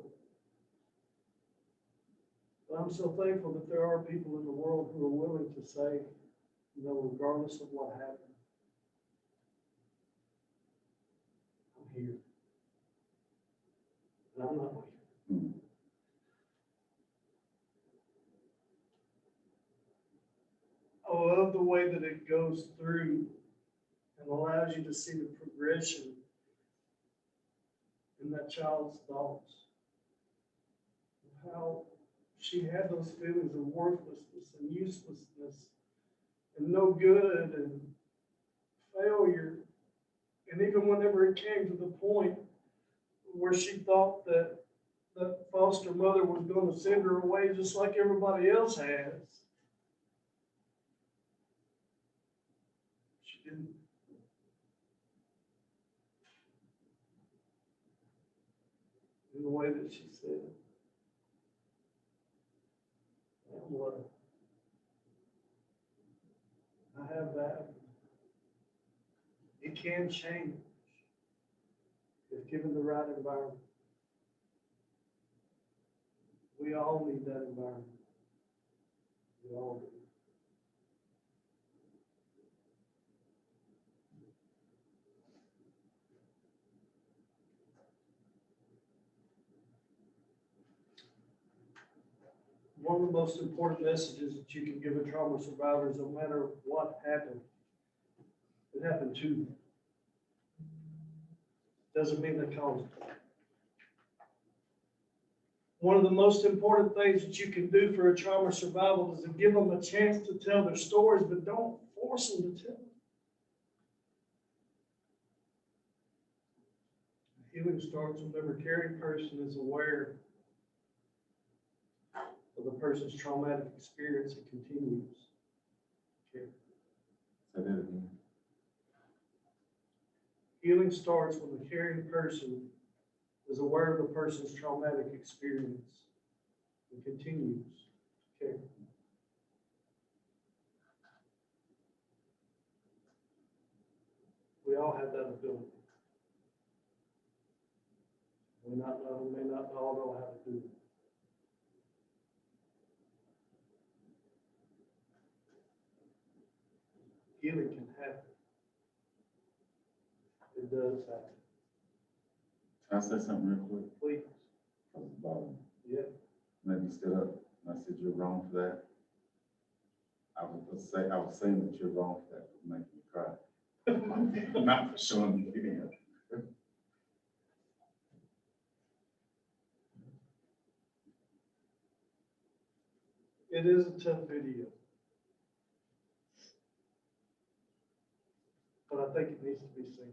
But I'm so thankful that there are people in the world who are willing to say, you know, regardless of what happened, I'm here. And I'm not here. I love the way that it goes through and allows you to see the progression in that child's thoughts. How she had those feelings of worthlessness and uselessness and no good and failure. And even whenever it came to the point where she thought that the foster mother was going to send her away just like everybody else has, she didn't. In the way that she said, and what I have that. It can change if given the right environment. We all need that environment. We all do. One of the most important messages that you can give a trauma survivor is no matter what happened, it happened to them. Doesn't mean they caused it. One of the most important things that you can do for a trauma survivor is to give them a chance to tell their stories, but don't force them to tell them. Healing starts whenever a caring person is aware of the person's traumatic experience and continues. Okay. Say that again. Healing starts when the caring person is aware of the person's traumatic experience and continues to care. We all have that ability. may not all know how to do it. Healing can happen. It does happen. Can I say something real quick? Please. Yeah. Maybe stood up and I said, you're wrong for that. I was saying that you're wrong for that, for making me cry. Not for showing the video. It is a tough video. But I think it needs to be seen.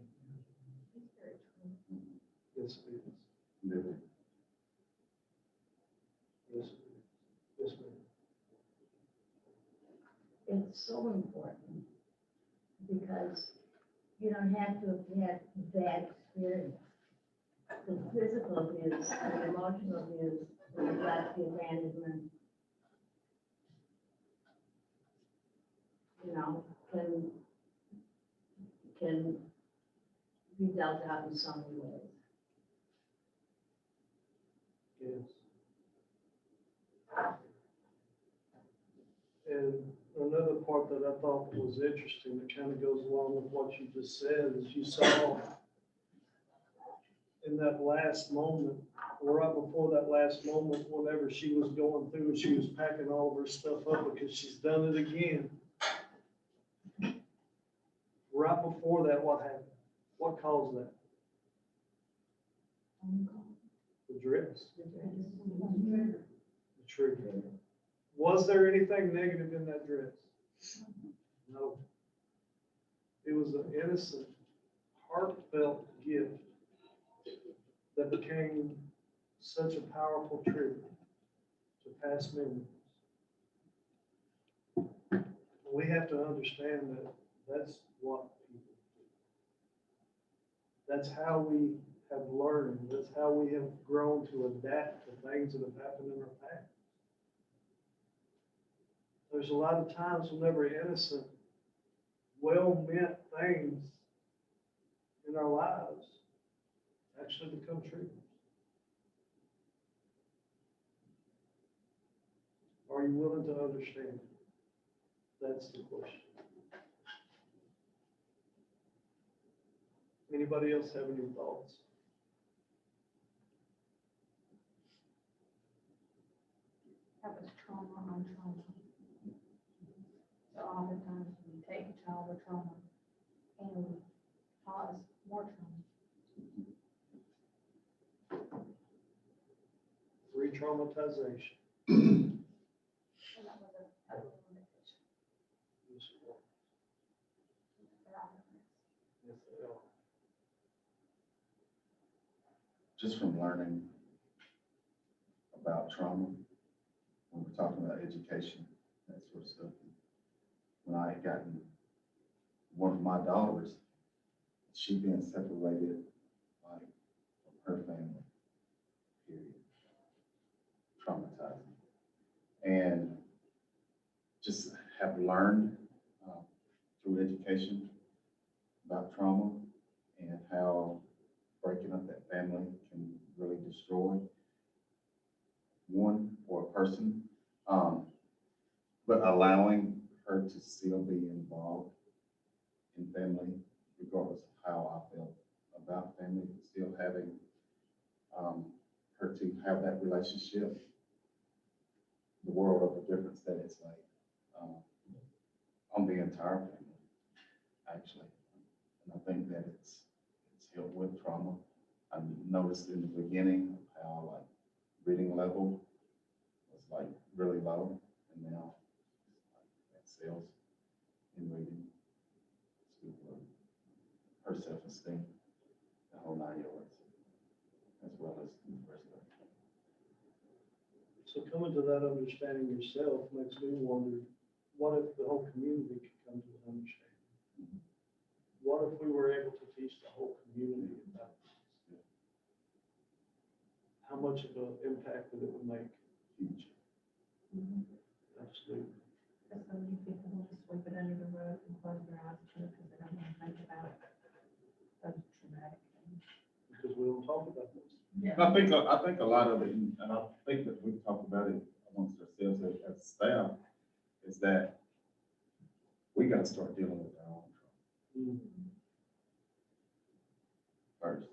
Yes, it is. Really. Yes, it is. Yes, ma'am. It's so important because you don't have to have had bad experience. The physical abuse, the emotional abuse, the neglect, the abandonment, can be dealt out in so many ways. Yes. And another part that I thought was interesting, that kind of goes along with what you just said, is you saw in that last moment, or right before that last moment, whenever she was going through and she was packing all of her stuff up because she's done it again. Right before that, what happened? What caused that? The dress. The trigger. Was there anything negative in that dress? No. It was an innocent, heartfelt gift that became such a powerful trigger to past memories. We have to understand that that's what people do. That's how we have learned. That's how we have grown to adapt to things that have happened in our past. There's a lot of times whenever innocent, well-meant things in our lives actually become triggers. Are you willing to understand it? That's the question. Anybody else have any thoughts? That was trauma on trauma. So oftentimes we take a child with trauma and we cause more trauma. Re-traumatization. And that was a limitation. Yes, they are. Just from learning about trauma, when we're talking about education, that sort of stuff. When I had gotten one of my daughters, she being separated like from her family, period, traumatizing. And just have learned through education about trauma and how breaking up that family can really destroy one or a person, but allowing her to still be involved in family, regardless of how I felt about family, still having her to have that relationship, the world of a difference that it's like on the entire family, actually. And I think that it's helped with trauma. I noticed in the beginning how like reading level was like really low, and now like excels in reading, her self-esteem, the whole 9 yards, as well as in the first grade. So coming to that understanding yourself makes me wonder, what if the whole community could come to an understanding? What if we were able to teach the whole community about this? How much of an impact would it make? Huge. Absolutely. Because so many people will just sweep it under the rug and close their eyes to it because they don't want to think about those traumatic things. Because we don't talk about this. I think a lot of it, and I think that we've talked about it amongst ourselves as staff, is that we gotta start dealing with our own trauma first.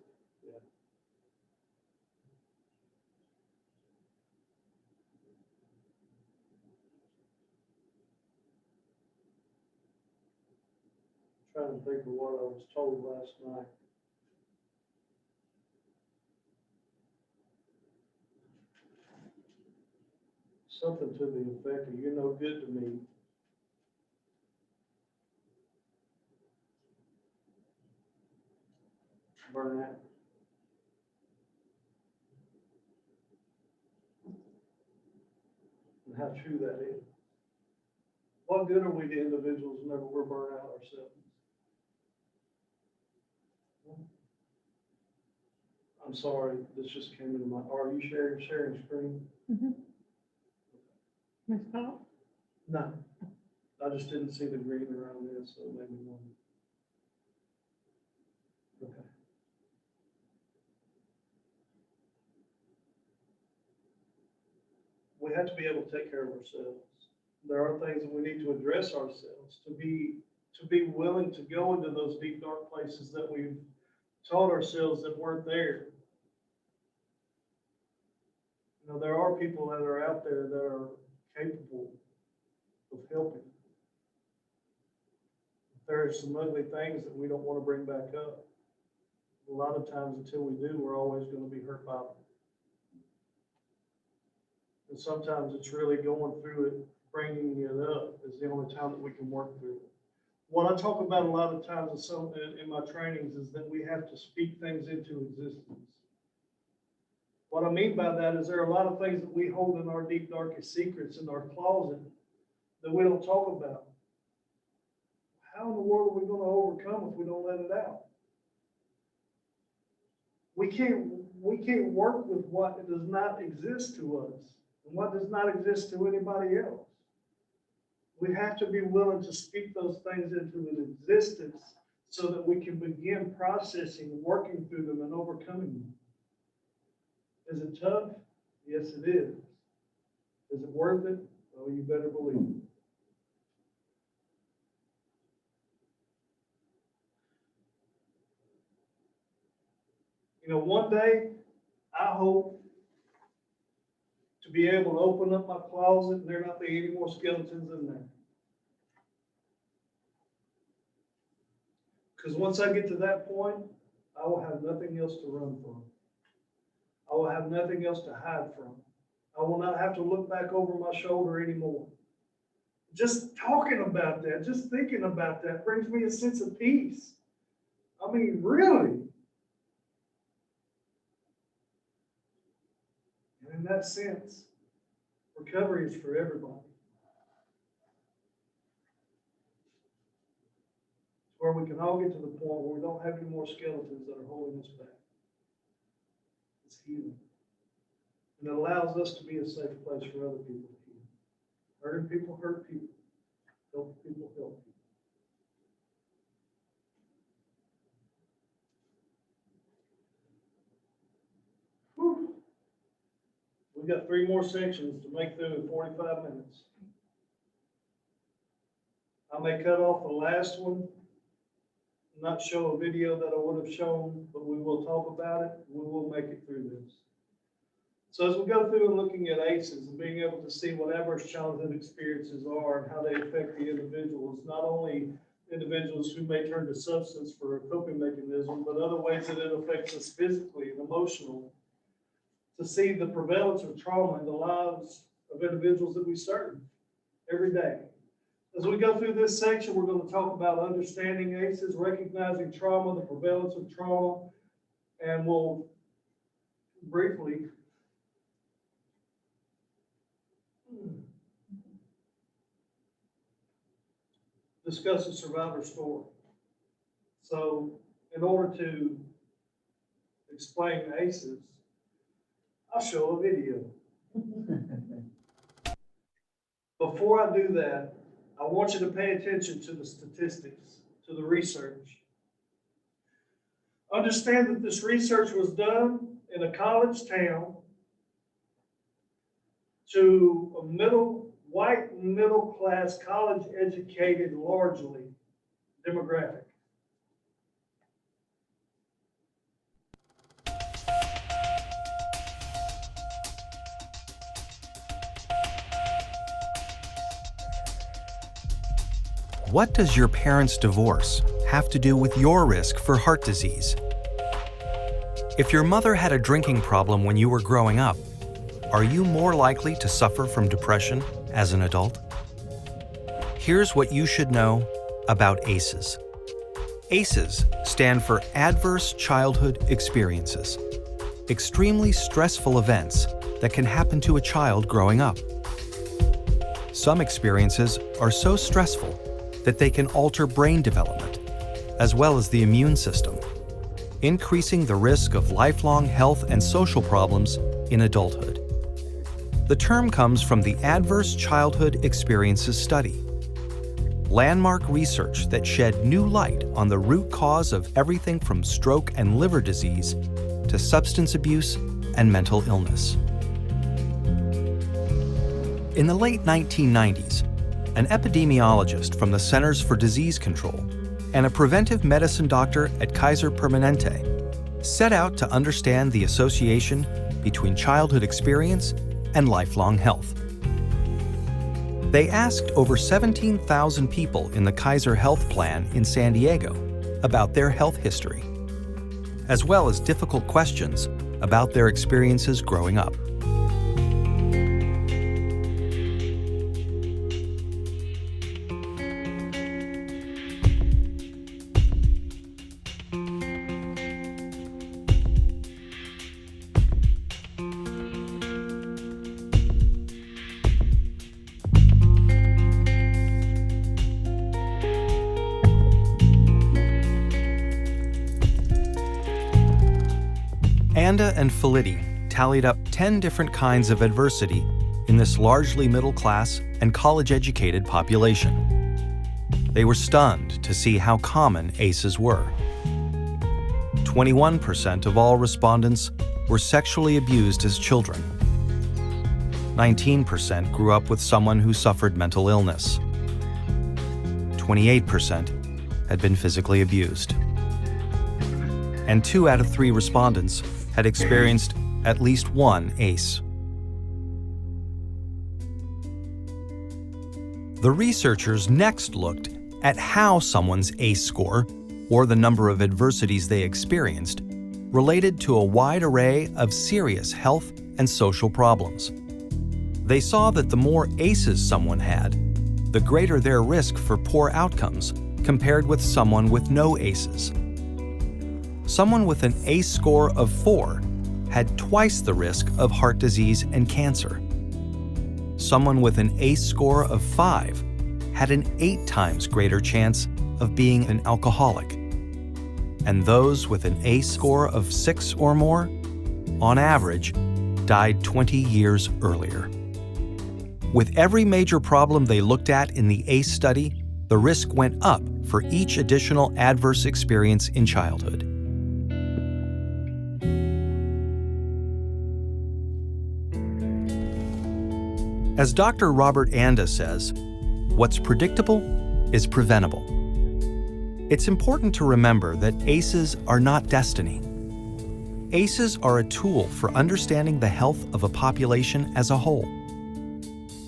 Trying to think of what I was told last night. Something to the effect of, "You're no good to me." Burnout. And how true that is. What good are we to individuals whenever we're burnt out ourselves? I'm sorry, this just came into my, are you sharing screen? Ms. Paul? No, I just didn't see the green around this, so maybe one. Okay. We have to be able to take care of ourselves. There are things that we need to address ourselves, to be willing to go into those deep, dark places that we've taught ourselves that weren't there. You know, there are people that are out there that are capable of helping. There are some ugly things that we don't want to bring back up. A lot of times until we do, we're always going to be hurt by them. And sometimes it's really going through it, bringing it up is the only time that we can work through it. What I talk about a lot of times in my trainings is that we have to speak things into existence. What I mean by that is there are a lot of things that we hold in our deep, darkest secrets in our closet that we don't talk about. How in the world are we going to overcome if we don't let it out? We can't work with what does not exist to us and what does not exist to anybody else. We have to be willing to speak those things into an existence so that we can begin processing, working through them, and overcoming them. Is it tough? Yes, it is. Is it worth it? Oh, you better believe it. You know, one day, I hope to be able to open up my closet and there not be any more skeletons in there. Because once I get to that point, I will have nothing else to run from. I will have nothing else to hide from. I will not have to look back over my shoulder anymore. Just talking about that, just thinking about that brings me a sense of peace. I mean, really. And in that sense, recovery is for everybody. Where we can all get to the point where we don't have any more skeletons that are holding us back. It's healing. And it allows us to be a safe place for other people to heal. Hurting people hurt people. Helping people help people. Whew. We've got 3 more sections to make through in 45 minutes. I may cut off the last one, not show a video that I would have shown, but we will talk about it. We will make it through this. So as we go through and looking at ACEs and being able to see what adverse childhood experiences are and how they affect the individuals, not only individuals who may turn to substance for a coping mechanism, but other ways that it affects us physically and emotionally, to see the prevalence of trauma in the lives of individuals that we serve every day. As we go through this section, we're going to talk about understanding ACEs, recognizing trauma, the prevalence of trauma, and we'll briefly discuss a survivor story. So in order to explain ACEs, I'll show a video. Before I do that, I want you to pay attention to the statistics, to the research. Understand that this research was done in a college town to a white, middle-class, college-educated, largely demographic. What does your parents' divorce have to do with your risk for heart disease? If your mother had a drinking problem when you were growing up, are you more likely to suffer from depression as an adult? Here's what you should know about ACEs. ACEs stand for Adverse Childhood Experiences, extremely stressful events that can happen to a child growing up. Some experiences are so stressful that they can alter brain development, as well as the immune system, increasing the risk of lifelong health and social problems in adulthood. The term comes from the Adverse Childhood Experiences Study, landmark research that shed new light on the root cause of everything from stroke and liver disease to substance abuse and mental illness. In the late 1990s, an epidemiologist from the Centers for Disease Control and a preventive medicine doctor at Kaiser Permanente set out to understand the association between childhood experience and lifelong health. They asked over 17,000 people in the Kaiser Health Plan in San Diego about their health history, as well as difficult questions about their experiences growing up. Anda and Felitti tallied up 10 different kinds of adversity in this largely middle-class and college-educated population. They were stunned to see how common ACEs were. 21% of all respondents were sexually abused as children. 19% grew up with someone who suffered mental illness. 28% had been physically abused. And 2 out of 3 respondents had experienced at least one ACE. The researchers next looked at how someone's ACE score, or the number of adversities they experienced, related to a wide array of serious health and social problems. They saw that the more ACEs someone had, the greater their risk for poor outcomes compared with someone with no ACEs. Someone with an ACE score of 4 had twice the risk of heart disease and cancer. Someone with an ACE score of 5 had an 8 times greater chance of being an alcoholic. And those with an ACE score of 6 or more, on average, died 20 years earlier. With every major problem they looked at in the ACE study, the risk went up for each additional adverse experience in childhood. As Dr. Robert Anda says, what's predictable is preventable. It's important to remember that ACEs are not destiny. ACEs are a tool for understanding the health of a population as a whole.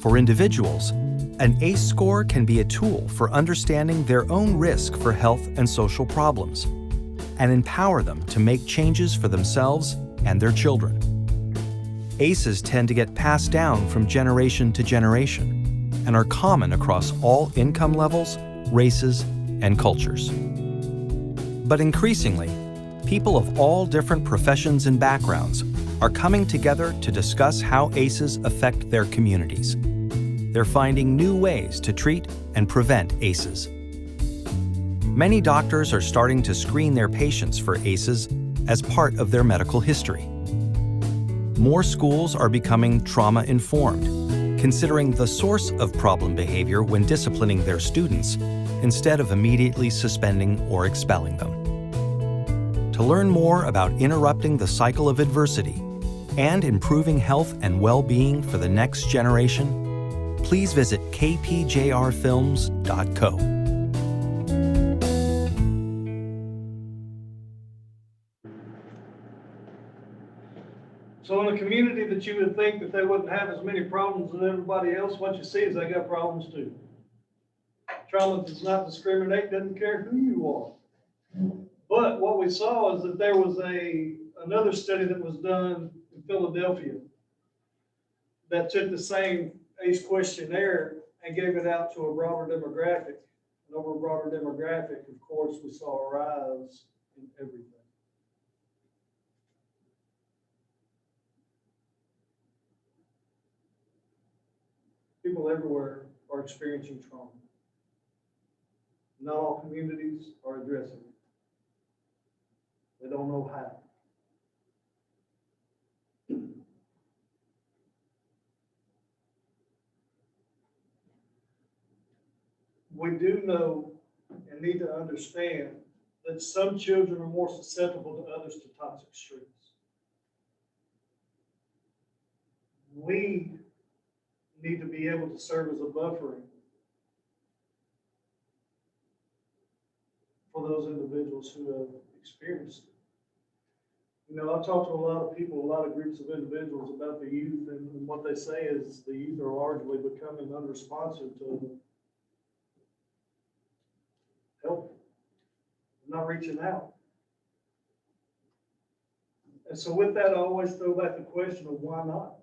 For individuals, an ACE score can be a tool for understanding their own risk for health and social problems, and empower them to make changes for themselves and their children. ACEs tend to get passed down from generation to generation and are common across all income levels, races, and cultures. But increasingly, people of all different professions and backgrounds are coming together to discuss how ACEs affect their communities. They're finding new ways to treat and prevent ACEs. Many doctors are starting to screen their patients for ACEs as part of their medical history. More schools are becoming trauma-informed, considering the source of problem behavior when disciplining their students, instead of immediately suspending or expelling them. To learn more about interrupting the cycle of adversity and improving health and well-being for the next generation, please visit kpjrfilms.co. So in a community that you would think that they wouldn't have as many problems as everybody else, what you see is they got problems too. Trauma does not discriminate, doesn't care who you are. But what we saw is that there was another study that was done in Philadelphia that took the same ACE questionnaire and gave it out to a broader demographic. And over a broader demographic, of course, we saw a rise in everything. People everywhere are experiencing trauma. Not all communities are addressing it. They don't know how. We do know and need to understand that some children are more susceptible to others to toxic streams. We need to be able to serve as a buffering for those individuals who have experienced it. You know, I talk to a lot of people, a lot of groups of individuals about the youth, and what they say is the youth are largely becoming unresponsive to help, not reaching out. And so with that, I always throw back the question of why not?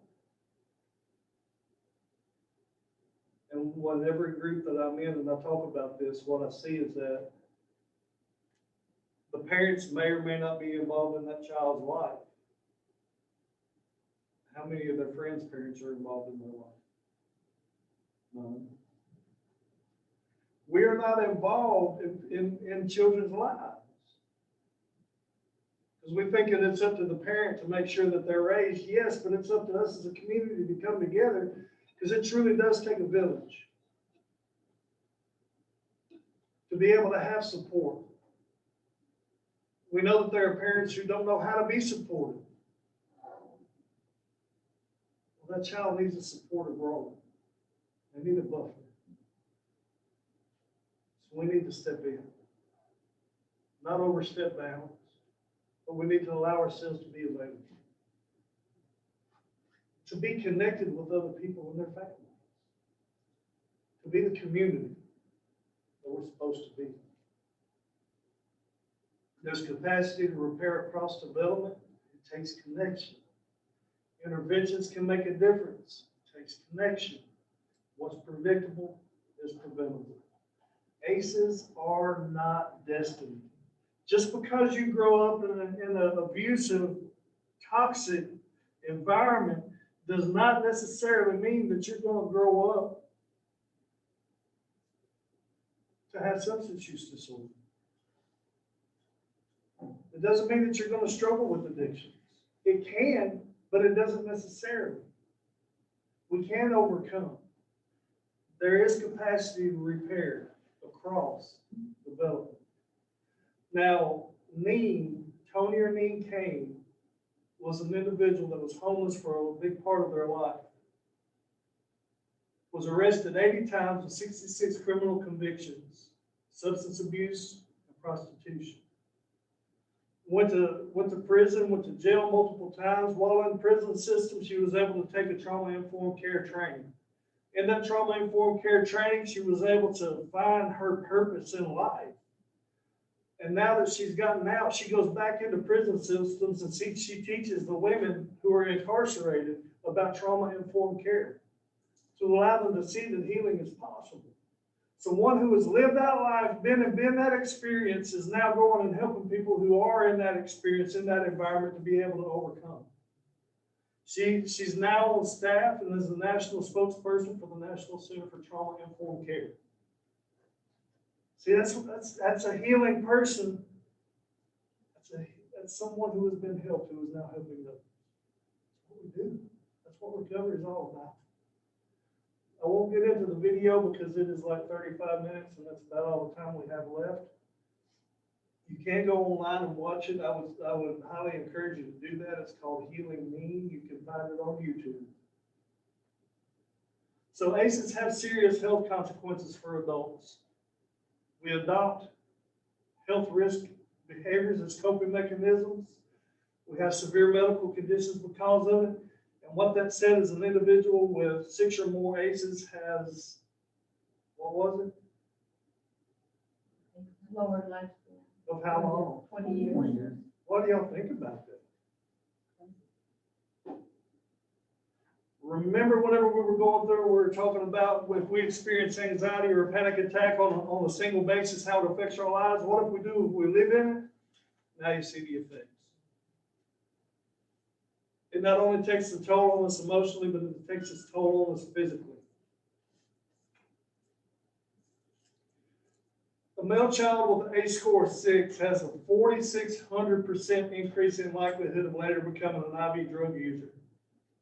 And what every group that I'm in and I talk about this, what I see is that the parents may or may not be involved in that child's life. How many of their friends' parents are involved in their life? None. We are not involved in children's lives. Because we think that it's up to the parent to make sure that they're raised, yes, but it's up to us as a community to come together, because it truly does take a village to be able to have support. We know that there are parents who don't know how to be supported. Well, that child needs a supportive role. They need a buffer. So we need to step in. Not overstep bounds, but we need to allow ourselves to be available. To be connected with other people in their families. To be the community that we're supposed to be. There's capacity to repair across development. It takes connection. Interventions can make a difference. It takes connection. What's predictable is preventable. ACEs are not destiny. Just because you grow up in an abusive, toxic environment does not necessarily mean that you're going to grow up to have substance use disorder. It doesn't mean that you're going to struggle with addictions. It can, but it doesn't necessarily. We can overcome. There is capacity to repair across development. Now, Tony or Neen Kane, was an individual that was homeless for a big part of their life. Was arrested 80 times with 66 criminal convictions, substance abuse and prostitution. Went to prison, went to jail multiple times. While in the prison system, she was able to take a trauma-informed care training. In that trauma-informed care training, she was able to find her purpose in life. And now that she's gotten out, she goes back into prison systems and she teaches the women who are incarcerated about trauma-informed care to allow them to see that healing is possible. So one who has lived that life, been that experience, is now going and helping people who are in that experience, in that environment, to be able to overcome. She's now on staff and is the national spokesperson for the National Center for Trauma-Informed Care. See, that's a healing person. That's someone who has been helped, who is now helping others. That's what we do. That's what recovery is all about. I won't get into the video because it is like 35 minutes and that's about all the time we have left. You you can go online and watch it. I would highly encourage you to do that. It's called Healing Me. You can find it on YouTube. So ACEs have serious health consequences for adults. We adopt health risk behaviors as coping mechanisms. We have severe medical conditions because of it. And what that said is an individual with 6 or more ACEs has, what was it? Lower lifespan. Of how long? 20 years. What do y'all think about that? Remember whenever we were going through, we were talking about if we experience anxiety or a panic attack on a single basis, how it affects our lives. What if we do if we live in it? Now you see the effects. It not only takes a toll on us emotionally, but it takes its toll on us physically. A male child with an ACE score of 6 has a 4,600% increase in likelihood of later becoming an IV drug user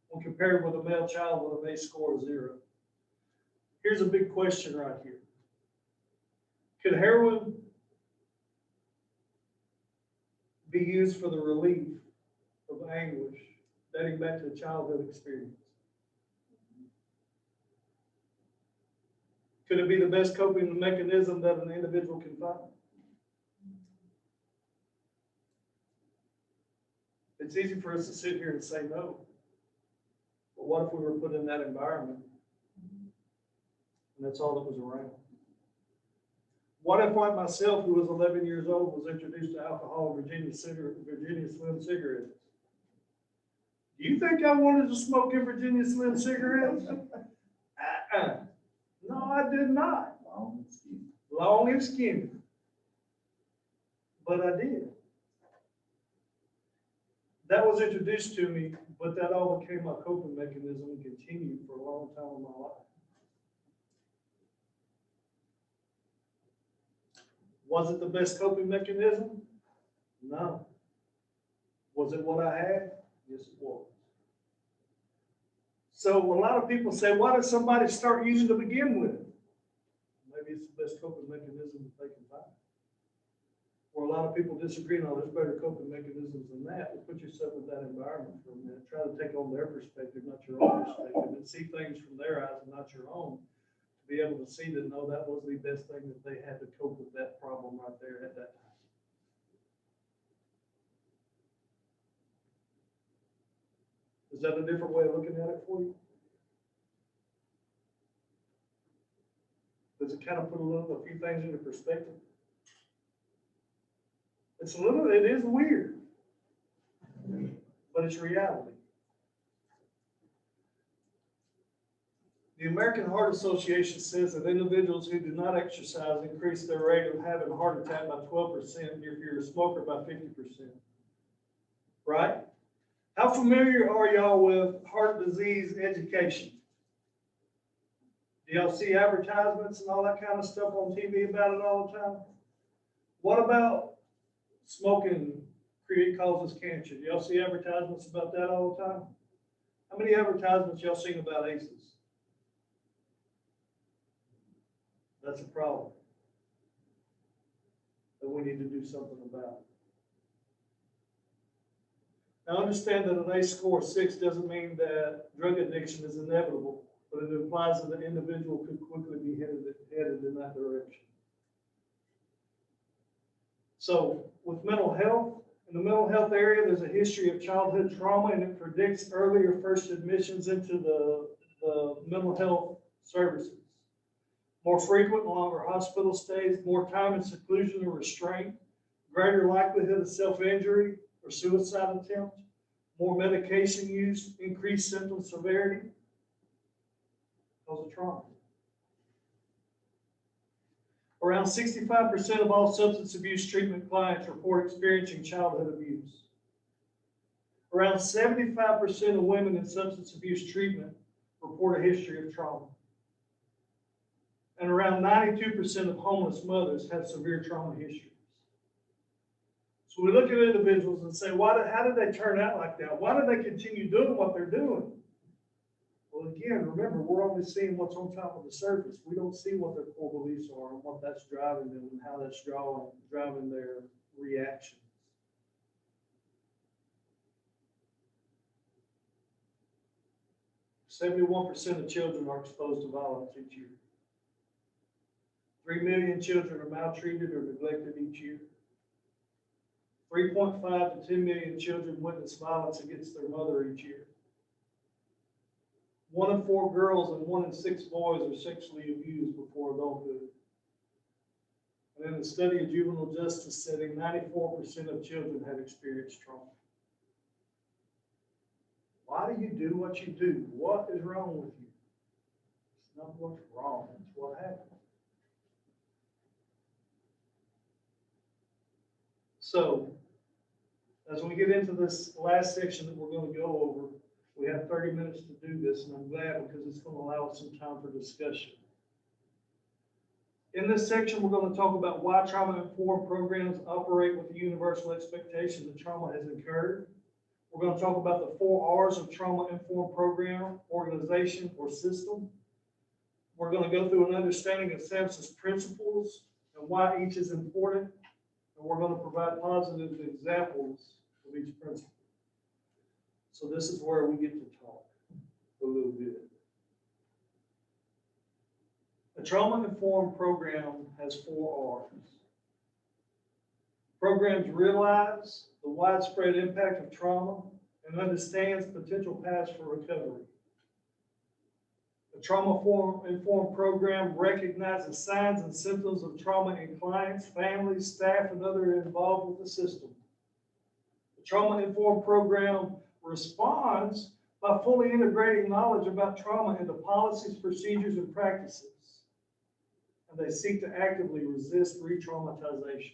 when compared with a male child with an ACE score of 0. Here's a big question right here. Could heroin be used for the relief of anguish dating back to a childhood experience? Could it be the best coping mechanism that an individual can find? It's easy for us to sit here and say no. But what if we were put in that environment and that's all that was around? What if, like myself, who was 11 years old, was introduced to alcohol and Virginia Slim cigarettes? Do you think I wanted to smoke in Virginia Slim cigarettes? No, I did not. Long and skinny. But I did. That was introduced to me, but that all became my coping mechanism and continued for a long time in my life. Was it the best coping mechanism? No. Was it what I had? Yes, it was. So a lot of people say, why did somebody start using to begin with? Maybe it's the best coping mechanism that they can find. Or a lot of people disagree, no, there's better coping mechanisms than that. But put yourself in that environment for a minute. Try to take on their perspective, not your own perspective, and see things from their eyes and not your own. To be able to see that, no, that was the best thing that they had to cope with that problem right there at that time. Is that a different way of looking at it for you? Does it kind of put a few things into perspective? It is weird, but it's reality. The American Heart Association says that individuals who do not exercise increase their rate of having a heart attack by 12%, if you're a smoker by 50%. Right? How familiar are y'all with heart disease education? Do y'all see advertisements and all that kind of stuff on TV about it all the time? What about smoking causes cancer? Do y'all see advertisements about that all the time? How many advertisements y'all seen about ACEs? That's a problem that we need to do something about. Now understand that an ACE score of 6 doesn't mean that drug addiction is inevitable, but it implies that an individual could quickly be headed in that direction. So with mental health, in the mental health area, there's a history of childhood trauma, and it predicts earlier first admissions into the mental health services. More frequent and longer hospital stays, more time in seclusion or restraint, greater likelihood of self-injury or suicide attempt, more medication use, increased symptom severity because of trauma. Around 65% of all substance abuse treatment clients report experiencing childhood abuse. Around 75% of women in substance abuse treatment report a history of trauma. And around 92% of homeless mothers have severe trauma histories. So we look at individuals and say, how did they turn out like that? Why do they continue doing what they're doing? Well, again, remember, we're only seeing what's on top of the surface. We don't see what their core beliefs are and what that's driving them and how that's driving their reality. actions. "71% of children are exposed to violence each year. 3 million children are maltreated or neglected each year. 3.5 to 10 million children witness violence against their mother each year. 1 in 4 girls and 1 in 6 boys are sexually abused before adulthood. And in the study of juvenile justice setting, 94% of children have experienced trauma." Why do you do what you do? What is wrong with you? It's not what's wrong, it's what happened. So, as we get into this last section that we're going to go over, we have 30 minutes to do this, and I'm glad because it's going to allow us some time for discussion. In this section, we're going to talk about why trauma-informed programs operate with the universal expectation that trauma has occurred. We're going to talk about the 4 R's of trauma-informed program, organization, or system. We're going to go through an understanding of SAMHSA's principles and why each is important. And we're going to provide positive examples of each principle. So this is where we get to talk a little bit. A trauma-informed program has 4 R's. Programs realize the widespread impact of trauma and understands potential paths for recovery. A trauma-informed program recognizes signs and symptoms of trauma in clients, families, staff, and others involved with the system. The trauma-informed program responds by fully integrating knowledge about trauma into policies, procedures, and practices. And they seek to actively resist re-traumatization.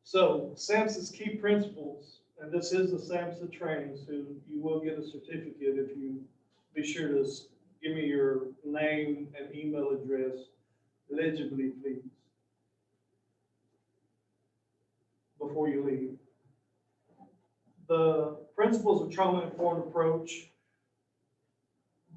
So, SAMHSA's key principles, and this is the SAMHSA training, so you will get a certificate if you be sure to give me your name and email address legibly, please, before you leave. The principles of trauma-informed approach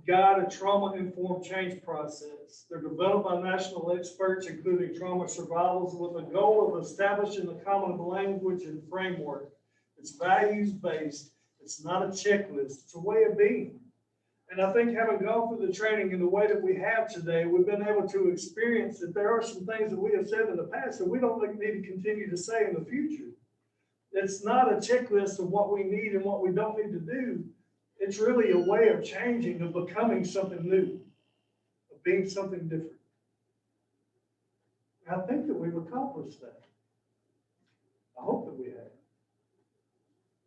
guide a trauma-informed change process. They're developed by national experts, including trauma survivors, with the goal of establishing a common language and framework. It's values-based. It's not a checklist. It's a way of being. And I think having gone through the training in the way that we have today, we've been able to experience that there are some things that we have said in the past that we don't need to continue to say in the future. It's not a checklist of what we need and what we don't need to do. It's really a way of changing, of becoming something new, of being something different. And I think that we've accomplished that. I hope that we have.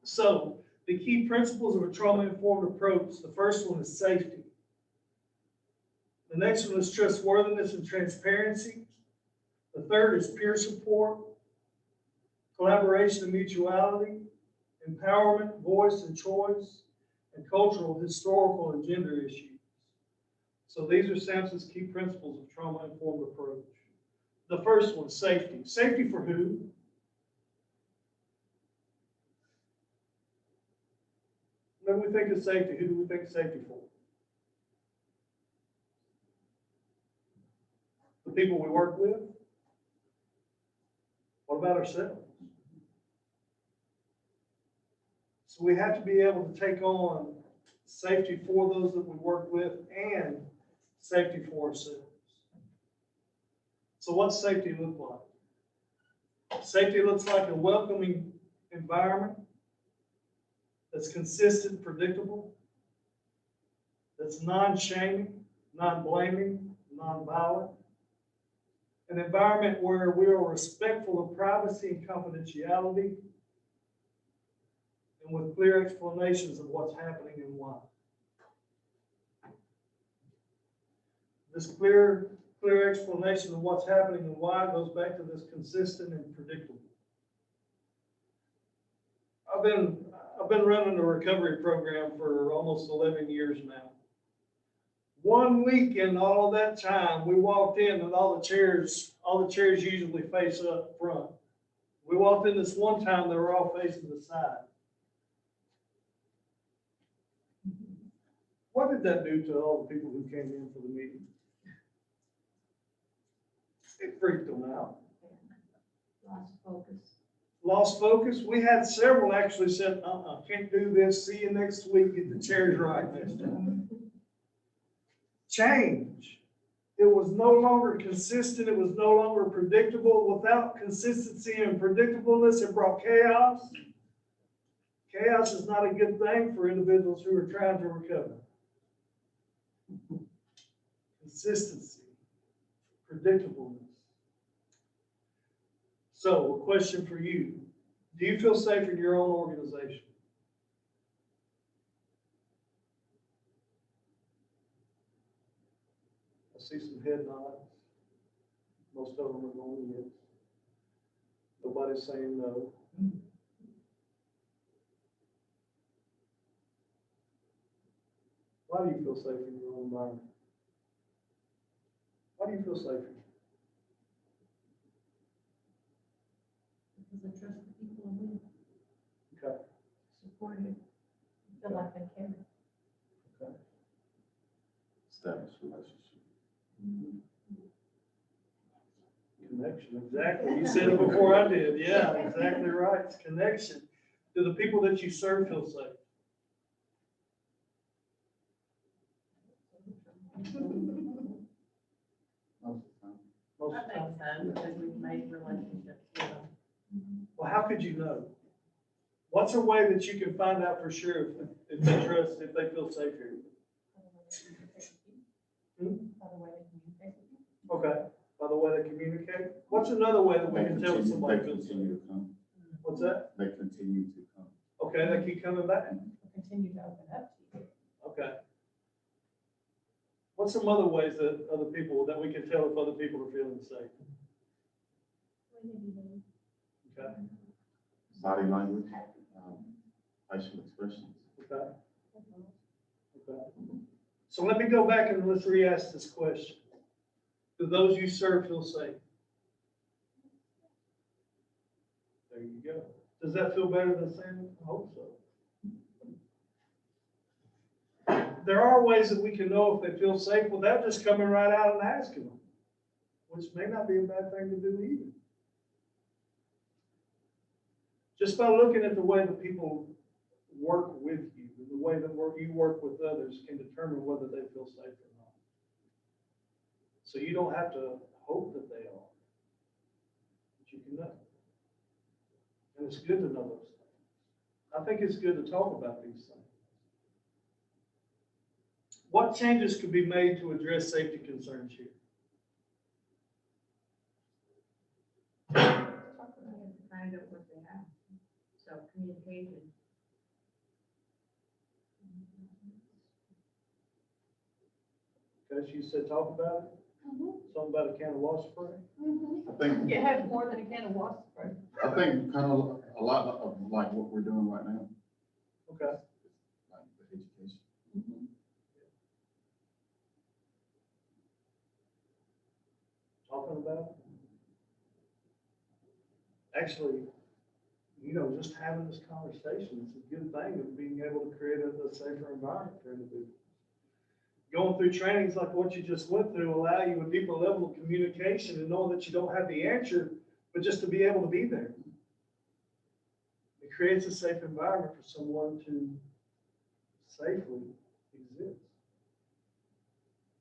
So, the key principles of a trauma-informed approach, the first one is safety. The next one is trustworthiness and transparency. The third is peer support, collaboration and mutuality, empowerment, voice and choice, and cultural, historical, and gender issues. So these are SAMHSA's key principles of trauma-informed approach. The first one, safety. Safety for who? When we think of safety, who do we think of safety for? The people we work with? What about ourselves? So we have to be able to take on safety for those that we work with and safety for ourselves. So what's safety look like? Safety looks like a welcoming environment that's consistent, predictable, that's non-shaming, non-blaming, non-violent. An environment where we are respectful of privacy and confidentiality, and with clear explanations of what's happening and why. This clear explanation of what's happening and why goes back to this consistent and predictable. I've been running a recovery program for almost 11 years now. 1 week in all of that time, we walked in and all the chairs usually face up front. We walked in this one time, they were all facing the side. What did that do to all the people who came in for the meeting? It freaked them out. Lost focus. Lost focus. We had several actually said, can't do this. See you next week. Get the chairs right next time. Change. It was no longer consistent. It was no longer predictable. Without consistency and predictableness, it brought chaos. Chaos is not a good thing for individuals who are trying to recover. Consistency, predictableness. So, a question for you. Do you feel safe in your own organization? I see some head nods. Most of them are going yes. Nobody's saying no. Why do you feel safe in your own environment? Why do you feel safe? Because I trust the people I'm with, Okay. supported, feel like they care. Okay. Establish relationship. Connection, exactly. You said it before I did. Yeah, exactly right. It's connection. Do the people that you serve feel safe? Most of the time. Most I of the think time. so, because we've made relationships with them. Well, how could you know? What's a way that you can find out for sure if they trust, if they feel safe here? By the way they communicate with you. Okay, by the way they communicate. What's another way that we can tell if somebody They feels safe? continue to come. What's that? They continue to come. Okay, they keep coming back. Continue to open up to you. Okay. What's some other ways that other people, that we can tell if other people are feeling safe? Okay, Body language, facial expressions. okay. Okay. So let me go back and let's re-ask this question. Do those you serve feel safe? There you go. Does that feel better than saying it? I hope so. There are ways that we can know if they feel safe without just coming right out and asking them, which may not be a bad thing to do either. Just by looking at the way that people work with you, and the way that you work with others can determine whether they feel safe or not. So you don't have to hope that they are, but you can know. And it's good to know those things. I think it's good to talk about these things. What changes could be made to address safety concerns here? Find out what they have. So communication. Okay, she said talk about it. Something about a can of wash spray. I think, You have more than a can of water spray. I think kind of a lot of like what we're doing right now, Okay. like the education. Talking about it. Actually, just having this conversation is a good thing of being able to create a safer environment for individuals. Going through trainings like what you just went through allow you a deeper level of communication and knowing that you don't have the answer, but just to be able to be there. It creates a safe environment for someone to safely exist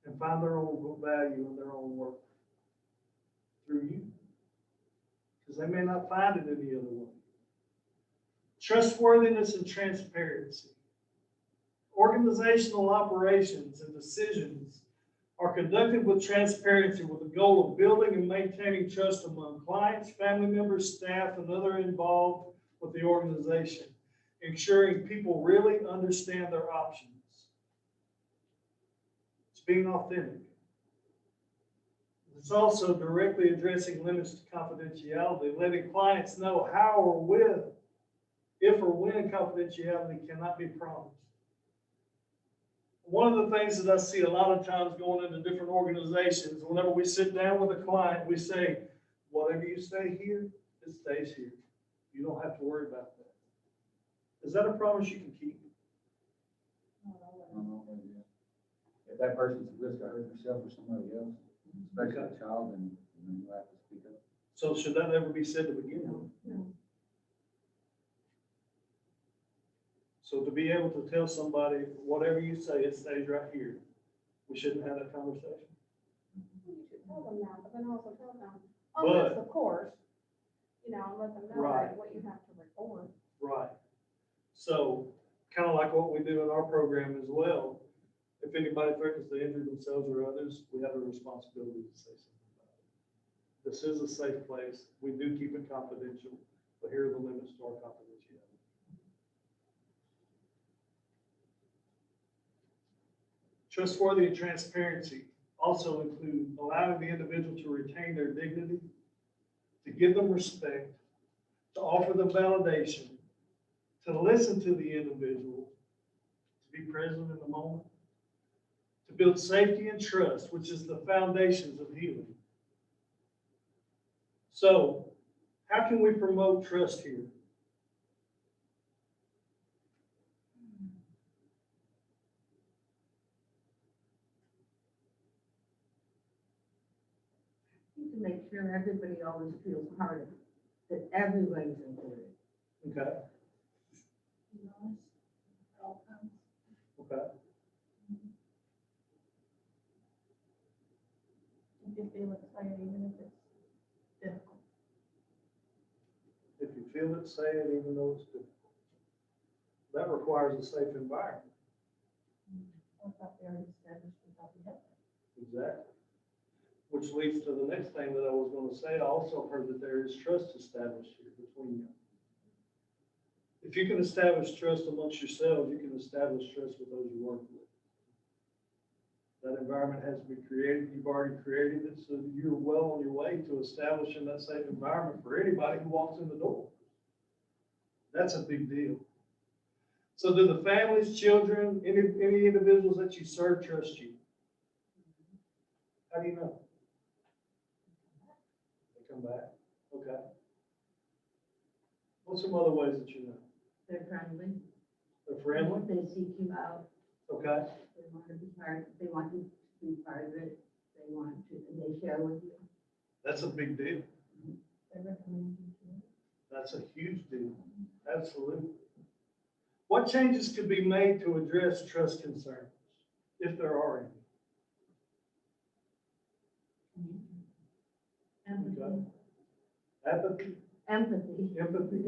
and find their own value in their own work through you. Because they may not find it any other way. Trustworthiness and transparency. Organizational operations and decisions are conducted with transparency with the goal of building and maintaining trust among clients, family members, staff, and other involved with the organization, ensuring people really understand their options. It's being authentic. It's also directly addressing limits to confidentiality, letting clients know how or if or when confidentiality cannot be promised. One of the things that I see a lot of times going into different organizations, whenever we sit down with a client, we say, whatever you say here, it stays here. You don't have to worry about that. Is that a promise you can keep? If that person's at risk of hurting herself or somebody else, especially a child, then you So should that ever be said to begin with? No. So to be able to tell somebody, whatever you say, it stays right here, we shouldn't have that conversation? You should tell them that, but then also tell them, But- unless, of course, and let them know Right. what you have to record. Right. So, kind of like what we do in our program as well, if anybody threatens to injure themselves or others, we have a responsibility to say something about it. This is a safe place. We do keep it confidential, but here are the limits to our confidentiality. Trustworthy and transparency also include allowing the individual to retain their dignity, to give them respect, to offer them validation, to listen to the individual, to be present in the moment, to build safety and trust, which is the foundations of healing. So, how can we promote trust here? To make sure everybody always feels part of it, that everybody's included. Okay, okay. If you feel excited, even if it's difficult. If you feel it, say it, even though it's difficult. That requires a safe environment. I thought we already established we thought we had that. Exactly. Which leads to the next thing that I was going to say. I also heard that there is trust established here between you. If you can establish trust amongst yourselves, you can establish trust with those you work with. That environment has to be created. You've already created it, so you're well on your way to establishing that safe environment for anybody who walks in the door. That's a big deal. So do the families, children, any individuals that you serve trust you? How do you know? They come back. Okay. What's some other ways that you know? They're friendly. They're friendly? They seek you out. Okay. They want to be part, they want you to be part of it. They want to, and they share with you. That's a big deal. They recommend you to it. That's a huge deal. Absolutely. What changes could be made to address trust concerns, if there are any? Empathy. Apathy? Empathy. Empathy?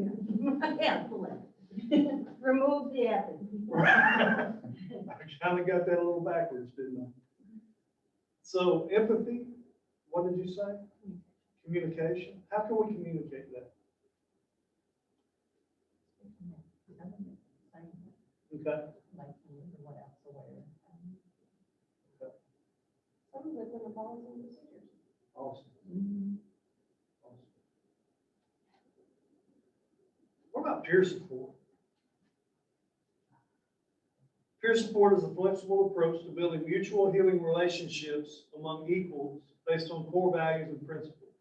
Yeah, remove the empathy. I kind of got that a little backwards, didn't I? So empathy, what did you say? Communication. How can we communicate that? Okay. Like, what else, or where. Some of it's in the policy and procedures. Awesome. Awesome. What about peer support? Peer support is a flexible approach to building mutual healing relationships among equals based on core values and principles.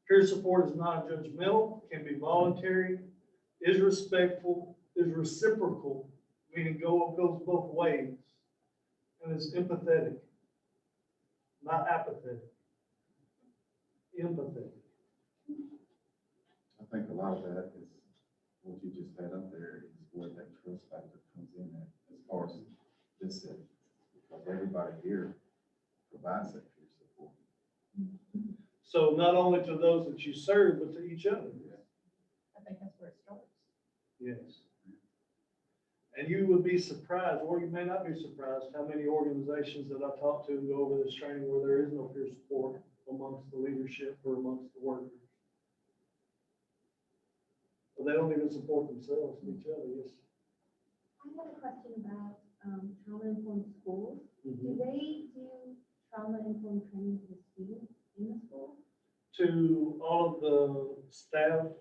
Peer support is non-judgmental, can be voluntary, is respectful, is reciprocal, meaning goes both ways, and is empathetic, not apathetic. Empathetic. I think a lot of that is what you just had up there is where that trust factor comes in at, as far as this is, because everybody here provides that peer support. So not only to those that you serve, but to each other. I think that's where it starts. Yes. And you would be surprised, or you may not be surprised, how many organizations that I talk to go over this training where there is no peer support amongst the leadership or amongst the workers. But they don't even support themselves and each other, yes. I have a question about trauma-informed schools. Mm-hmm. Do they do trauma-informed training to the students in the school? To all of the staff,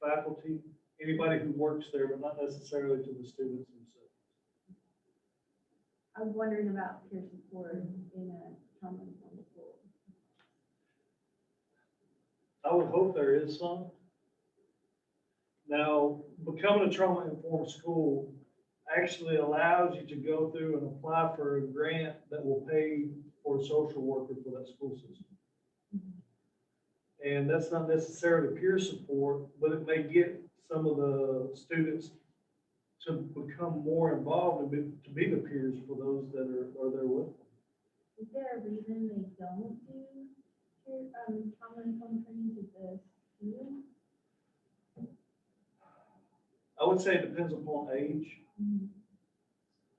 faculty, anybody who works there, but not necessarily to the students themselves. I was wondering about peer support in a trauma-informed school. I would hope there is some. Now, becoming a trauma-informed school actually allows you to go through and apply for a grant that will pay for a social worker for that school system. And that's not necessarily peer support, but it may get some of the students to become more involved and to be the peers for those that are there with them. Is there a reason they don't do peer, trauma-informed training to the students? I would say it depends upon age,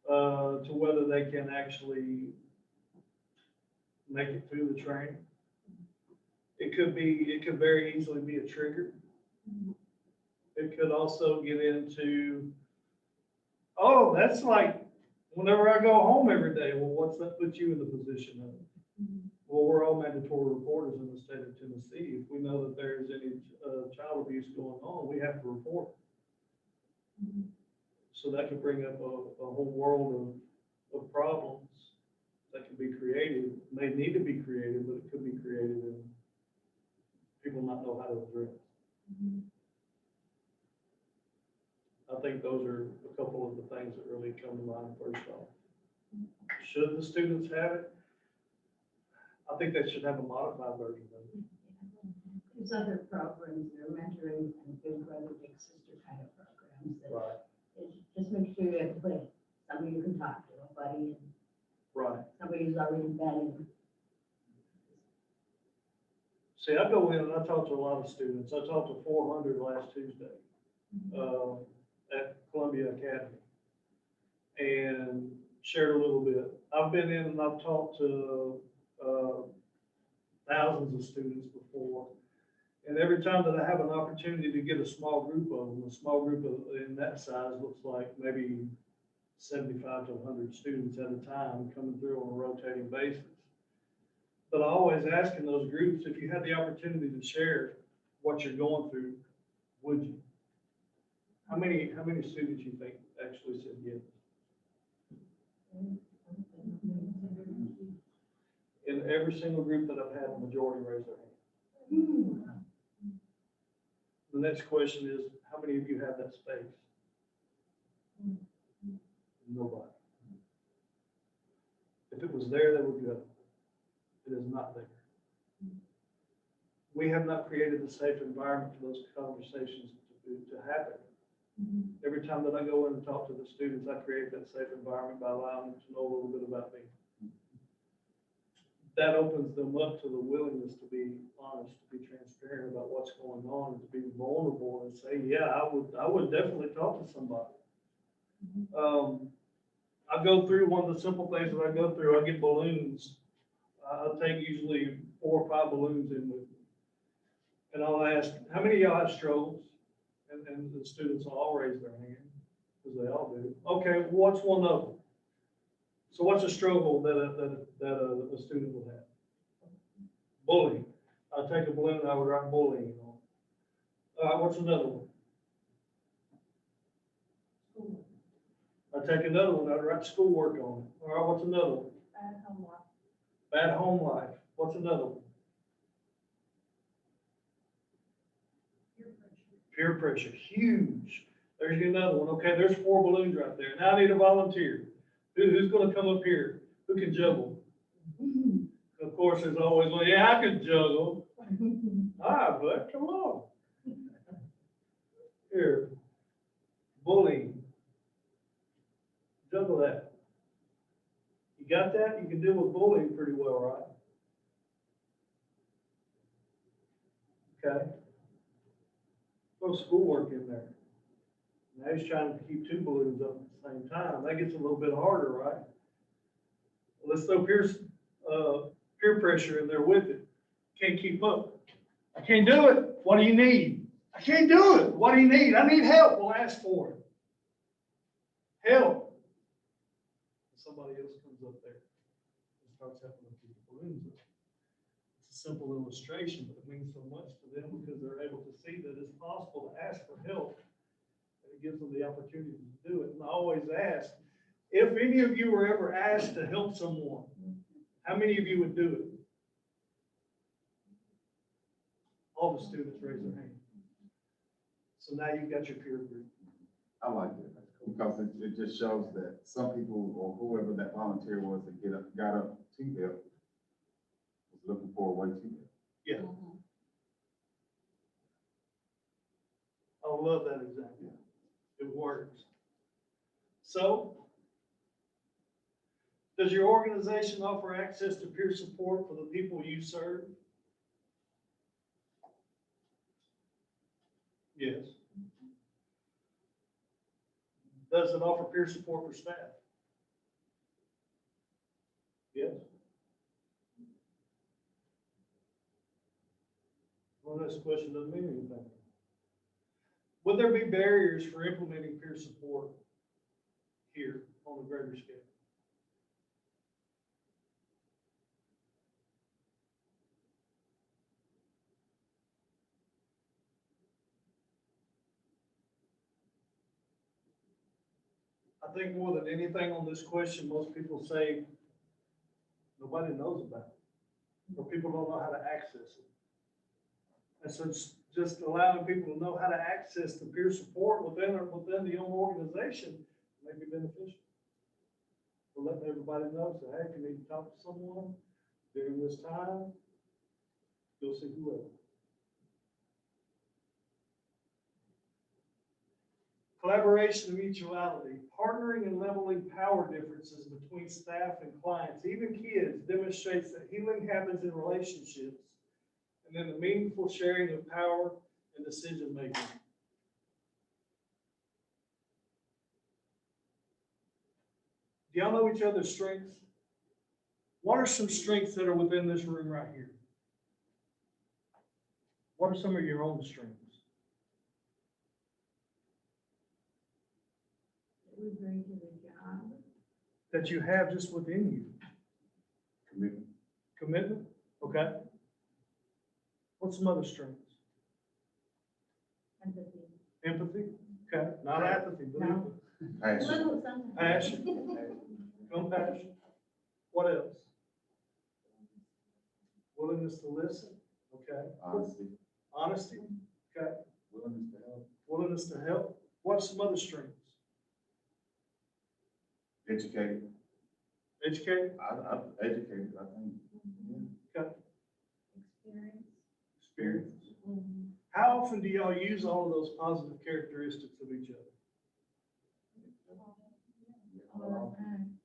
to whether they can actually make it through the training. It could very easily be a trigger. It could also get into, oh, that's like whenever I go home every day, well, what's that put you in the position of? Well, we're all mandatory reporters in the state of Tennessee. If we know that there's any child abuse going on, we have to report. So that could bring up a whole world of problems that can be created. May need to be created, but it could be created and people not know how to address. I think those are a couple of the things that really come to mind first off. Should the students have it? I think they should have a modified version of it. There's other programs, they're mentoring and big brother, big sister kind of programs that Right. just make sure you have a buddy, somebody you can talk to, a buddy, Right. somebody who's already been. See, I go in and I talk to a lot of students. I talked to 400 last Tuesday at Columbia Academy and shared a little bit. I've been in and I've talked to thousands of students before. And every time that I have an opportunity to get a small group of them, in that size looks like maybe 75 to 100 students at a time coming through on a rotating basis. But I always ask in those groups, if you had the opportunity to share what you're going through, would you? How many students you think actually said yes? In every single group that I've had, the majority raised their hand. The next question is, how many of you have that space? Nobody. If it was there, they would go. It is not there. We have not created a safe environment for those conversations to happen. Every time that I go in and talk to the students, I create that safe environment by allowing them to know a little bit about me. That opens them up to the willingness to be honest, to be transparent about what's going on, and to be vulnerable and say, yeah, I would definitely talk to somebody. I go through one of the simple things that I go through, I get balloons. I'll take usually 4 or 5 balloons in with me. And I'll ask, how many of y'all have struggles? And the students will all raise their hand, because they all do. Okay, what's one of them? So what's a struggle that a student will have? Bullying. I'll take a balloon, I would write bullying on. All right, what's another one? I'll take another one, I'd write schoolwork on it. All right, what's another one? Bad home life. Bad home life. What's another one? Peer pressure, huge. There's another one. Okay, there's 4 balloons right there. Now I need a volunteer. Who's going to come up here? Who can juggle? Of course, there's always one. Yeah, I can juggle. All right, bud, come on. Here, bullying. Juggle that. You got that? You can deal with bullying pretty well, right? Okay. Throw schoolwork in there. Now he's trying to keep 2 balloons up at the same time. That gets a little bit harder, right? Let's throw peer pressure in there with it. Can't keep up. I can't do it. What do you need? I can't do it. What do you need? I need help. We'll ask for it. Help. Somebody else comes up there and starts helping them keep the balloons up. It's a simple illustration, but it means so much to them because they're able to see that it's possible to ask for help. And it gives them the opportunity to do it. And I always ask, if any of you were ever asked to help someone, how many of you would do it? All the students raise their hand. So now you've got your peer group. I like that because it just shows that some people or whoever that volunteer was that got up to help was looking for a way to help. Yeah. love that example. It works. So, does your organization offer access to peer support for the people you serve? Yes. Does it offer peer support for staff? Yes. Well, this question doesn't mean anything. Would there be barriers for implementing peer support here on a greater scale? I think more than anything on this question, most people say nobody knows about it, or people don't know how to access it. And so it's just allowing people to know how to access the peer support within the own organization may be beneficial. So letting everybody know, say, hey, if you need to talk to someone during this time, you'll see whoever. Collaboration and mutuality, partnering and leveling power differences between staff and clients, even kids, demonstrates that healing happens in relationships and in the meaningful sharing of power and decision making. Do y'all know each other's strengths? What are some strengths that are within this room right here? What are some of your own strengths? We bring to the job. That you have just within you? Commitment. Commitment? Okay. What's some other strengths? Empathy. Empathy? Okay. Not apathy, believe No. me. Passion. Little sometimes. Passion. Compassion. What else? Willingness to listen. Okay. Honesty. Honesty. Okay. Willingness to help. Willingness to help. What's some other strengths? Educated. Educate. I'm educated, I think. Okay. Experience. Experience. Mhm. How often do y'all use all of those positive characteristics of each other? All the time.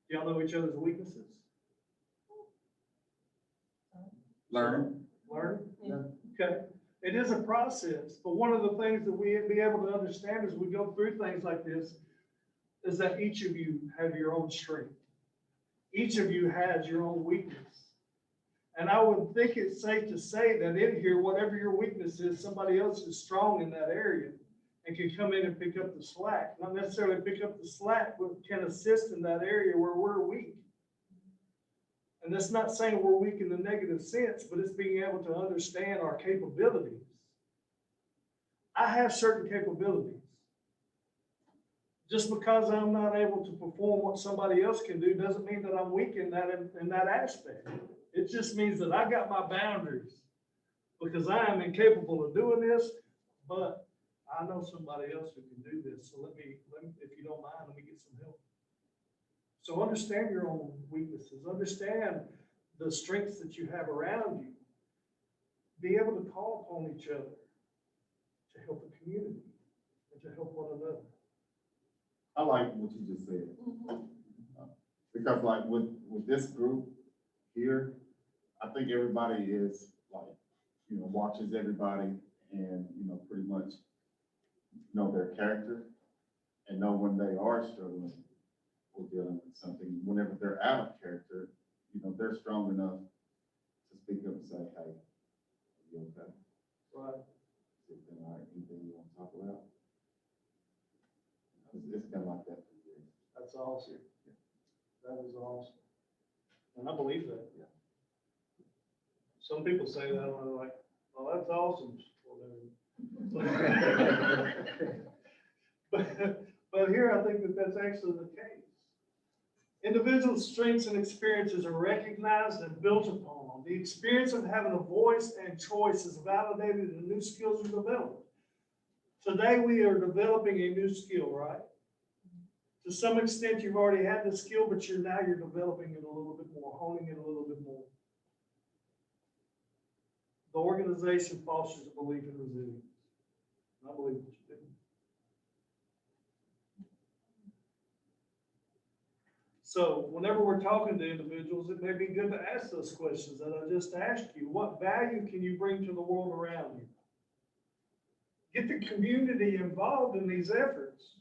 Do y'all know each other's weaknesses? Learn. Learn? Yeah. Okay. It is a process, but one of the things that we be able to understand as we go through things like this is that each of you have your own strength. Each of you has your own weakness. And I would think it's safe to say that in here, whatever your weakness is, somebody else is strong in that area and can come in and pick up the slack. Not necessarily pick up the slack, but can assist in that area where we're weak. And that's not saying we're weak in the negative sense, but it's being able to understand our capabilities. I have certain capabilities. Just because I'm not able to perform what somebody else can do doesn't mean that I'm weak in that aspect. It just means that I got my boundaries because I am incapable of doing this, but I know somebody else who can do this. So let me, if you don't mind, let me get some help. So understand your own weaknesses. Understand the strengths that you have around you. Be able to call upon each other to help the community and to help one another. I like what you just said. Because like with this group here, I think everybody is like, watches everybody and, pretty much know their character and know when they are struggling or dealing with something. Whenever they're out of character, they're strong enough to speak up and say, hey, are you okay? Right. Is it all right? Anything you want to talk about? It's been like that for years. That's awesome. That is awesome. And I believe that. Yeah. Some people say that and they're like, oh, that's awesome. But here I think that that's actually the case. Individual strengths and experiences are recognized and built upon. The experience of having a voice and choice is validated and new skills are developed. Today we are developing a new skill, right? To some extent, you've already had the skill, but you're developing it a little bit more, honing it a little bit more. The organization fosters a belief in resilience. I believe what you do. So whenever we're talking to individuals, it may be good to ask those questions that I just asked you. What value can you bring to the world around you? Get the community involved in these efforts.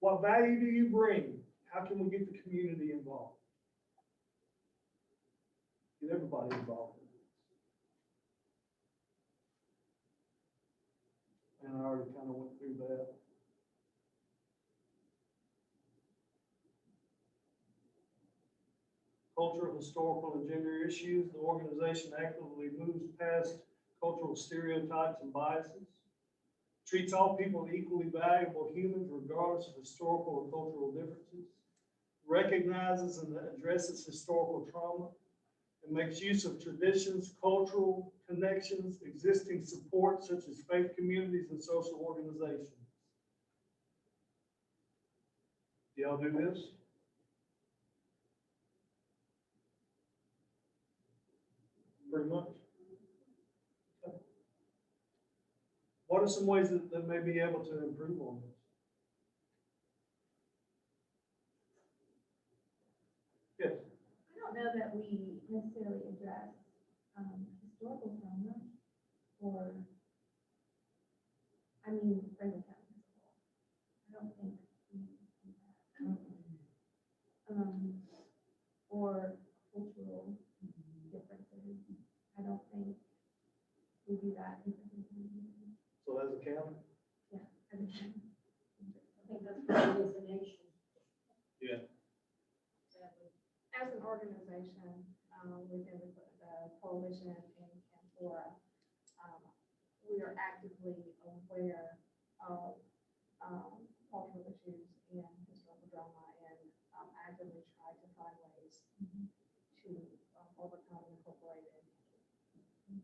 What value do you bring? How can we get the community involved? Get everybody involved in this. And I already kind of went through that. Cultural, historical, and gender issues. The organization actively moves past cultural stereotypes and biases. Treats all people as equally valuable humans regardless of historical or cultural differences. Recognizes and addresses historical trauma. And makes use of traditions, cultural connections, existing support such as faith communities and social organizations. Do y'all do this? Pretty much. Okay. What are some ways that may be able to improve on this? Yes. I don't know that we necessarily address historical trauma or, I mean, Franklin County as a whole. I don't think we do that. Or cultural differences. I don't think we do that in Franklin County. So as a county? Yeah, as a county. I think that's probably as a nation. Yeah. As an organization, within the coalition in Campora, we are actively aware of cultural issues and historical drama and actively try to find ways to overcome and incorporate it.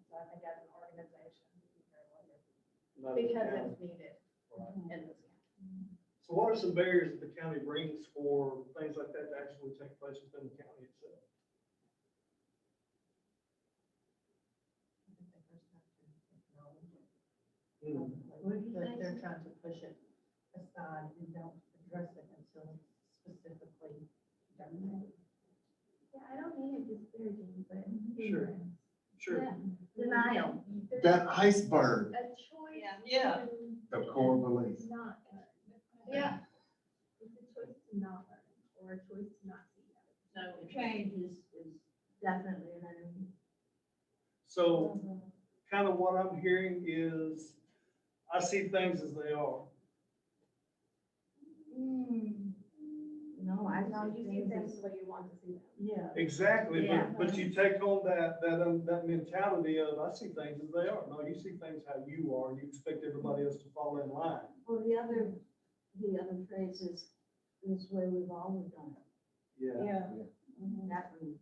So I think as an organization, we do very well here. Because it's needed in this county. So what are some barriers that the county brings for things like that to actually take place within the county itself? But they're trying to push it aside and don't address it until it's specifically done. Yeah, I don't mean it disparaging, but. Sure. Sure. Yeah. Denial. There's That iceberg, a choice. Yeah. the core beliefs. Not learn. Yeah. It's a choice to not learn or a choice to not see that. So change is definitely an enemy. So kind of what I'm hearing is, I see things as they are. No, I No, see you see things things as, the way you want to see them. yeah. Exactly, Yeah. but you take on that mentality of, I see things as they are. No, you see things how you are, and you expect everybody else to fall in line. Well, the other phrase is this way we've always done it. Yeah. That one.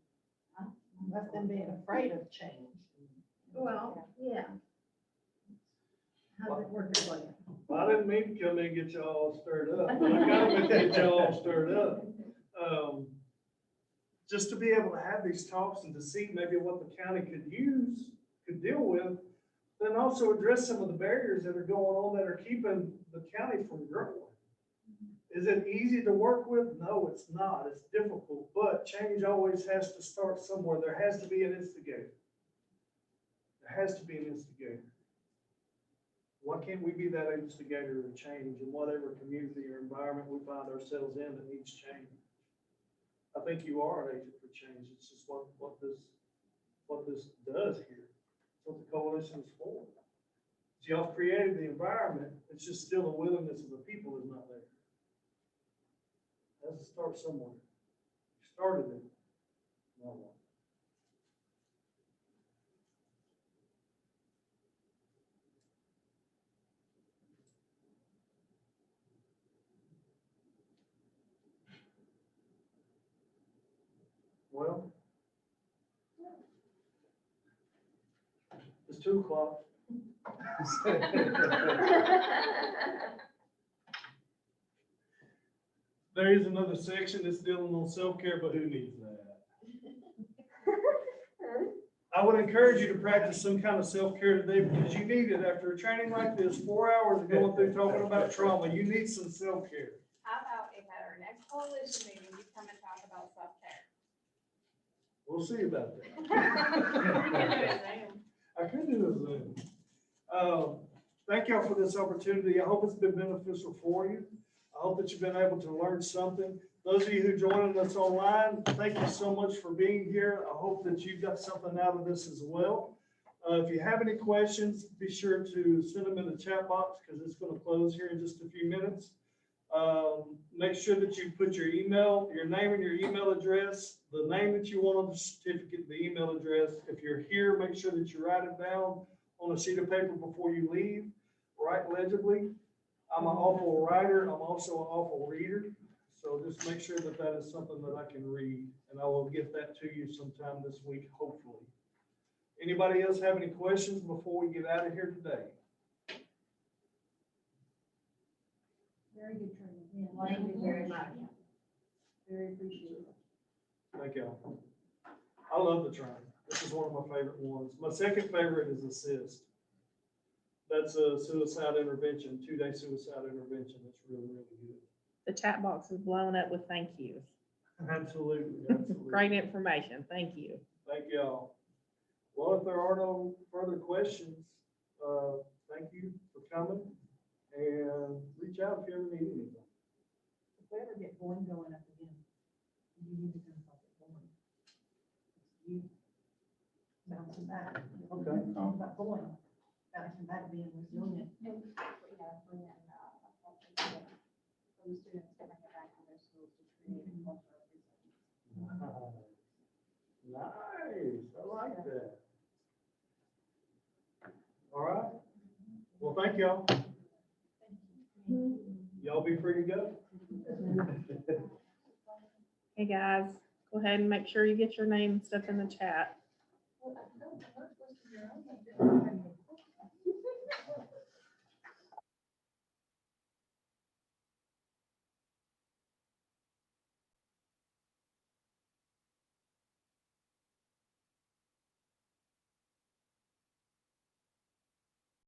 That's them being afraid of change. Well, yeah. How's it working for you? Well, I didn't mean to come in and get y'all all stirred up, but I kind of meant to get y'all all stirred up. Just to be able to have these talks and to see maybe what the county could deal with, then also address some of the barriers that are going on that are keeping the county from growing. Is it easy to work with? No, it's not. It's difficult, but change always has to start somewhere. There has to be an instigator. There has to be an instigator. Why can't we be that instigator of change in whatever community or environment we find ourselves in that needs change? I think you are an agent for change. It's just what this does here. It's what the coalition is for. So y'all created the environment. It's just still the willingness of the people is not there. It has to start somewhere. You started it. Now what? Well, it's 2:00. There is another section that's dealing on self-care, but who needs that? I would encourage you to practice some kind of self-care today because you need it after a training like this, 4 hours of going through talking about trauma. You need some self-care. How about if at our next coalition meeting, you come and talk about self-care? We'll see about that. You I could do a Zoom. Thank y'all for this opportunity. I hope it's been beneficial for you. I hope that you've been able to learn something. Those of you who joined us online, thank you so much for being here. I hope that you got something out of this as well. If you have any questions, be sure to send them in the chat box because it's going to close here in just a few minutes. Make sure that you put your email, your name and your email address, the name that you want on the certificate, the email address. If you're here, make sure that you write it down on a sheet of paper before you leave. Write legibly. I'm an awful writer. I'm also an awful reader. So just make sure that that is something that I can read, and I will get that to you sometime this week, hopefully. Anybody else have any questions before we get out of here today? Very good training. Thank you very much. Very appreciated. Thank y'all. I love the training. This is one of my favorite ones. My second favorite is assist. That's a suicide intervention, 2-day suicide intervention. That's really, really good. The chat box is blown up with thank yous. Absolutely, absolutely. Great information. Thank you. Thank y'all. Well, if there are no further questions, thank you for coming and reach out if you ever need anything. If we ever get going up again, you need to consult it going. You bouncing back. Okay. About going, bouncing back, being resilient. Some students can bring it back to their schools to create a culture of resilience. Nice, I like that. All right. Well, thank y'all. Y'all be free to go. Hey guys, go ahead and make sure you get your name and stuff in the chat.